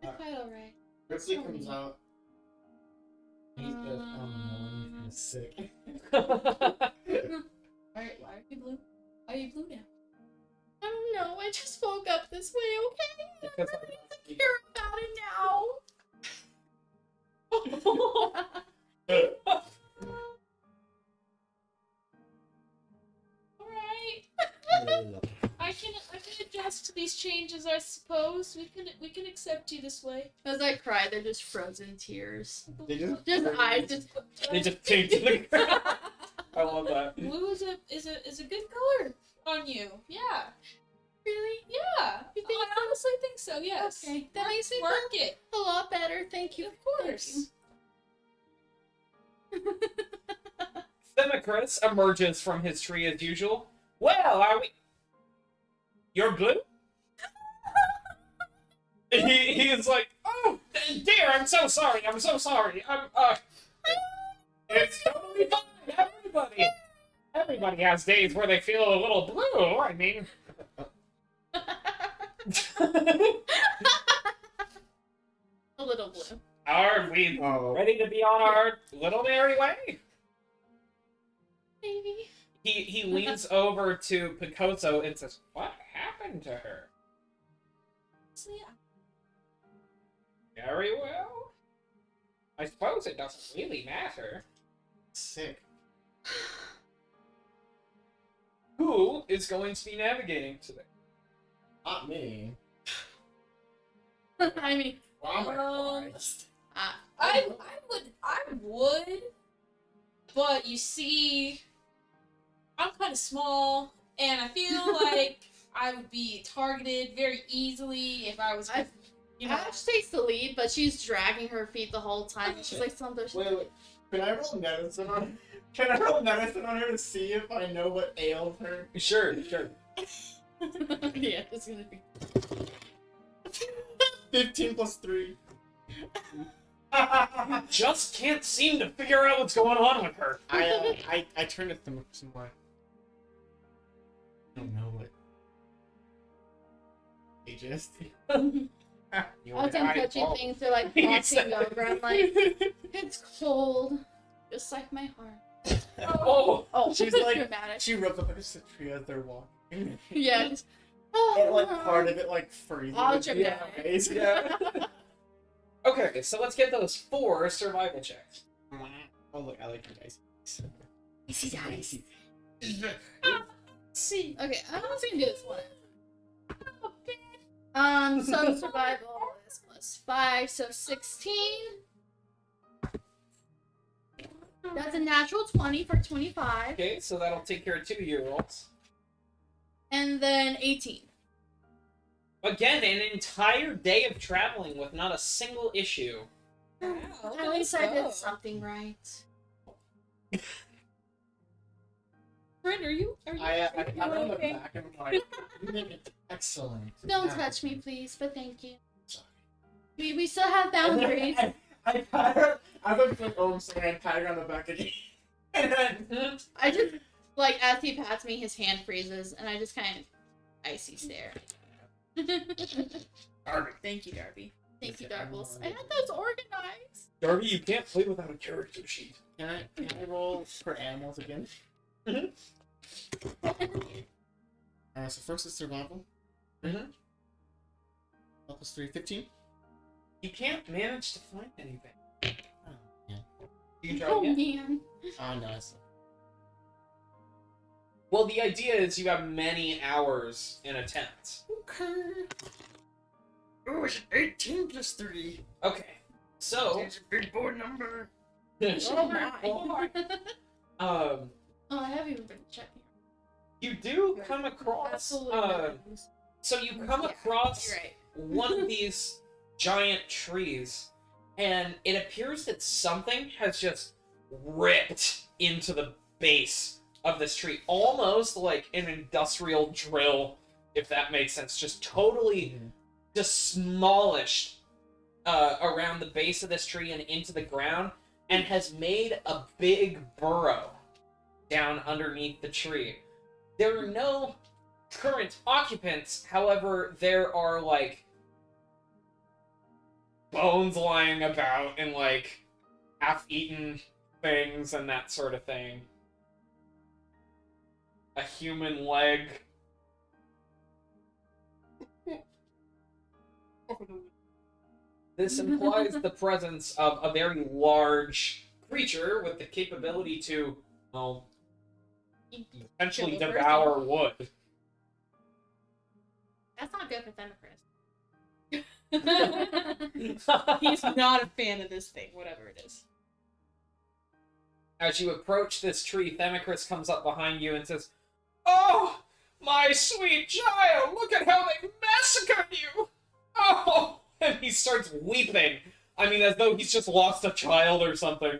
It's quite alright. Ripley comes out. And he says, no, he's sick. Why are you blue? Why are you blue now? I don't know. I just woke up this way, okay? Because I really need to care about it now. Alright. I can adjust to these changes, I suppose. We can accept you this way. As I cry, they're just frozen tears. They just Eyes just. they just take to the ground. I love that. Blue is a good color on you. Yeah. Really? Yeah. You think I honestly think so. Yes. Okay, that makes me Work feel it. a lot better. Thank you. Of course. Themicrus emerges from his tree as usual. Well, are we? You're blue? he is like, oh dear, I'm so sorry. It's totally fine. Everybody has days where they feel a little blue. I mean. A little blue. Are we ready to be on our little merry way? Maybe. He leans over to Picoso and says, what happened to her? So, yeah. Very well. I suppose it doesn't really matter. sick. Who is going to be navigating today? Not me. I mean, Wow, my Christ. I would, but you see, I'm kind of small, and I feel like I would be targeted very easily if I was, you know. Ashe takes the lead, but she's dragging her feet the whole time. She's like, something. Wait. Can I roll medicine on Can I roll medicine on her to see if I know what ails her? Sure. Yeah, it's gonna be. 15 plus 3. Just can't seem to figure out what's going on with her. I turn to them some more. I don't know what. Ages. As I'm touching things, they're like crossing over. I'm like, it's cold, just like my heart. Oh, Oh, She's like, dramatic. she rubs up against the tree as they're walking. Yeah. Just, And like part of it like freezes. All It's dramatic. amazing. yeah. Okay, so let's get those 4 survival checks. Oh look, I like your dice. Easy dice. See. Okay, I'm just gonna do this one. So survival is +5, so 16. That's a natural 20 for 25. Okay, so that'll take care of 2-year-olds. And then 18. Again, an entire day of traveling with not a single issue. At least I did something right. Friend, are you I pat her on the okay? back and I'm like, you did it excellent. Don't Yeah. touch me, please, but thank you. We still have boundaries. I pat her. I was like, oh, I'm sorry. I pat her on the back again. And then I just, like, as he pats me, his hand freezes, and I just kind of icy stare. Darby. Thank you, Darby. Thank you, Darbles. I had those organized. Darby, you can't play without a character sheet. can I roll for animals again? So first is survival. Mhm. Plus 3, 15. You can't manage to find anything. Oh, yeah. You can try Oh, again. man. Oh, no, it's Well, the idea is you have many hours in a tent. okay. Oh, it's 18 plus 3. Okay, so It's a big boy number. Oh, my. um, Oh, I haven't even been checking. you do come across Absolutely. so you come Yeah, across You're right. one of these giant trees, and it appears that something has just ripped into the base of this tree, almost like an industrial drill, if that makes sense. Just totally demolished around the base of this tree and into the ground, and has made a big burrow down underneath the tree. There are no current occupants, however, there are like bones lying about and like half-eaten things and that sort of thing. A human leg. This implies the presence of a very large creature with the capability to, well, potentially Kill a devour wood. That's not good for Themicrus. He's not a fan of this thing, whatever it is. As you approach this tree, Themicrus comes up behind you and says, "Oh, my sweet child, look at how they massacred you! Oh!" And he starts weeping. I mean, as though he's just lost a child or something.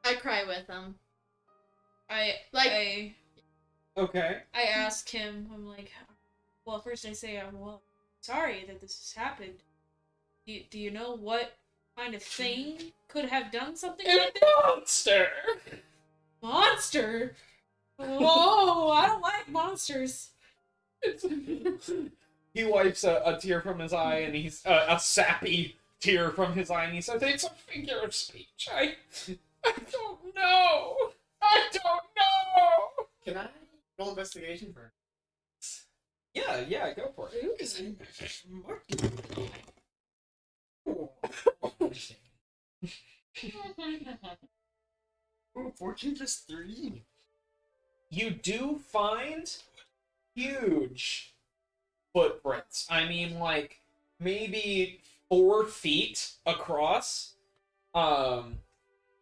I cry with him. I Okay. ask him, I'm like, well, first I say, I'm well sorry that this has happened. Do you know what kind of thing could have done something like that? A monster! Monster? Oh, I don't like monsters. He wipes a tear from his eye, and he's a sappy tear from his eye, and he says, "It's a figure of speech. I don't know. I don't know." Can I roll investigation for? Yeah, go for it. Because I'm smart. Oh, 14 plus 3. You do find huge footprints. I mean, like, maybe 4 feet across.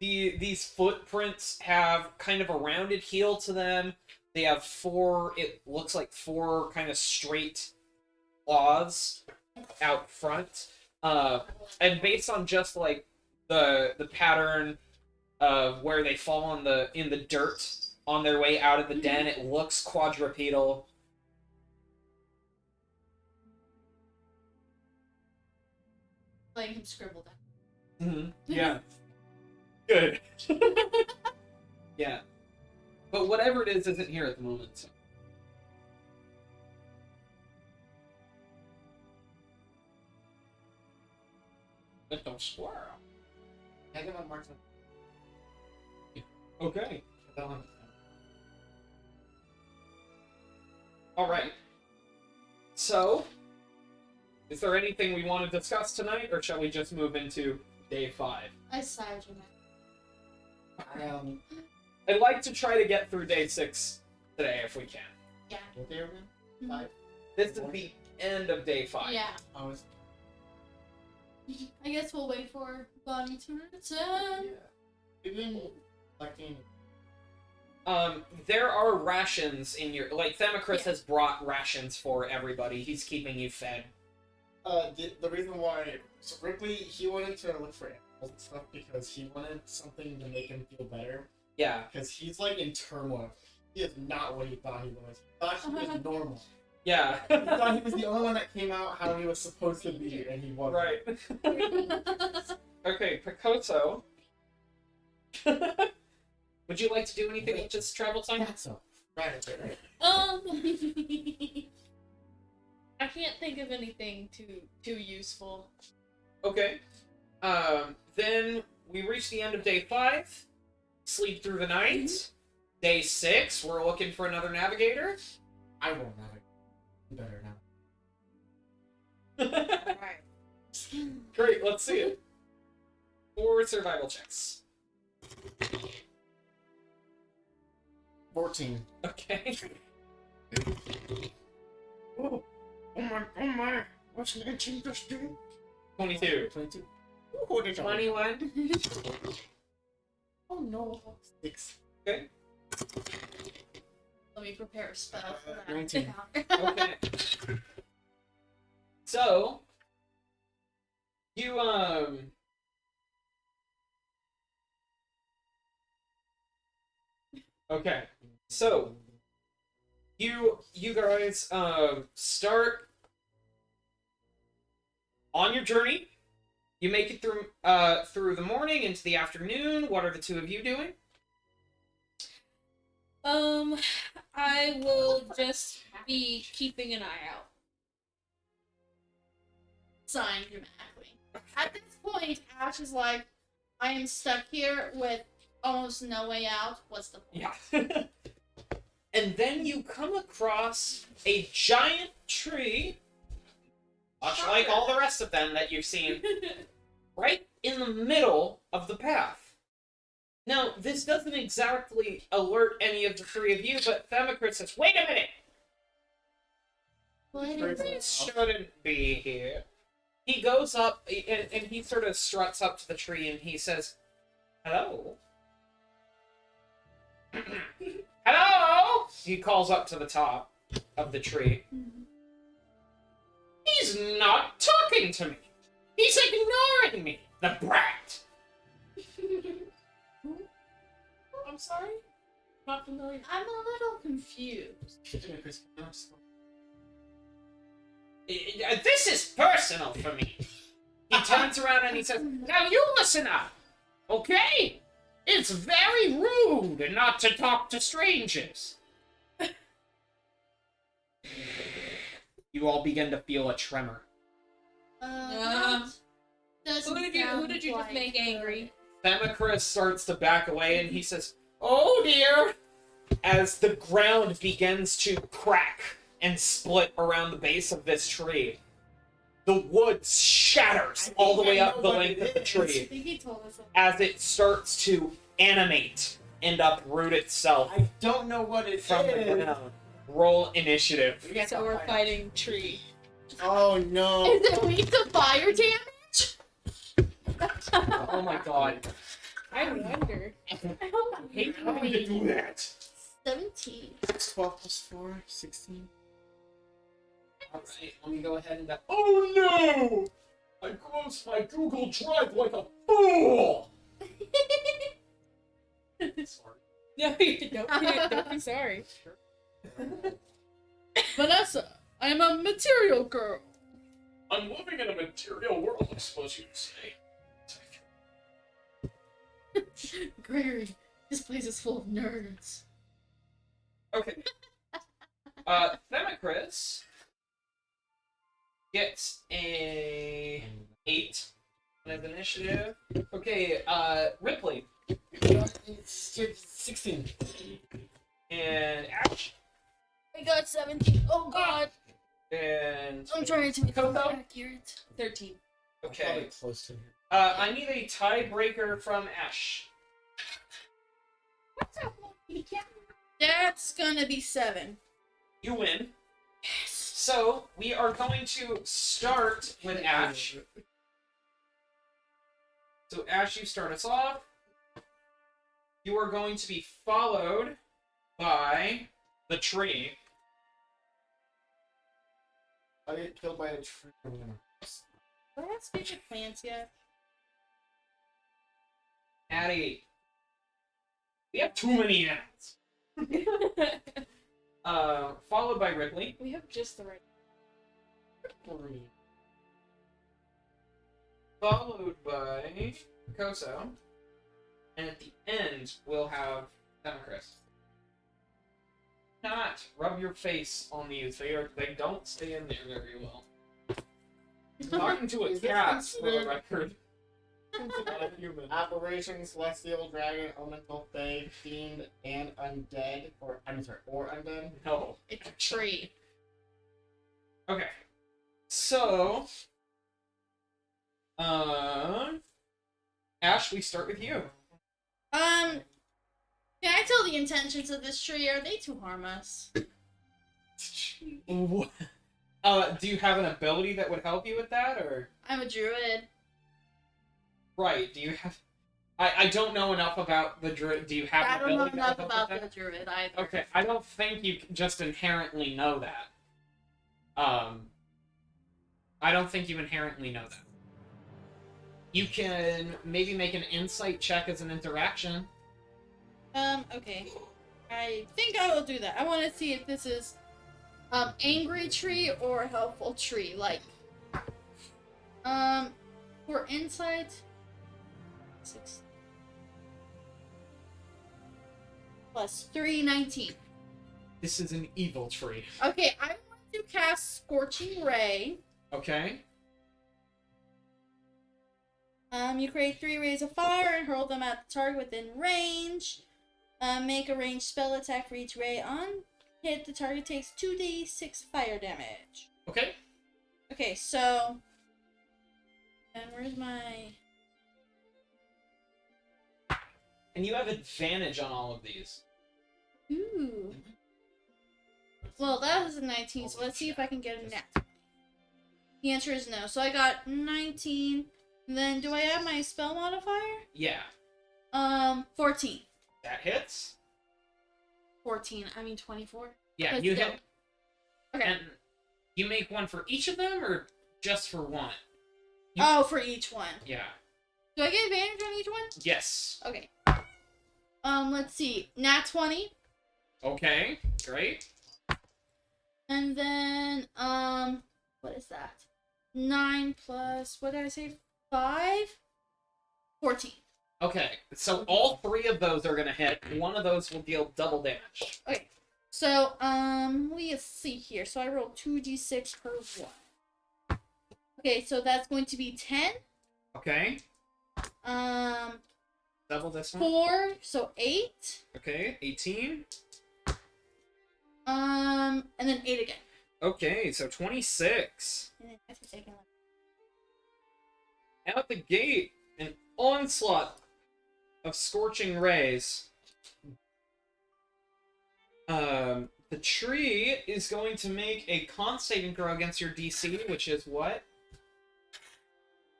These footprints have kind of a rounded heel to them. They have 4, it looks like 4 kind of straight claws out front. And based on just, like, the pattern where they fall in the dirt on their way out of the den. It looks quadrupedal. Letting him scribble down. Yeah. Good. Yeah. But whatever it is isn't here at the moment. So. Little squirrel. I get my marks. Okay. That one. Alright. So, is there anything we want to discuss tonight, or shall we just move into day 5? I sighed you, man. I'd like to try to get through day 6 today if we can. Yeah. What day are we Mhm. on? 5? This is the end of day 5. Yeah. Oh, it's... I guess we'll wait for Bonnie to return. We've been collecting... There are rations in your... Like, Themicris Yeah. has brought rations for everybody. He's keeping you fed. The reason why... So Ripley, he wanted to look for animals and stuff because he wanted something to make him feel better. Yeah. Because he's, like, in turmoil. He is not what he thought he was. He thought he was normal. Yeah. He thought he was the only one that came out how he was supposed to be, and he wasn't. Right. Okay, Picoso. Would you like to do anything with this travel time? That's so. Right. I can't think of anything too useful. Okay. Then we reach the end of day 5. Sleep through the night. Day 6, we're looking for another navigator. I won't have it. Better now. Alright. Great, let's see it. 4 survival checks. 14. Okay. Oh my. What's 19 plus 2? 22. 22. 21. Oh no. 6. Okay. Let me prepare a spell for that. 19. Okay. So, you, Okay. So, you guys, start on your journey. You make it through the morning into the afternoon. What are the two of you doing? I will just be keeping an eye out. Sighing dramatically. At this point, Ashe is like, I am stuck here with almost no way out. What's the point? Yeah. And then you come across a giant tree, much like all the rest of them that you've seen, right in the middle of the path. Now, this doesn't exactly alert any of the three of you, but Themicris says, "Wait a minute! What First- is it? This shouldn't be here." He goes up, and he sort of struts up to the tree, and he says, "Hello?" "Hello?" He calls up to the top of the tree. "He's not talking to me. He's ignoring me, the brat." I'm sorry? Not familiar. I'm a little confused. "This is personal for me." He turns around and he says, "Now you listen up, okay? It's very rude not to talk to strangers." You all begin to feel a tremor. Um, Doesn't Who did you just sound make like angry? Themicris starts to back away and he says, "Oh dear," as the ground begins to crack and split around the base of this tree. The wood shatters all the way up the length of the I tree think he told us. as it starts to animate and uproot itself I don't know what it from the ground. Roll initiative. So we're fighting tree. Oh no. Is it weak to fire damage? Oh my god. I wonder. I hope I hate having to do that. 17. 12 plus 4, 16. Alright, let me go ahead and... Oh no! I closed my Google Drive like a fool! sorry. No, don't be sorry. Vanessa, I am a material girl. I'm living in a material world, I suppose you'd say. Gregory, this place is full of nerds. Okay. Themicris gets a 8 on his initiative. Okay, Ripley 16. and Ashe I got 17. Oh god. and I'm trying to make it Picoso? accurate. 13. Okay. Probably close to him. I need a tiebreaker from Ashe. What's up, monkey cat? That's gonna be 7. You win. Yes. So we are going to start with Ashe. So Ashe, you start us off. You are going to be followed by the tree. I get killed by a tree. Do I have speech of plants yet? Addie. We have too many animals. Followed by Ripley. We have just the right. Followed by Picoso. And at the end, we'll have Themicris. Not rub your face on these. They don't stay in there very well. Talking to a Is this cat, for the considered- record. Human. Aberration, celestial, dragon, elemental, fae, fiend, and undead, or undead. No. It's a tree. Okay. So, Ashe, we start with you. Can I tell the intentions of this tree? Are they to harm us? Do you have an ability that would help you with that, or? I'm a druid. Right, do you have... I don't know enough about the druid. Do you have I an don't know ability that enough would help about with the that? druid either. Okay, I don't think you just inherently know that. I don't think you inherently know that. You can maybe make an insight check as an interaction. Okay. I think I will do that. I want to see if this is, angry tree or helpful tree. Like, for insight, 6 plus 3, 19. This is an evil tree. Okay, I want to cast Scorching Ray. Okay? You create 3 rays of fire and hurl them at the target within range. Make a ranged spell attack for each ray on hit. The target takes 2d6 fire damage. Okay? Okay, so... And where's my... And you have advantage on all of these. Ooh. Well, that was a 19, so let's see if I can get a net. The answer is no. So I got 19. Then do I have my spell modifier? Yeah. 14. That hits. 14. I mean 24. Yeah, Let's you go. hit. Okay. And you make one for each of them, or just for one? Oh, for each one. Yeah. Do I get advantage on each one? Yes. Okay. Let's see. Nat 20. Okay, great. And then, what is that? 9 plus, what did I say? 5? 14. Okay, so all 3 of those are gonna hit. One of those will deal double damage. Okay. So, let's see here. So I rolled 2d6 per one. Okay, so that's going to be 10. Okay, Um, double this one. 4, so 8. Okay, 18. And then 8 again. Okay, so 26. And then I have to take another. Out the gate, an onslaught of scorching rays. The tree is going to make a con saving throw against your DC, which is what?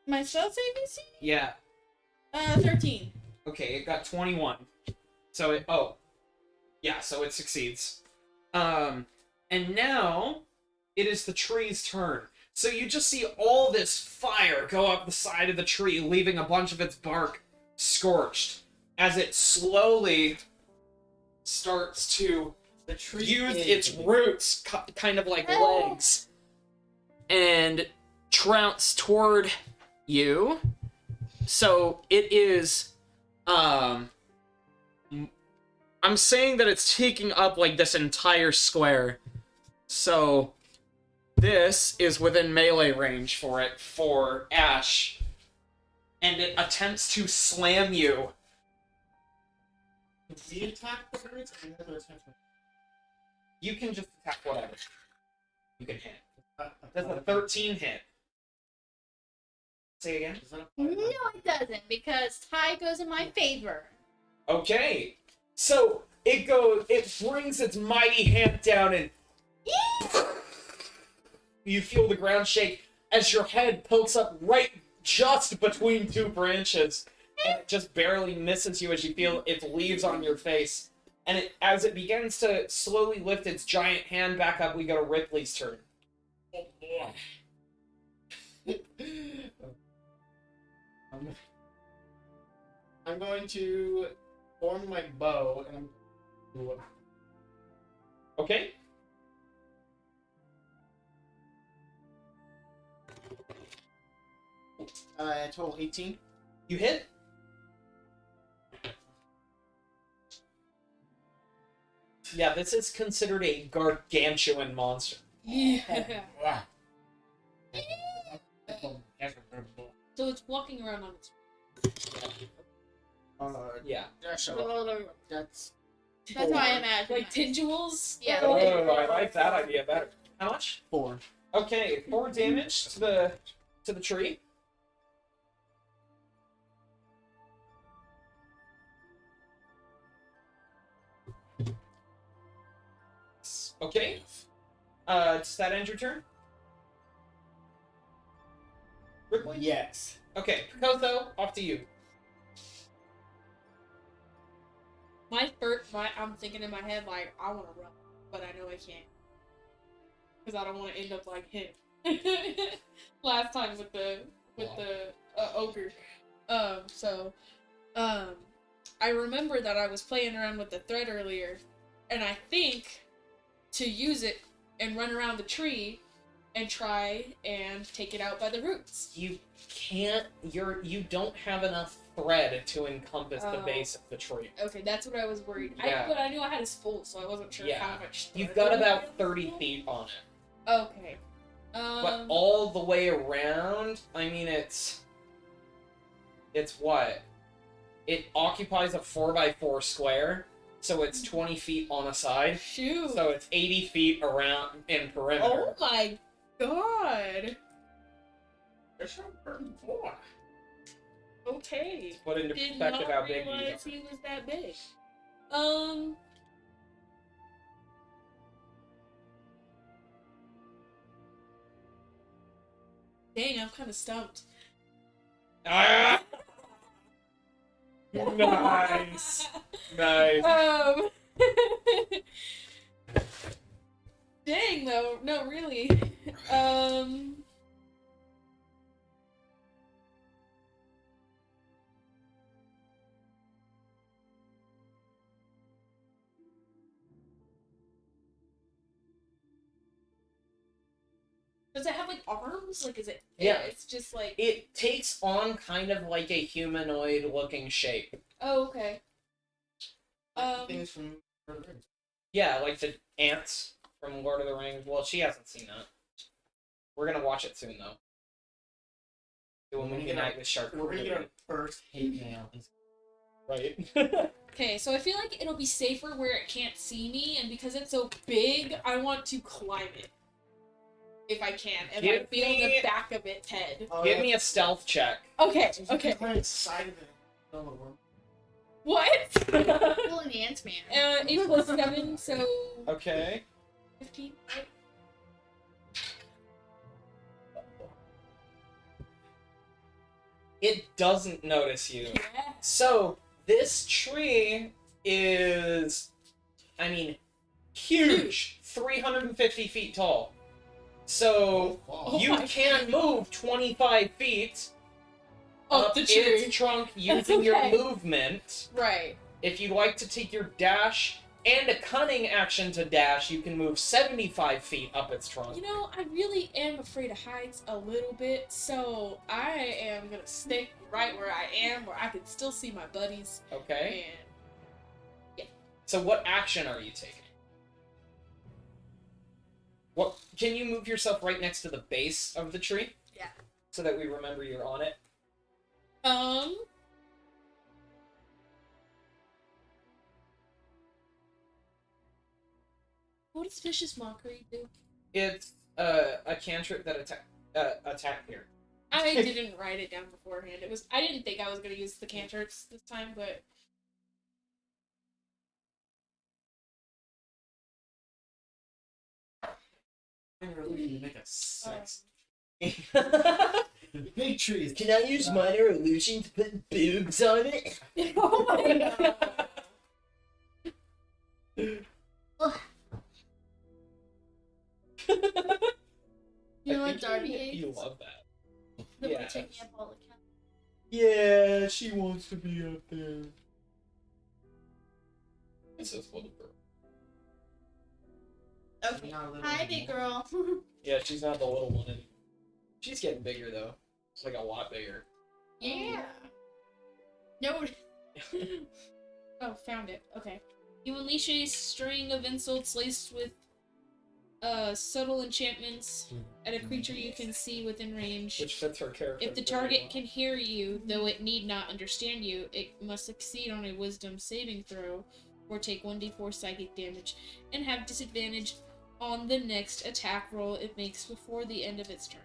My spell save DC? Yeah. 13. Okay, it got 21. So it, oh. Yeah, so it succeeds. And now, it is the tree's turn. So you just see all this fire go up the side of the tree, leaving a bunch of its bark scorched. as it slowly starts to The tree use is its big. roots kind of like Oh. legs and trounce toward you. So it is I'm saying that it's taking up like this entire square. So this is within melee range for it for Ashe. And it attempts to slam you. Can we attack the birds? I have to attack them. You can just attack whatever. You can hit. That's That's a 13 hit. Say again. Is that a No, it doesn't, because tie goes in my favor. Okay. So it brings its mighty hand down and you feel the ground shake as your head pokes up right just between two branches. And it just barely misses you as you feel its leaves on your face. And as it begins to slowly lift its giant hand back up, we go to Ripley's turn. I'm going to form my bow and I'm Okay? total 18. You hit? Yeah, this is considered a gargantuan monster. Yeah. So it's walking around on its. Yeah. That's That's how I imagine. Like tendrils? Yeah. Oh, I like that idea better. How much? 4. Okay, 4 damage to the tree. Okay. Does that end your turn? Ripley? Yes. Okay, Picoso, off to you. I'm thinking in my head, like, I want to run, but I know I can't. Because I don't want to end up like him. Last time with the ogre. I remember that I was playing around with the thread earlier, and I think to use it and run around the tree and try and take it out by the roots. You can't. You don't have enough thread to encompass the Oh. base of the tree. Okay, that's what I was worried. Yeah. But I knew I had a spool, so I wasn't sure Yeah. how much. You've thread got I about had. 30 feet on it. Okay. But all the way around, I mean, it's what? It occupies a 4x4 square, so it's 20 feet on a side. Shoot. So it's 80 feet around in perimeter. Oh my god. There's no burn 4. Okay. Put into Did perspective not how big these realize are. he was that big. Dang, I'm kind of stumped. Ah! Nice. Nice. Dang though, no, really. Does it have like arms? Like, is it? Yeah. It's just like. It takes on kind of like a humanoid looking shape. Oh, okay. Things from Yeah, like the ants from Lord of the Rings. Well, she hasn't seen that. We're gonna watch it soon though. Do a We're gonna movie get night our- with Shark. We're gonna get our first hate mail. Right. Okay, so I feel like it'll be safer where it can't see me, and because it's so big, I want to climb it. If I can, and Give like feel me- the back of its head. Give me a stealth check. Okay, You okay. can climb inside of it. Oh, What? Cool in the ants, man. 8 plus 7, so Okay. 15. Right? It doesn't notice you. Yeah. So this tree is, I mean, huge. 350 feet tall. So wow. you my can move 25 feet Up the tree. its trunk using your Okay. movement. Right. If you'd like to take your dash and a cunning action to dash, you can move 75 feet up its trunk. You know, I really am afraid of heights a little bit, so I am gonna stick right where I am, where I can still see my buddies. Okay. And So what action are you taking? What can you move yourself right next to the base of the tree? Yeah. So that we remember you're on it. What does Vicious Mockery do? It's a cantrip that attack here. I didn't write it down beforehand. I didn't think I was gonna use the cantrips this time, but Minor illusion to make a 6. Can Big trees. Can I use minor illusion to put boobs on it? oh my god. You know I what think Darby you hates? love that. The Yeah. one taking up all the count. Yeah, she wants to be up there. This is little girl. Okay. Not a little Hi, anymore. big girl. Yeah, she's not the little one anymore. She's getting bigger though. It's like a lot bigger. Yeah. No. Oh, found it. Okay. You unleash a string of insults laced with subtle enchantments at a creature you can see within range. Which fits her character. If the very target well. can hear you, though it need not understand you, it must succeed on a wisdom saving throw or take 1d4 psychic damage and have disadvantage on the next attack roll it makes before the end of its turn.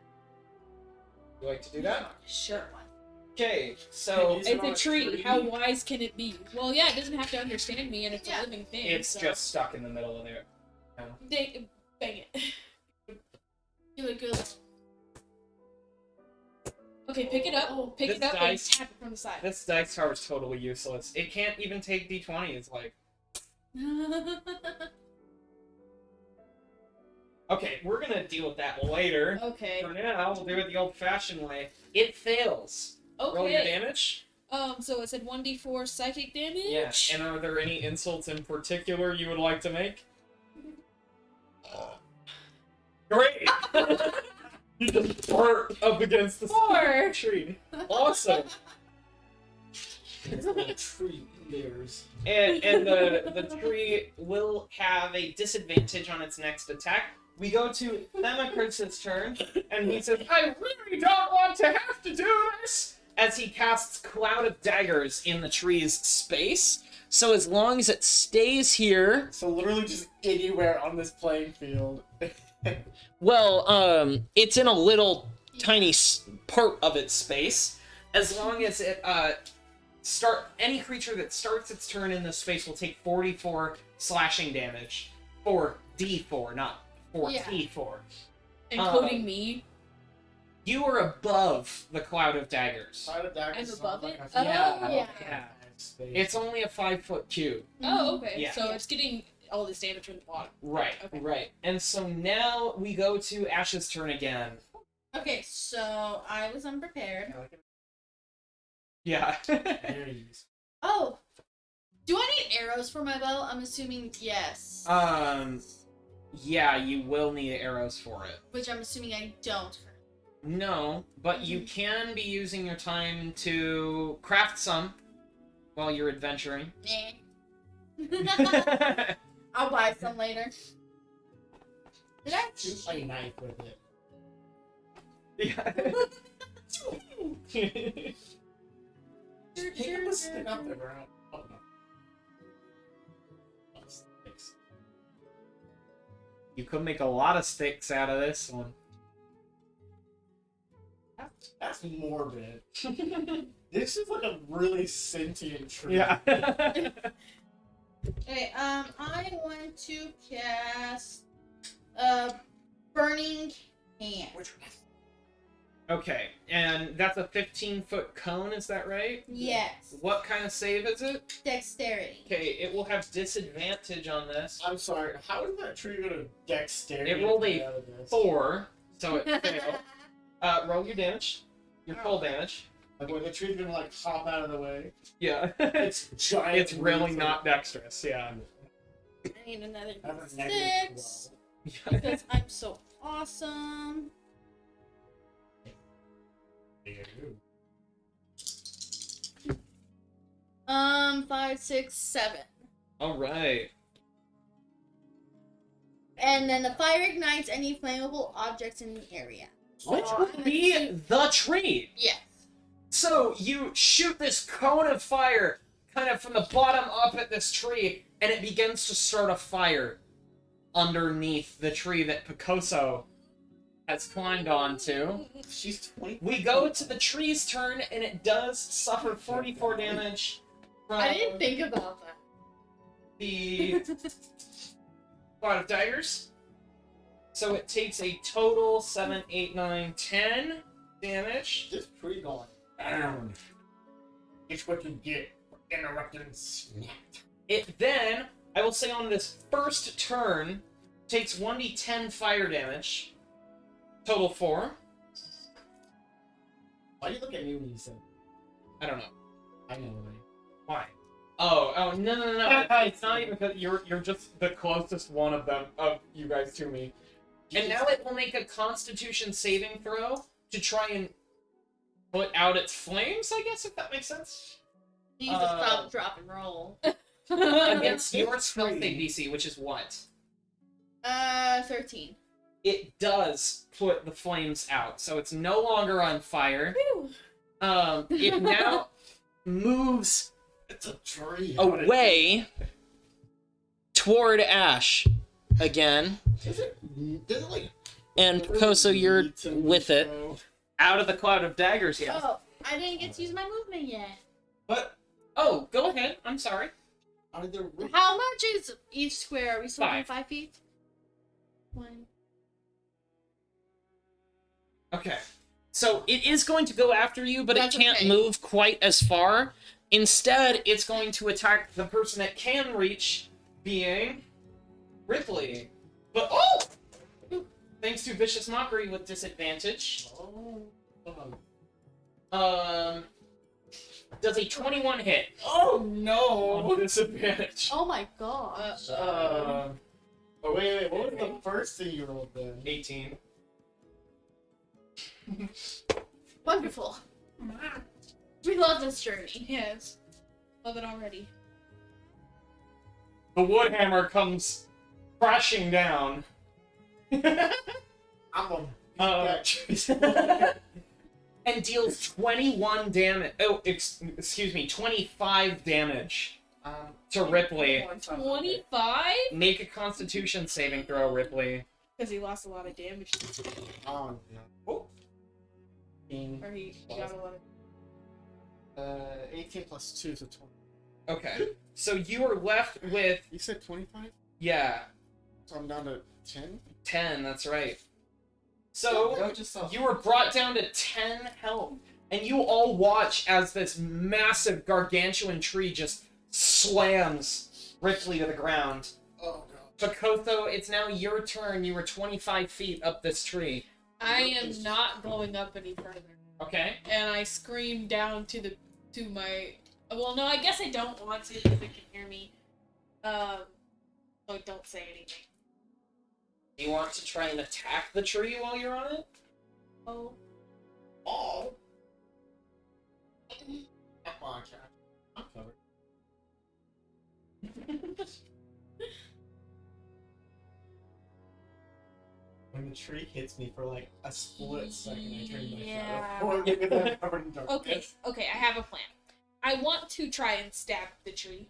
You like to do that? Sure. Okay, so Is it It's on a a tree. tree? How wise can it be? Well, yeah, it doesn't have to understand me, and it's Yeah. a living thing. it's so. just stuck in the middle of there. Bang it. You look good. Okay, pick it up. Pick This it up dice- and tap it from the side. This dice tower is totally useless. It can't even take d20s. Like, okay, we're gonna deal with that later. Okay. For now, we'll do it the old-fashioned way. It fails. Roll your Okay. damage. So it said 1d4 psychic damage. Yeah. And are there any insults in particular you would like to make? Great. You just burp up against the 4. tree. Awesome. Little tree layers. And the tree will have a disadvantage on its next attack. We go to Themacris's turn, and he says, I really don't want to have to do this! As he casts Cloud of Daggers in the tree's space. So as long as it stays here... So literally just anywhere on this playing field. Well, it's in a little tiny part of its space. As long as it, any creature that starts its turn in this space will take 44 slashing damage. 4d4, not 4t4. Including me. You are above the Cloud of Daggers. Cloud of Daggers I'm sounds above like it? I Yeah. Oh, Yeah. Space. It's only a 5-foot cube. Oh, okay. Yeah. So it's getting all this damage from the bottom. Right, Okay. right. And so now we go to Ashe's turn again. Okay, so I was unprepared. I like it. Yeah. Very useful. Oh, do I need arrows for my bow? I'm assuming yes. Yeah, you will need arrows for it. Which I'm assuming I don't. No, but you can be using your time to craft some while you're adventuring. Nah. I'll buy some later. Did I Shoot a knife with it. Yeah. Pick up a stick up the ground. Oh no. Oh, sticks. You could make a lot of sticks out of this one. That's morbid. This is like a really sentient tree. Yeah. Okay, I want to cast Burning Hand. Okay, and that's a 15-foot cone, is that right? Yes. What kind of save is it? Dexterity. Okay, it will have disadvantage on this. I'm sorry, how did that tree go to dexterity? It rolled a out of this? 4, so it failed. Roll your damage. Your full damage. Like when the tree's gonna like hop out of the way. Yeah. It's giant. It's really roots not dexterous, yeah. I need another of- That's a six -12. because I'm so awesome. Five, six, seven. Alright. And then the fire ignites any flammable objects in the area. Which would be the tree. Yes. So you shoot this cone of fire kind of from the bottom up at this tree, and it begins to start a fire underneath the tree that Picoso has climbed onto. She's 20. We go to the tree's turn, and it does suffer 44 damage from I didn't think about that. the Cloud of Daggers. So it takes a total 7, 8, 9, 10 damage. This tree going down. It's what you get for interrupting snap. It then, I will say on this first turn, takes 1d10 fire damage. Total 4. Why do you look at me when you said? I don't know. I know. Right? Why? Oh, no. It's not even because you're just the closest one of them, of you guys to me. And now it will make a Constitution saving throw to try and put out its flames, I guess, if that makes sense. You need to stop, drop, and roll. Against your stealth DC, which is what? 13. It does put the flames out, so it's no longer on fire. Whew. It now moves It's a tree. away toward Ashe again. Does it like? And Picoso, you're need to with it. go? Out of the cloud of daggers, yeah. Oh, I didn't get to use my movement yet. But Oh, go ahead. I'm sorry. are there? How much is each square? Are we still doing 5. 5 feet? 1. Okay. So it is going to go after you, but That's it can't okay. move quite as far. Instead, it's going to attack the person it can reach, being Ripley. But thanks to Vicious Mockery with disadvantage. Does a 21 hit Oh no! on disadvantage? Oh my gosh. Oh wait, what was the first thing you rolled then? 18. Wonderful. We love this journey. Yes. Love it already. The wood hammer comes crashing down. I'm a And deals 21 damage. Oh, excuse me, 25 damage to Ripley. 25? Make a Constitution saving throw, Ripley. Because he lost a lot of damage. Oh no. Oh. Or he got a lot of... 18 plus 2, so 20. Okay, so you are left with, You said 25? yeah, So I'm down to 10? 10. That's right. So just you were brought down to 10 health, and you all watch as this massive gargantuan tree just slams Ripley to the ground. Oh god. Picoso, it's now your turn. You were 25 feet up this tree. I am not going up any further. Okay? And I scream down to my... Well, no, I guess I don't want to because they can hear me. So don't say anything. Do you want to try and attack the tree while you're on it? Oh. Oh. Come on, Cat. I'm covered. When the tree hits me for like a split second, I turn my Yeah. shadow forward because I'm covered in darkness. Okay, I have a plan. I want to try and stab the tree.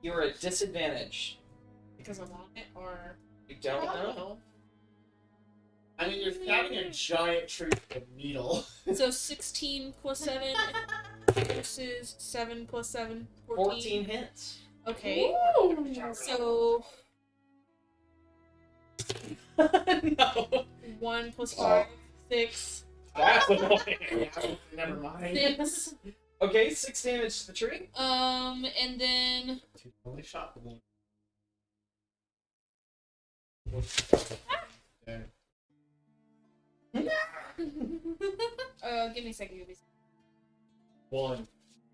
You're at disadvantage. Because I'm on it, or... You don't I know? don't know. I mean, you're stabbing a giant tree with a needle. So 16 plus 7 versus 7 plus 7, 14 hits. Okay. So No. 1 plus 5, 6. That's annoying. Yeah, never mind. 6. Okay, 6 damage to the tree. And then... Only shot the one. There. give me a second, 1.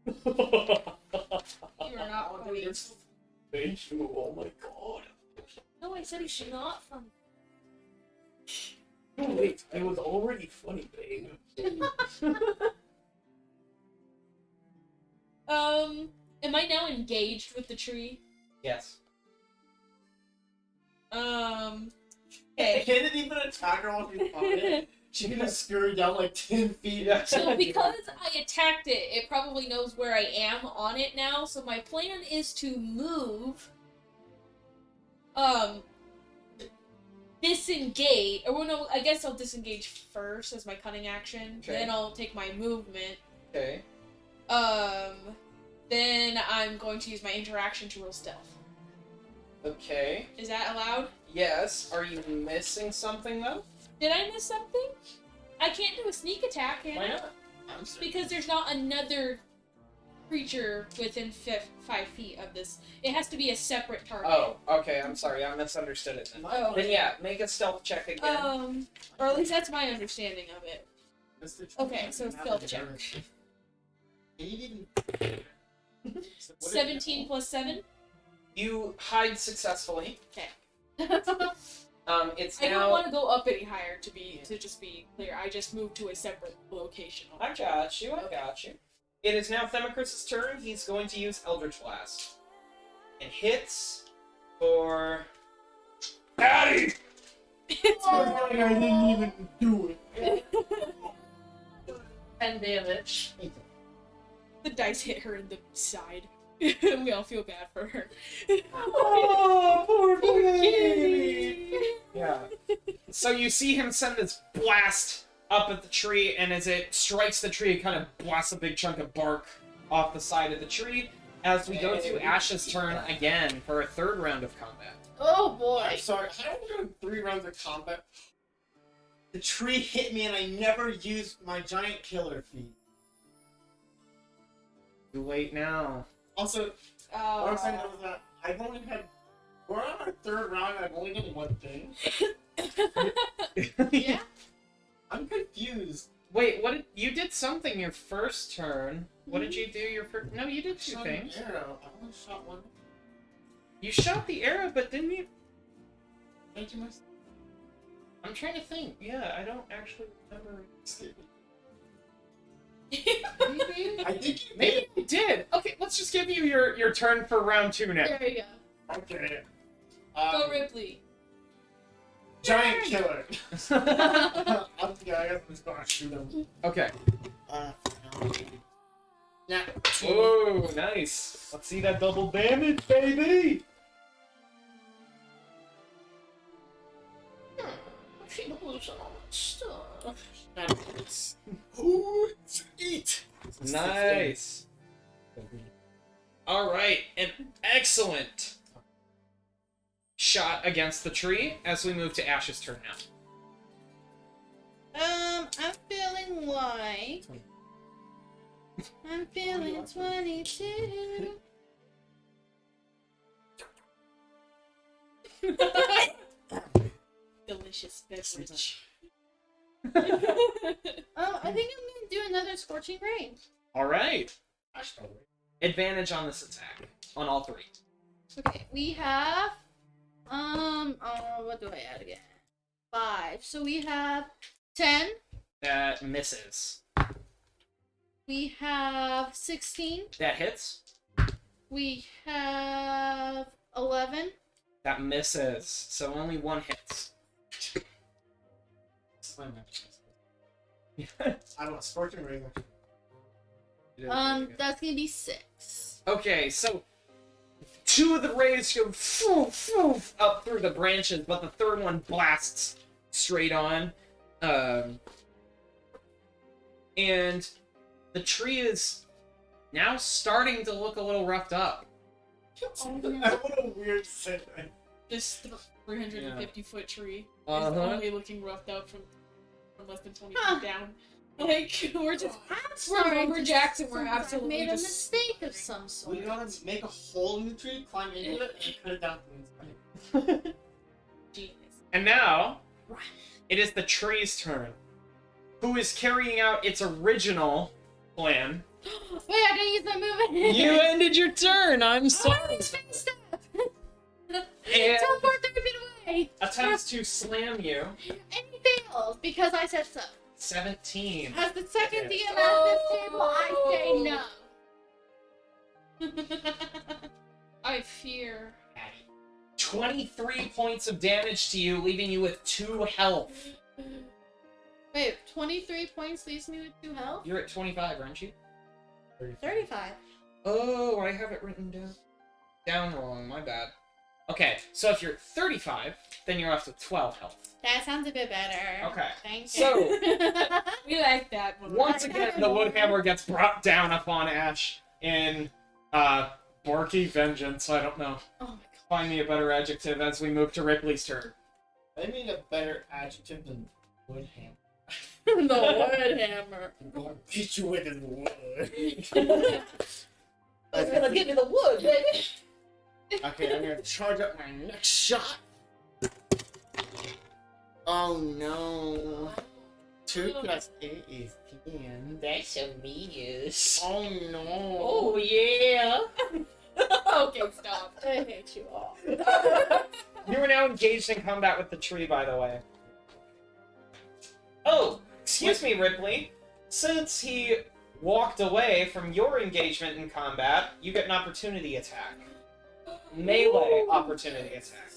You are not funny. Oh my god. No, I said he's not funny. No, wait, it was already funny, babe. Am I now engaged with the tree? Yes. I Okay. can't even attack her while she's on it. She can just scurry down like 10 feet. So because I attacked it, it probably knows where I am on it now. So my plan is to move. Disengage. Or well, no, I guess I'll disengage first as my cunning action. Okay. Then I'll take my movement. Okay. Then I'm going to use my interaction to roll stealth. Okay. Is that allowed? Yes. Are you missing something though? Did I miss something? I can't do a sneak attack, can Why I? not? Because there's not another creature within 5 feet of this. It has to be a separate target. Oh, okay. I'm sorry. I misunderstood it then. Oh. Then yeah, make a stealth check again. Or at least that's my understanding of it. Okay, so stealth check. 17 plus 7? You hide successfully. Okay. It's I don't now. want to go up any higher to just be clear. I just moved to a separate location. I got you. I got you. It is now Themicrus's turn. He's going to use Eldritch Blast. And hits for. Patty! I didn't even do it. 10 damage. The dice hit her in the side. We all feel bad for her. Oh, poor kitty. Yeah. So you see him send this blast up at the tree, and as it strikes the tree, it kind of blasts a big chunk of bark off the side of the tree. As we go to Ashe's turn again for a third round of combat. Oh boy. I'm sorry, how are we doing 3 rounds of combat? The tree hit me and I never used my giant killer feat. Too late now. Also, what I'm saying was that I've only had. We're on our 3rd round and I've only done one thing. Yeah. I'm confused. Wait, what did you did something your first turn? What did you do your first? No, you did 2 Shot an things. arrow. I only shot one. You shot the arrow, but didn't you? I do myself. I'm trying to think. Yeah, I don't actually remember. Maybe? I think you Maybe you did. Okay, let's just give you your turn for round 2 now. There you go. Okay. Go Ripley. Giant killer. I guess I'm just gonna shoot him. Okay. Yeah. Oh, nice. Let's see that double damage, baby. Ooh, eat. Nice. All right, an excellent shot against the tree as we move to Ashe's turn now. I'm feeling like I'm feeling 22. Delicious beverage. Oh, I think I'm gonna do another scorching ray. All right. Advantage on this attack on all 3. Okay, we have what do I add again? 5. So we have 10. That misses. We have 16. That hits. We have 11. That misses. So only 1 hits. I don't know, scorching ray. That's gonna be 6. Okay, so 2 of the rays go up through the branches, but the 3rd one blasts straight on. And the tree is now starting to look a little roughed up. What a weird sentence. This 350-foot tree is Uh-huh. only looking roughed out from less than 20 Huh. feet down. Like, we're just... I'm We're sorry. lumberjacks and we're I've absolutely made a just... mistake of some sort. We gotta make a hole in the tree, climb into it, and cut it down from the inside. Genius. And now, it is the tree's turn, who is carrying out its original plan Wait, I didn't use my movement. You ended your turn. I'm Oh, I sorry. used face step. And Teleport 30 feet away. attempts to slam you. And he fails because I said so. 17. As the second Yes. DM at this table, I say no. I fear. 23 points of damage to you, leaving you with 2 health. Wait, 23 points leaves me with 2 health? You're at 25, aren't you? 35. Oh, I have it written down wrong. My bad. Okay, so if you're 35, then you're left with 12 health. That sounds a bit better. Okay. Thank you. So, We like that one. once again, the wood hammer gets brought down upon Ashe in, Borky Vengeance. I don't know. Oh my Find me a better adjective as we move to Ripley's turn. I need a better adjective than wood hammer. god. The wood hammer. I'm gonna beat you with this wood. It's gonna give me the wood, baby. Okay, I'm gonna charge up my next shot. Oh no. 2 plus 8 is 10. That's so mean. Oh no. Oh yeah. Okay, stop. I hate you all. You are now engaged in combat with the tree, by the way. Oh, excuse me, Ripley. Since he walked away from your engagement in combat, you get an opportunity attack. Melee opportunity attack.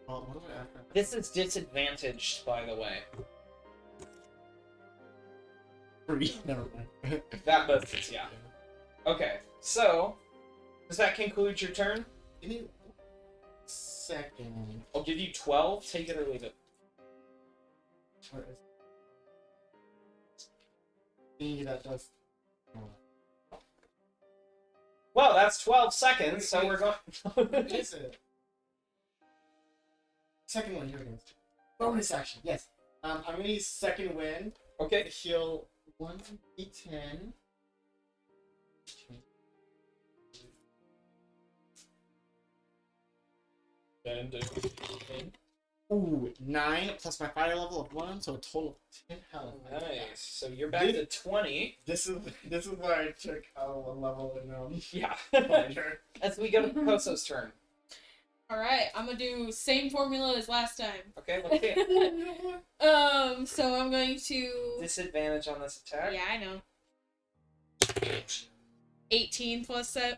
Oh, what do I add? This is disadvantaged, by the way. 3. Never mind. That misses, yeah. Okay, so, does that conclude your turn? Give me 1 second. I'll give you 12, take it or leave it. Where is it? That does. Well, that's 12 seconds, so we're going... What is it? Second one, here it is. Bonus action, yes. I'm gonna use second wind to Okay. heal 1d10. Ooh, 9 plus my fire level of 1, so a total of 10 health. Nice. So you're back to 20. This is where I took a level in Yeah. fire. As we go to Picoso's turn. Alright, I'm gonna do same formula as last time. Okay, let's see it. So I'm going to. Disadvantage on this attack. Yeah, I know. 18 plus 7.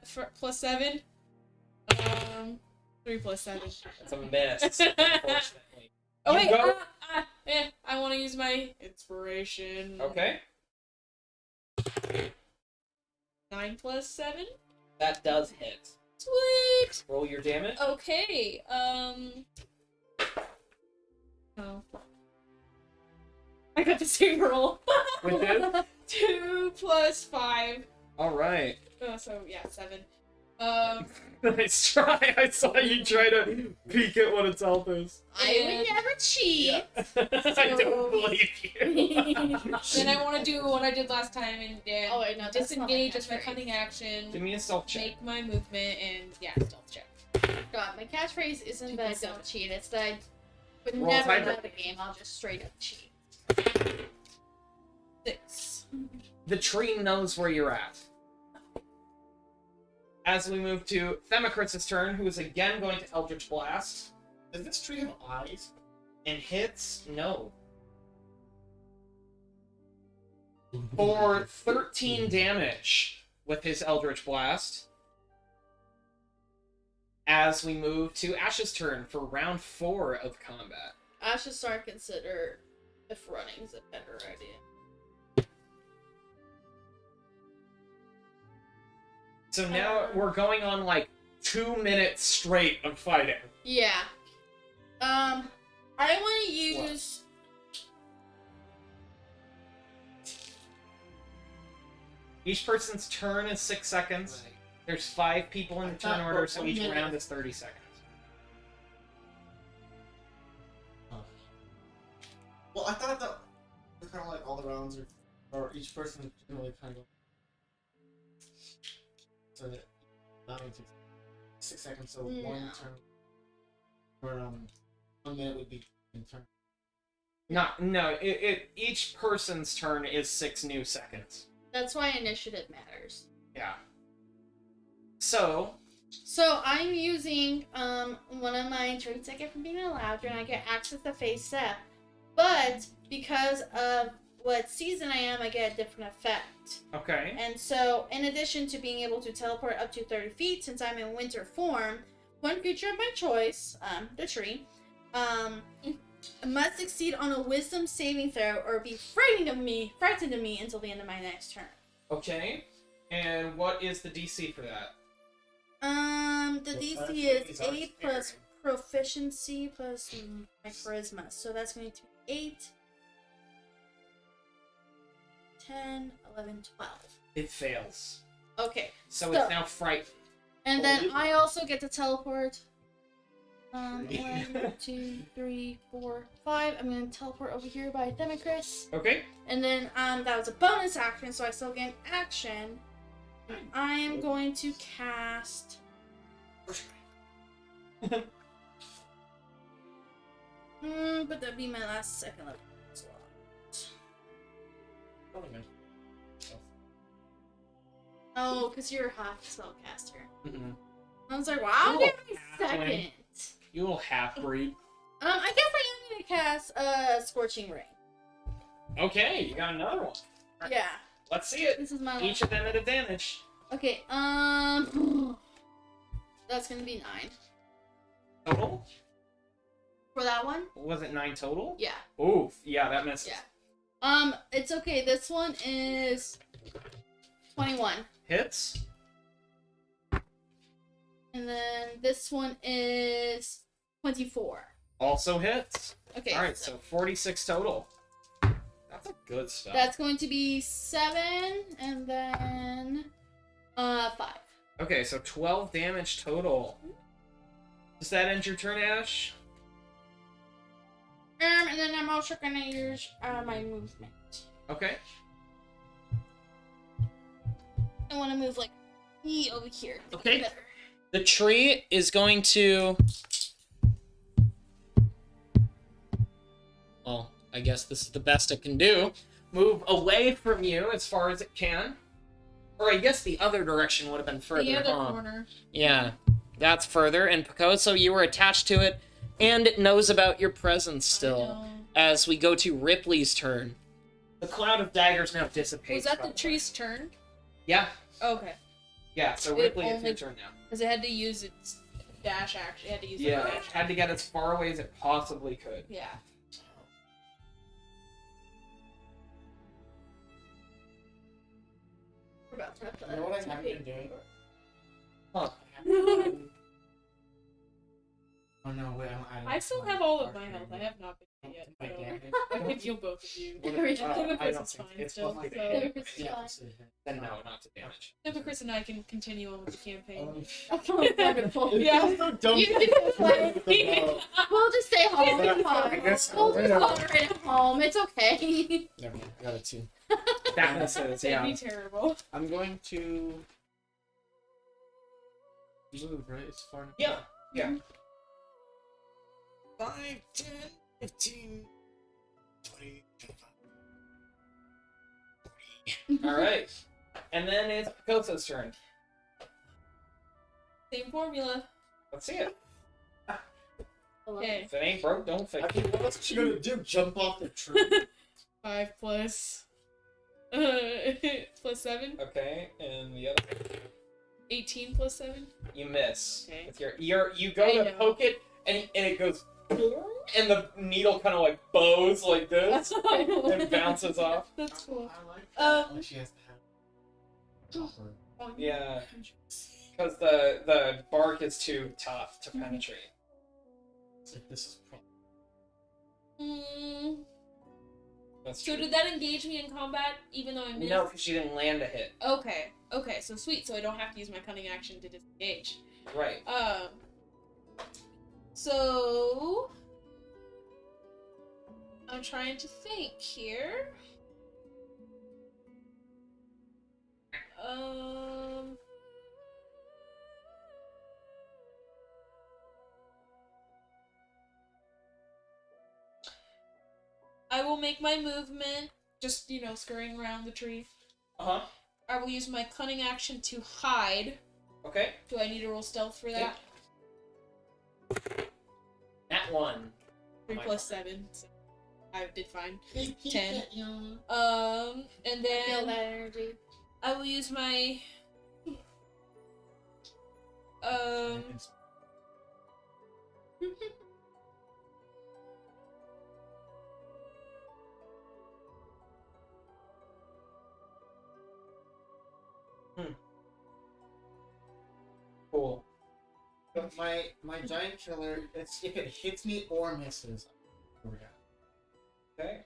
3 plus 7. That's a miss, unfortunately. Oh You wait, go- I want to use my inspiration. Okay. 9 plus 7. That does hit. Sweet. Roll your damage. Okay. Oh. I got the same roll. Which is? 2 plus 5. Alright. So yeah, 7. Nice try. I saw you try to peek at what its health is. I would never cheat. I don't believe you. Then I want to do what I did last time and Oh wait, no, that's not my disengage as my catchphrase. cunning action. Give me a stealth check. Make my movement and yeah, stealth check. God, my catchphrase isn't that I don't cheat. It's that I would Roll never timer. know the game. I'll just straight up cheat. 6. The tree knows where you're at. As we move to Themocrit's turn, who is again going to Eldritch Blast. Does this tree have eyes? And hits, no. For 13 damage with his Eldritch Blast. As we move to Ashe's turn for round 4 of combat. I should start to consider if running's a better idea. So now we're going on like 2 minutes straight of fighting. Yeah. I want to use. Each person's turn is 6 seconds. There's 5 people in the turn order, so each round is 30 seconds. Well, I thought that was kind of like all the rounds or each person is generally kind of. So that would take 6 seconds, so No. one turn. Or 1 minute would be in turn. No. Each person's turn is 6 new seconds. That's why initiative matters. Yeah. So I'm using one of my traits I get from being a louder, and I get access to phase step. But because of what season I am, I get a different effect. okay. And so, in addition to being able to teleport up to 30 feet, since I'm in winter form, one creature of my choice, the tree, must succeed on a wisdom saving throw or be frightened of me until the end of my next turn. Okay. And what is the DC for that? The DC Proficiency is are 8 plus scary. proficiency plus my charisma. So that's going to be 8, 10, 11, 12. It fails. Okay. So it's now frightened. And then I also get to teleport. 1, 2, 3, 4, 5. I'm going to teleport over here by Degenerates. Okay. And then that was a bonus action, so I still get an action. I am going to cast. But that'd be my last second level slot. Oh, because you're half spellcaster. Mm-mm. I was like, wow, You're give me a halfling. second. You little half-breed. I guess I am gonna cast Scorching Ray. Okay, you got another one. Yeah, Let's see it. this is my Each of them at advantage. Okay, that's gonna be 9 Total? for that one. Was it 9 total? Yeah. Oof. Yeah, that misses. Yeah. It's okay. This one is 21, Hits. and then this one is 24. Also hits. Okay. Alright, so 46 total. That's a good stuff. That's going to be 7, and then 5. Okay, so 12 damage total. Does that end your turn, Ashe? And then I'm also gonna use my movement. Okay. I want to move like over here. to Okay. get better. The tree is going to... Well, I guess this is the best it can do. Move away from you as far as it can. Or I guess the other direction would have been further. The other huh? corner. Yeah, that's further. And Picoso, you were attached to it, and it knows about your presence still. As we go to Ripley's turn. The cloud of daggers now dissipates. Was that by the way. tree's turn? Yeah. Okay. Yeah, so It Ripley, it's only- your turn now. Because it had to use its dash action. It had to use Yeah, the it dash. had to get as far away as it possibly could. Yeah. We're about to have to You know what I to haven't pay. been doing? Huh. Oh no, wait, I'm I still have all of my health. I have not been yet. My So damage. I can heal both of you. There we go. Timocris is fine it's still. mostly the So hit. Timocris is Yeah, fine. so- Then no, not to damage. Timocris and I can continue on with the campaign. Wonderful. Yeah. Don't You can play. play. We'll just stay home. Yeah, It's fine. I guess We'll so. just tolerate at home. It's okay. Never mind, I got it too. That misses, That'd yeah. be terrible. I'm going to move, right? It's far enough. Yeah, yeah. 5, 10, 15, 20, 25. Alright. And then it's Picoso's turn. Same formula. Let's see it. Okay. If it ain't broke, don't fix I mean, it. what else you gonna do? Jump off the tree? 5 plus. Plus 7. Okay, and the other 18 plus 7. you miss. Okay. With you go I to know. poke it and it goes and the needle kind of like bows like this and bounces off. That's cool. I like that. Um, She has to have proper. Yeah, because the bark is too tough to penetrate. It's like, this is proper. Mm, That's so true. did that engage me in combat even though I missed? No, because you didn't land a hit. Okay. Okay, so sweet. So I don't have to use my cunning action to disengage. Right. So I'm trying to think here. I will make my movement, just, scurrying around the tree. Uh-huh. I will use my cunning action to hide. Okay. Do I need to roll stealth for that? That one. 3 my plus God. 7. So I did fine. Hey, keep 10. that young. And Feel then that energy. I will use my Cool. But my giant killer, if it hits me or misses, Okay.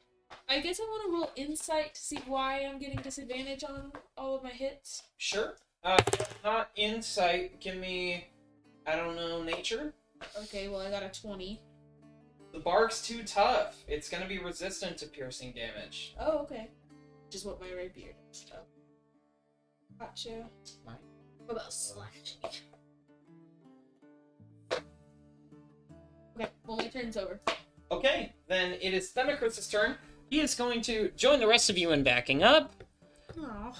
I guess I want to roll insight to see why I'm getting disadvantage on all of my hits. Sure. Not insight. Give me, I don't know, nature? Okay, well I got a 20. The bark's too tough. It's gonna be resistant to piercing damage. Oh, okay. Which is what my rapier does. So. Gotcha. What about slashing? Okay, well my turn's over. Okay, then it is Themicrus' turn. He is going to join the rest of you in backing up Oh.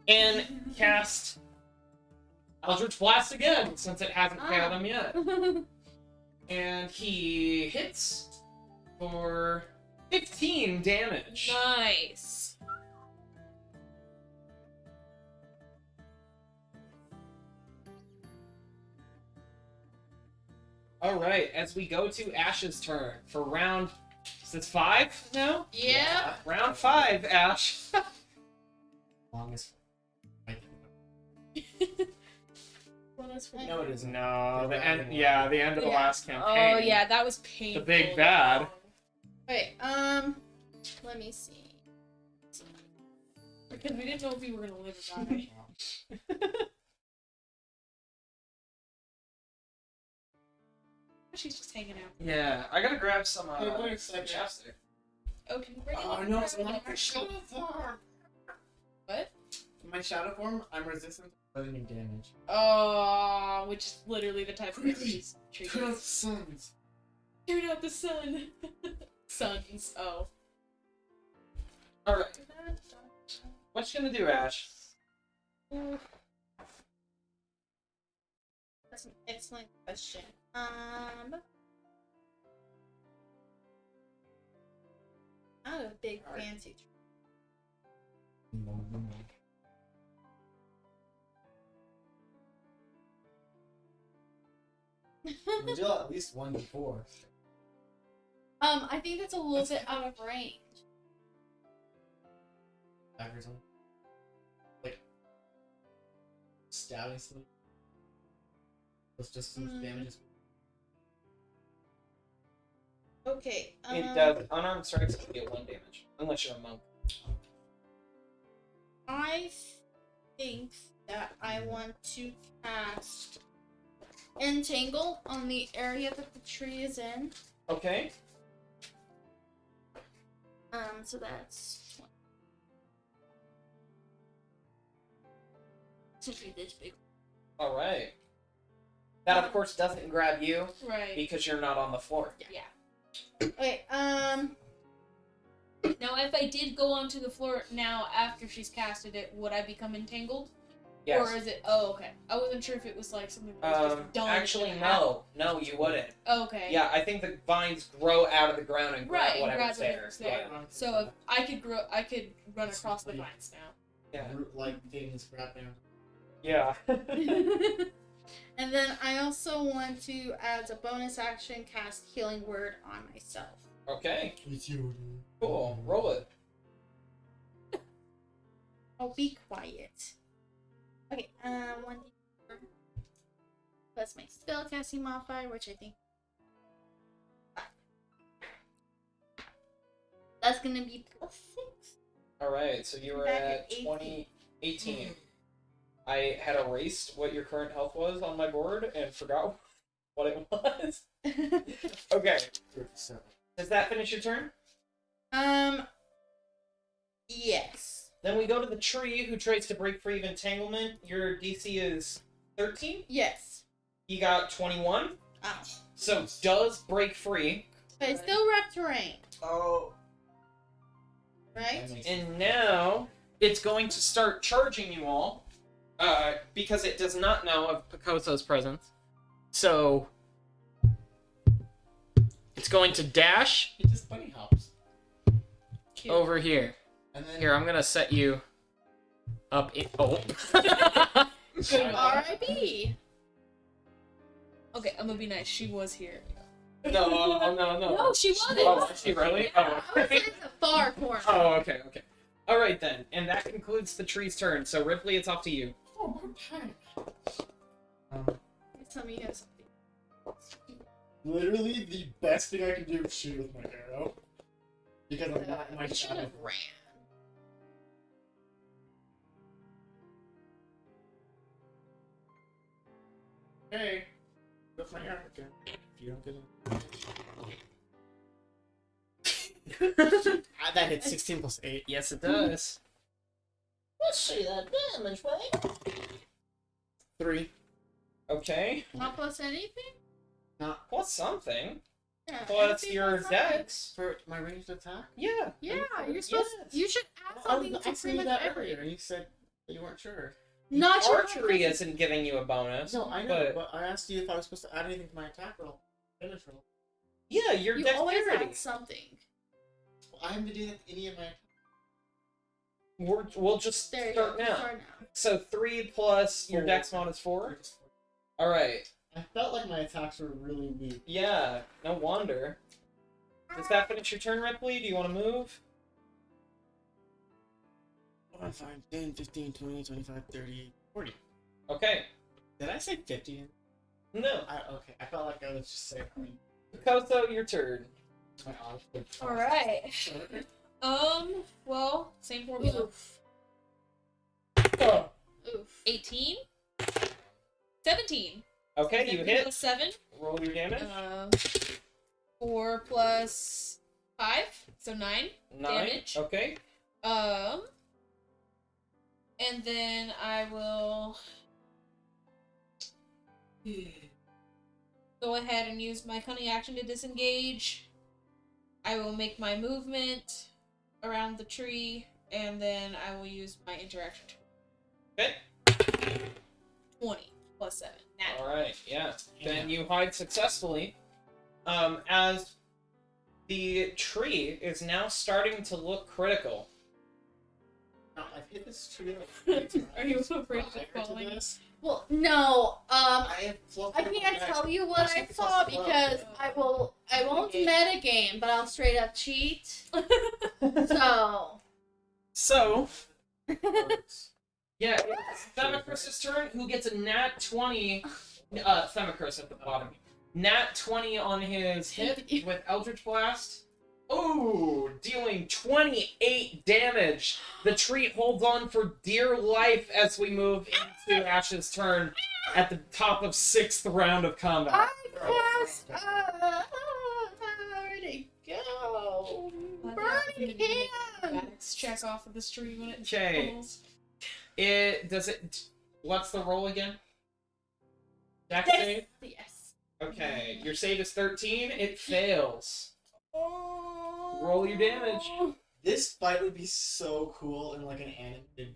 and cast Eldritch Blast again, since it hasn't failed him yet. And he hits for 15 damage. Nice. Alright, as we go to Ash's turn for round... Is this 5 now? Yeah. Round 5, Ash. longest. Well, that's for No, it isn't. No, the end. one. Yeah, the end of the Yeah. last campaign. Oh yeah, that was painful. The big bad. Wait, let me see. Because we didn't know if we were gonna live or die. She's just hanging out. Yeah, I gotta grab some Hey, wait a second. chapstick. Oh, can you bring it? Oh no, it's my shadow form. What? In my shadow form, I'm resistant to bludgeoning damage. Oh, which is literally the type of thing she's Turn out the suns. Turn out the sun. Suns. Oh. Alright, what you gonna do, Ash? That's an excellent question. Not a big fancy. We do at least 1 to 4. I think that's a little bit out of range. Daggers on. Like stabbing something. That's just as much damage as Okay. It does. Unarmed strikes get 1 damage, unless you're a monk. I think that I want to cast Entangle on the area that the tree is in. Okay. So that's 20. Should be this big. Alright. That, of course, doesn't grab you, Right. because you're not on the floor. Yeah. Okay, Now, if I did go onto the floor now after she's casted it, would I become entangled? Yes. Or is it? Oh, okay. I wasn't sure if it was like something that was just done. Actually, and no. No, you wouldn't. Okay. Yeah, I think the vines grow out of the ground and grab Right, whatever's grab there. whatever's there. Yeah. So if I could I could run across the vines now. Yeah. root-like things grabbing. Yeah. and then I also want to, as a bonus action, cast Healing Word on myself. Okay. It's you. Cool. Roll it. Oh, be quiet. Okay, 1d4 plus my spellcasting modifier, which I think 5. That's gonna be plus 6. Alright, so you were Back at at 18. 18. I had erased what your current health was on my board and forgot what it was. Okay. Does that finish your turn? Yes. Then we go to the tree who tries to break free of entanglement. Your DC is 13. Yes. He got 21. Oh. So does break free. But it's still rough terrain. Oh. Right? And now it's going to start charging you all, because it does not know of Picoso's presence. So it's going to dash He just bunny hops. Cute. over here. And then Here, I'm gonna set you up. Oh. R.I.P. Okay, I'm gonna be nice. She was here. No. No, she wasn't. Oh, is she really? Oh, I was okay. in the far corner. Oh, okay. All right then, and that concludes the tree's turn. So Ripley, it's off to you. oh, more time. Tell me you have something. Literally the best thing I can do is shoot with my arrow. Because I'm not in my I should shadow. have ran. Hey, with my arrow again. If you don't get it. That hit 16 plus 8. Yes, it does. Let's see that damage, right? 3. Okay. Not plus anything? Plus something. Yeah. Plus anything your plus something. dex. For my ranged attack? Yeah. Yeah, you're supposed. Yes. You should add I something to asked pretty you much that everything. earlier. You said that you weren't sure. Not your Archery isn't giving you a bonus. No, I know, But but I asked you if I was supposed to add anything to my attack roll. Damage roll. yeah, your You always dexterity. add something. Well, I haven't done any of my. We'll just There you start go. now. Start now. So 3 plus your 4. dex mod is 4. All right. I felt like my attacks were really weak. Yeah. No wonder. Does that finish your turn, Ripley? Do you want to move? 1, 5, 10, 15, 20, 25, 30, 40. Okay. Did I say 50? No. Okay, I felt like I was just saying. Picoso, your turn. My odds were All right. Well, same formula. Oof. Oh. Oof. 18. 17. Okay, you hit. Plus 7. Roll your damage. 4 plus 5, so 9 9. damage. Okay. And then I will go ahead and use my cunning action to disengage. I will make my movement around the tree, and then I will use my interaction. Okay. 20 plus 7. Nat. All right. Yeah. Then you hide successfully. As the tree is now starting to look critical. No, I've hit this tree. Are you afraid of Prior to falling? this, Well, no. I have fluffed I my can't back. tell you what I saw because I won't metagame, but I'll straight up cheat. So. Yeah, it's Themicrus' turn, who gets a nat 20. Themicrus at the bottom. Nat 20 on his hit with Eldritch Blast. Ooh, dealing 28 damage. The tree holds on for dear life as we move into Ashe's turn at the top of 6th round of combat. I cast. Where to go? Burning hand. Max check off of this tree when it Okay. falls. What's the roll again? Dex Yes. save? Yes. Okay, your save is 13. It fails. Roll your damage. This fight would be so cool in like an animated.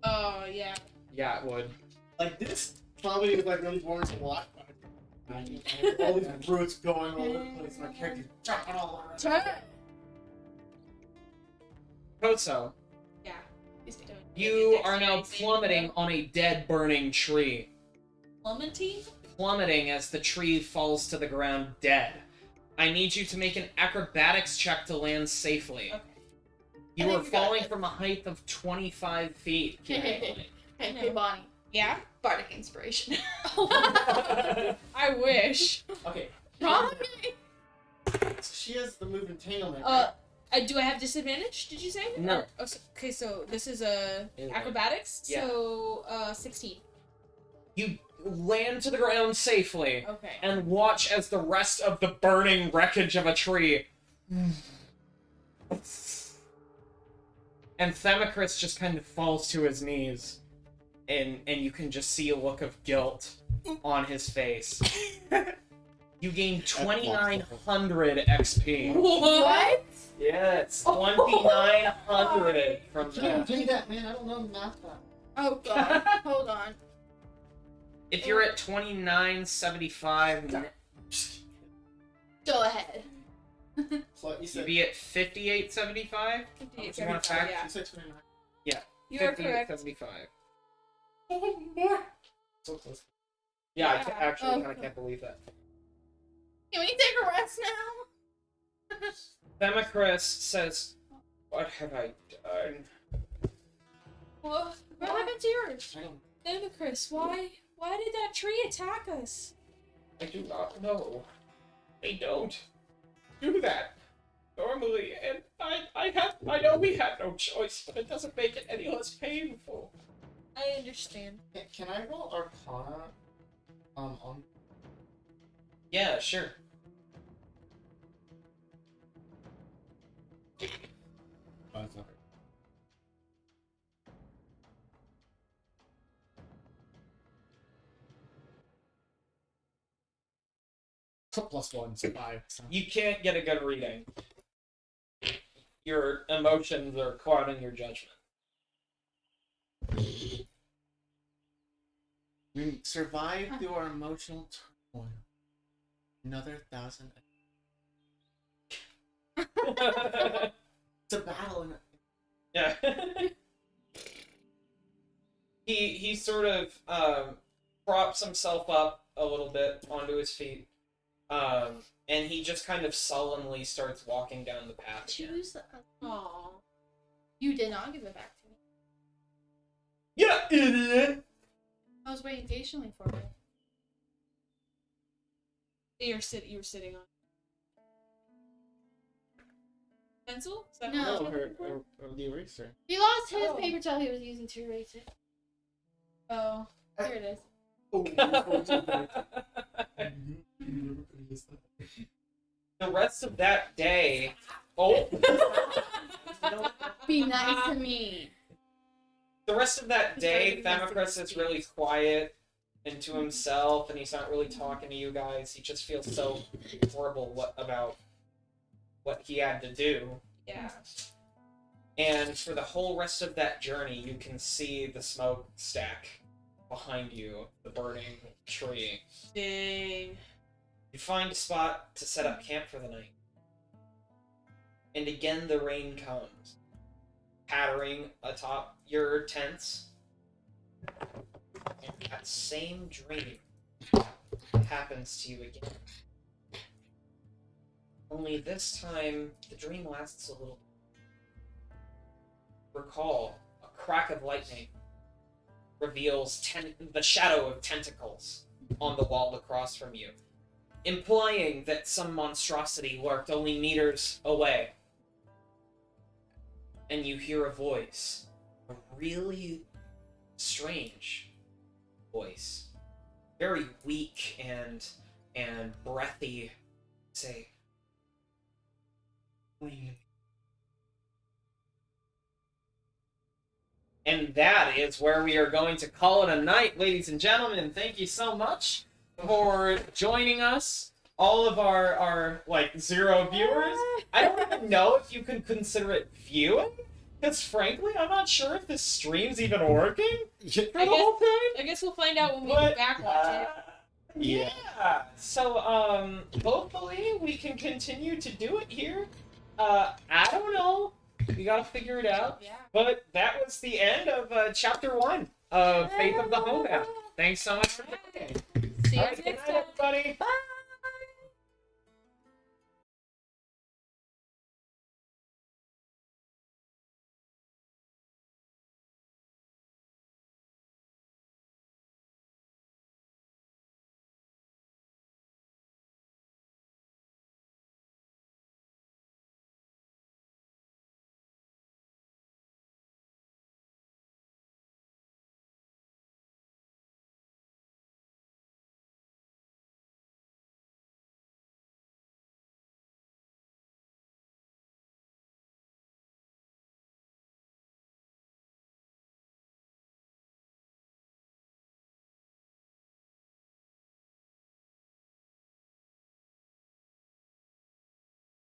Oh, yeah. Yeah, it would. Like this probably is like really boring to watch. But all these brutes going all over the place. My character's jumping all around. Turn. Koso, Yeah. you are now plummeting on a dead, burning tree. Plummeting? Plummeting as the tree falls to the ground dead. I need you to make an acrobatics check to land safely. Okay. You I are think you got falling it. from a height of 25 feet. Hey, Bonnie. Yeah? Bardic inspiration. I wish. Okay, Wrong. so she has the move entanglement. Do I have disadvantage, did you say? No. Oh, okay, so this is Yeah. acrobatics? Yeah. So, 16. You land to the ground safely Okay. and watch as the rest of the burning wreckage of a tree. And Themicrus just kind of falls to his knees. And you can just see a look of guilt on his face. You gain 2,900 XP. What? Yeah, it's 2,900 from Can't that. do that, man. I don't know math. Oh god. Hold on. If you're at 2,975, Go ahead. So you you'd said be at 5,875. You want to fact? Yeah. you said 29. You are correct. 5,875. Oh, more. So close. Yeah, Yeah. actually Oh. kind of can't believe that. Can we take a rest now? Themacris says, "What have I done?" What happened to yours? Chris, why did that tree attack us? I do not know. They don't do that normally, and I know we had no choice, but it doesn't make it any less painful. I understand. Can I roll Arcana? On. Yeah, sure. Oh, it's not. +1, so 5. So. You can't get a good reading. Your emotions are clouding your judgment. We survived through our emotional turmoil. Another 1,000. It's a battle. Yeah. he sort of props himself up a little bit onto his feet. And he just kind of sullenly starts walking down the path again. Choose. Aww. You did not give it back to me. Yeah, idiot! I was waiting patiently for it. You were sitting on pencil? Is that No. what you're looking for? Or the eraser. He lost his Oh. paper towel he was using to erase it. Oh. Here it is. Oh, The rest of that day... Oh! Be nice to me. The rest of that day, He's starting to Themacris is really quiet and to himself, and he's not really talking to you guys. He just feels so horrible about what he had to do. Yeah. And for the whole rest of that journey, you can see the smokestack behind you, the burning tree. Dang. You find a spot to set up camp for the night. And again, the rain comes, pattering atop your tents. And that same dream happens to you again. Only this time, the dream lasts a little bit. Recall, a crack of lightning reveals the shadow of tentacles on the wall across from you, implying that some monstrosity lurked only meters away. And you hear a voice, a really strange voice, very weak and breathy, say, and that is where we are going to call it a night, ladies and gentlemen. Thank you so much for joining us. All of our like 0 viewers. I don't even know if you can consider it viewing, because frankly, I'm not sure if this stream's even working for the whole thing. I guess we'll find out when we But, back watch it. yeah. So hopefully we can continue to do it here. I don't know. We gotta figure it out. Yeah. But that was the end of chapter 1 of Faith of the Homebound. Thanks so much for joining. See you All right, next good time. night, everybody. Bye.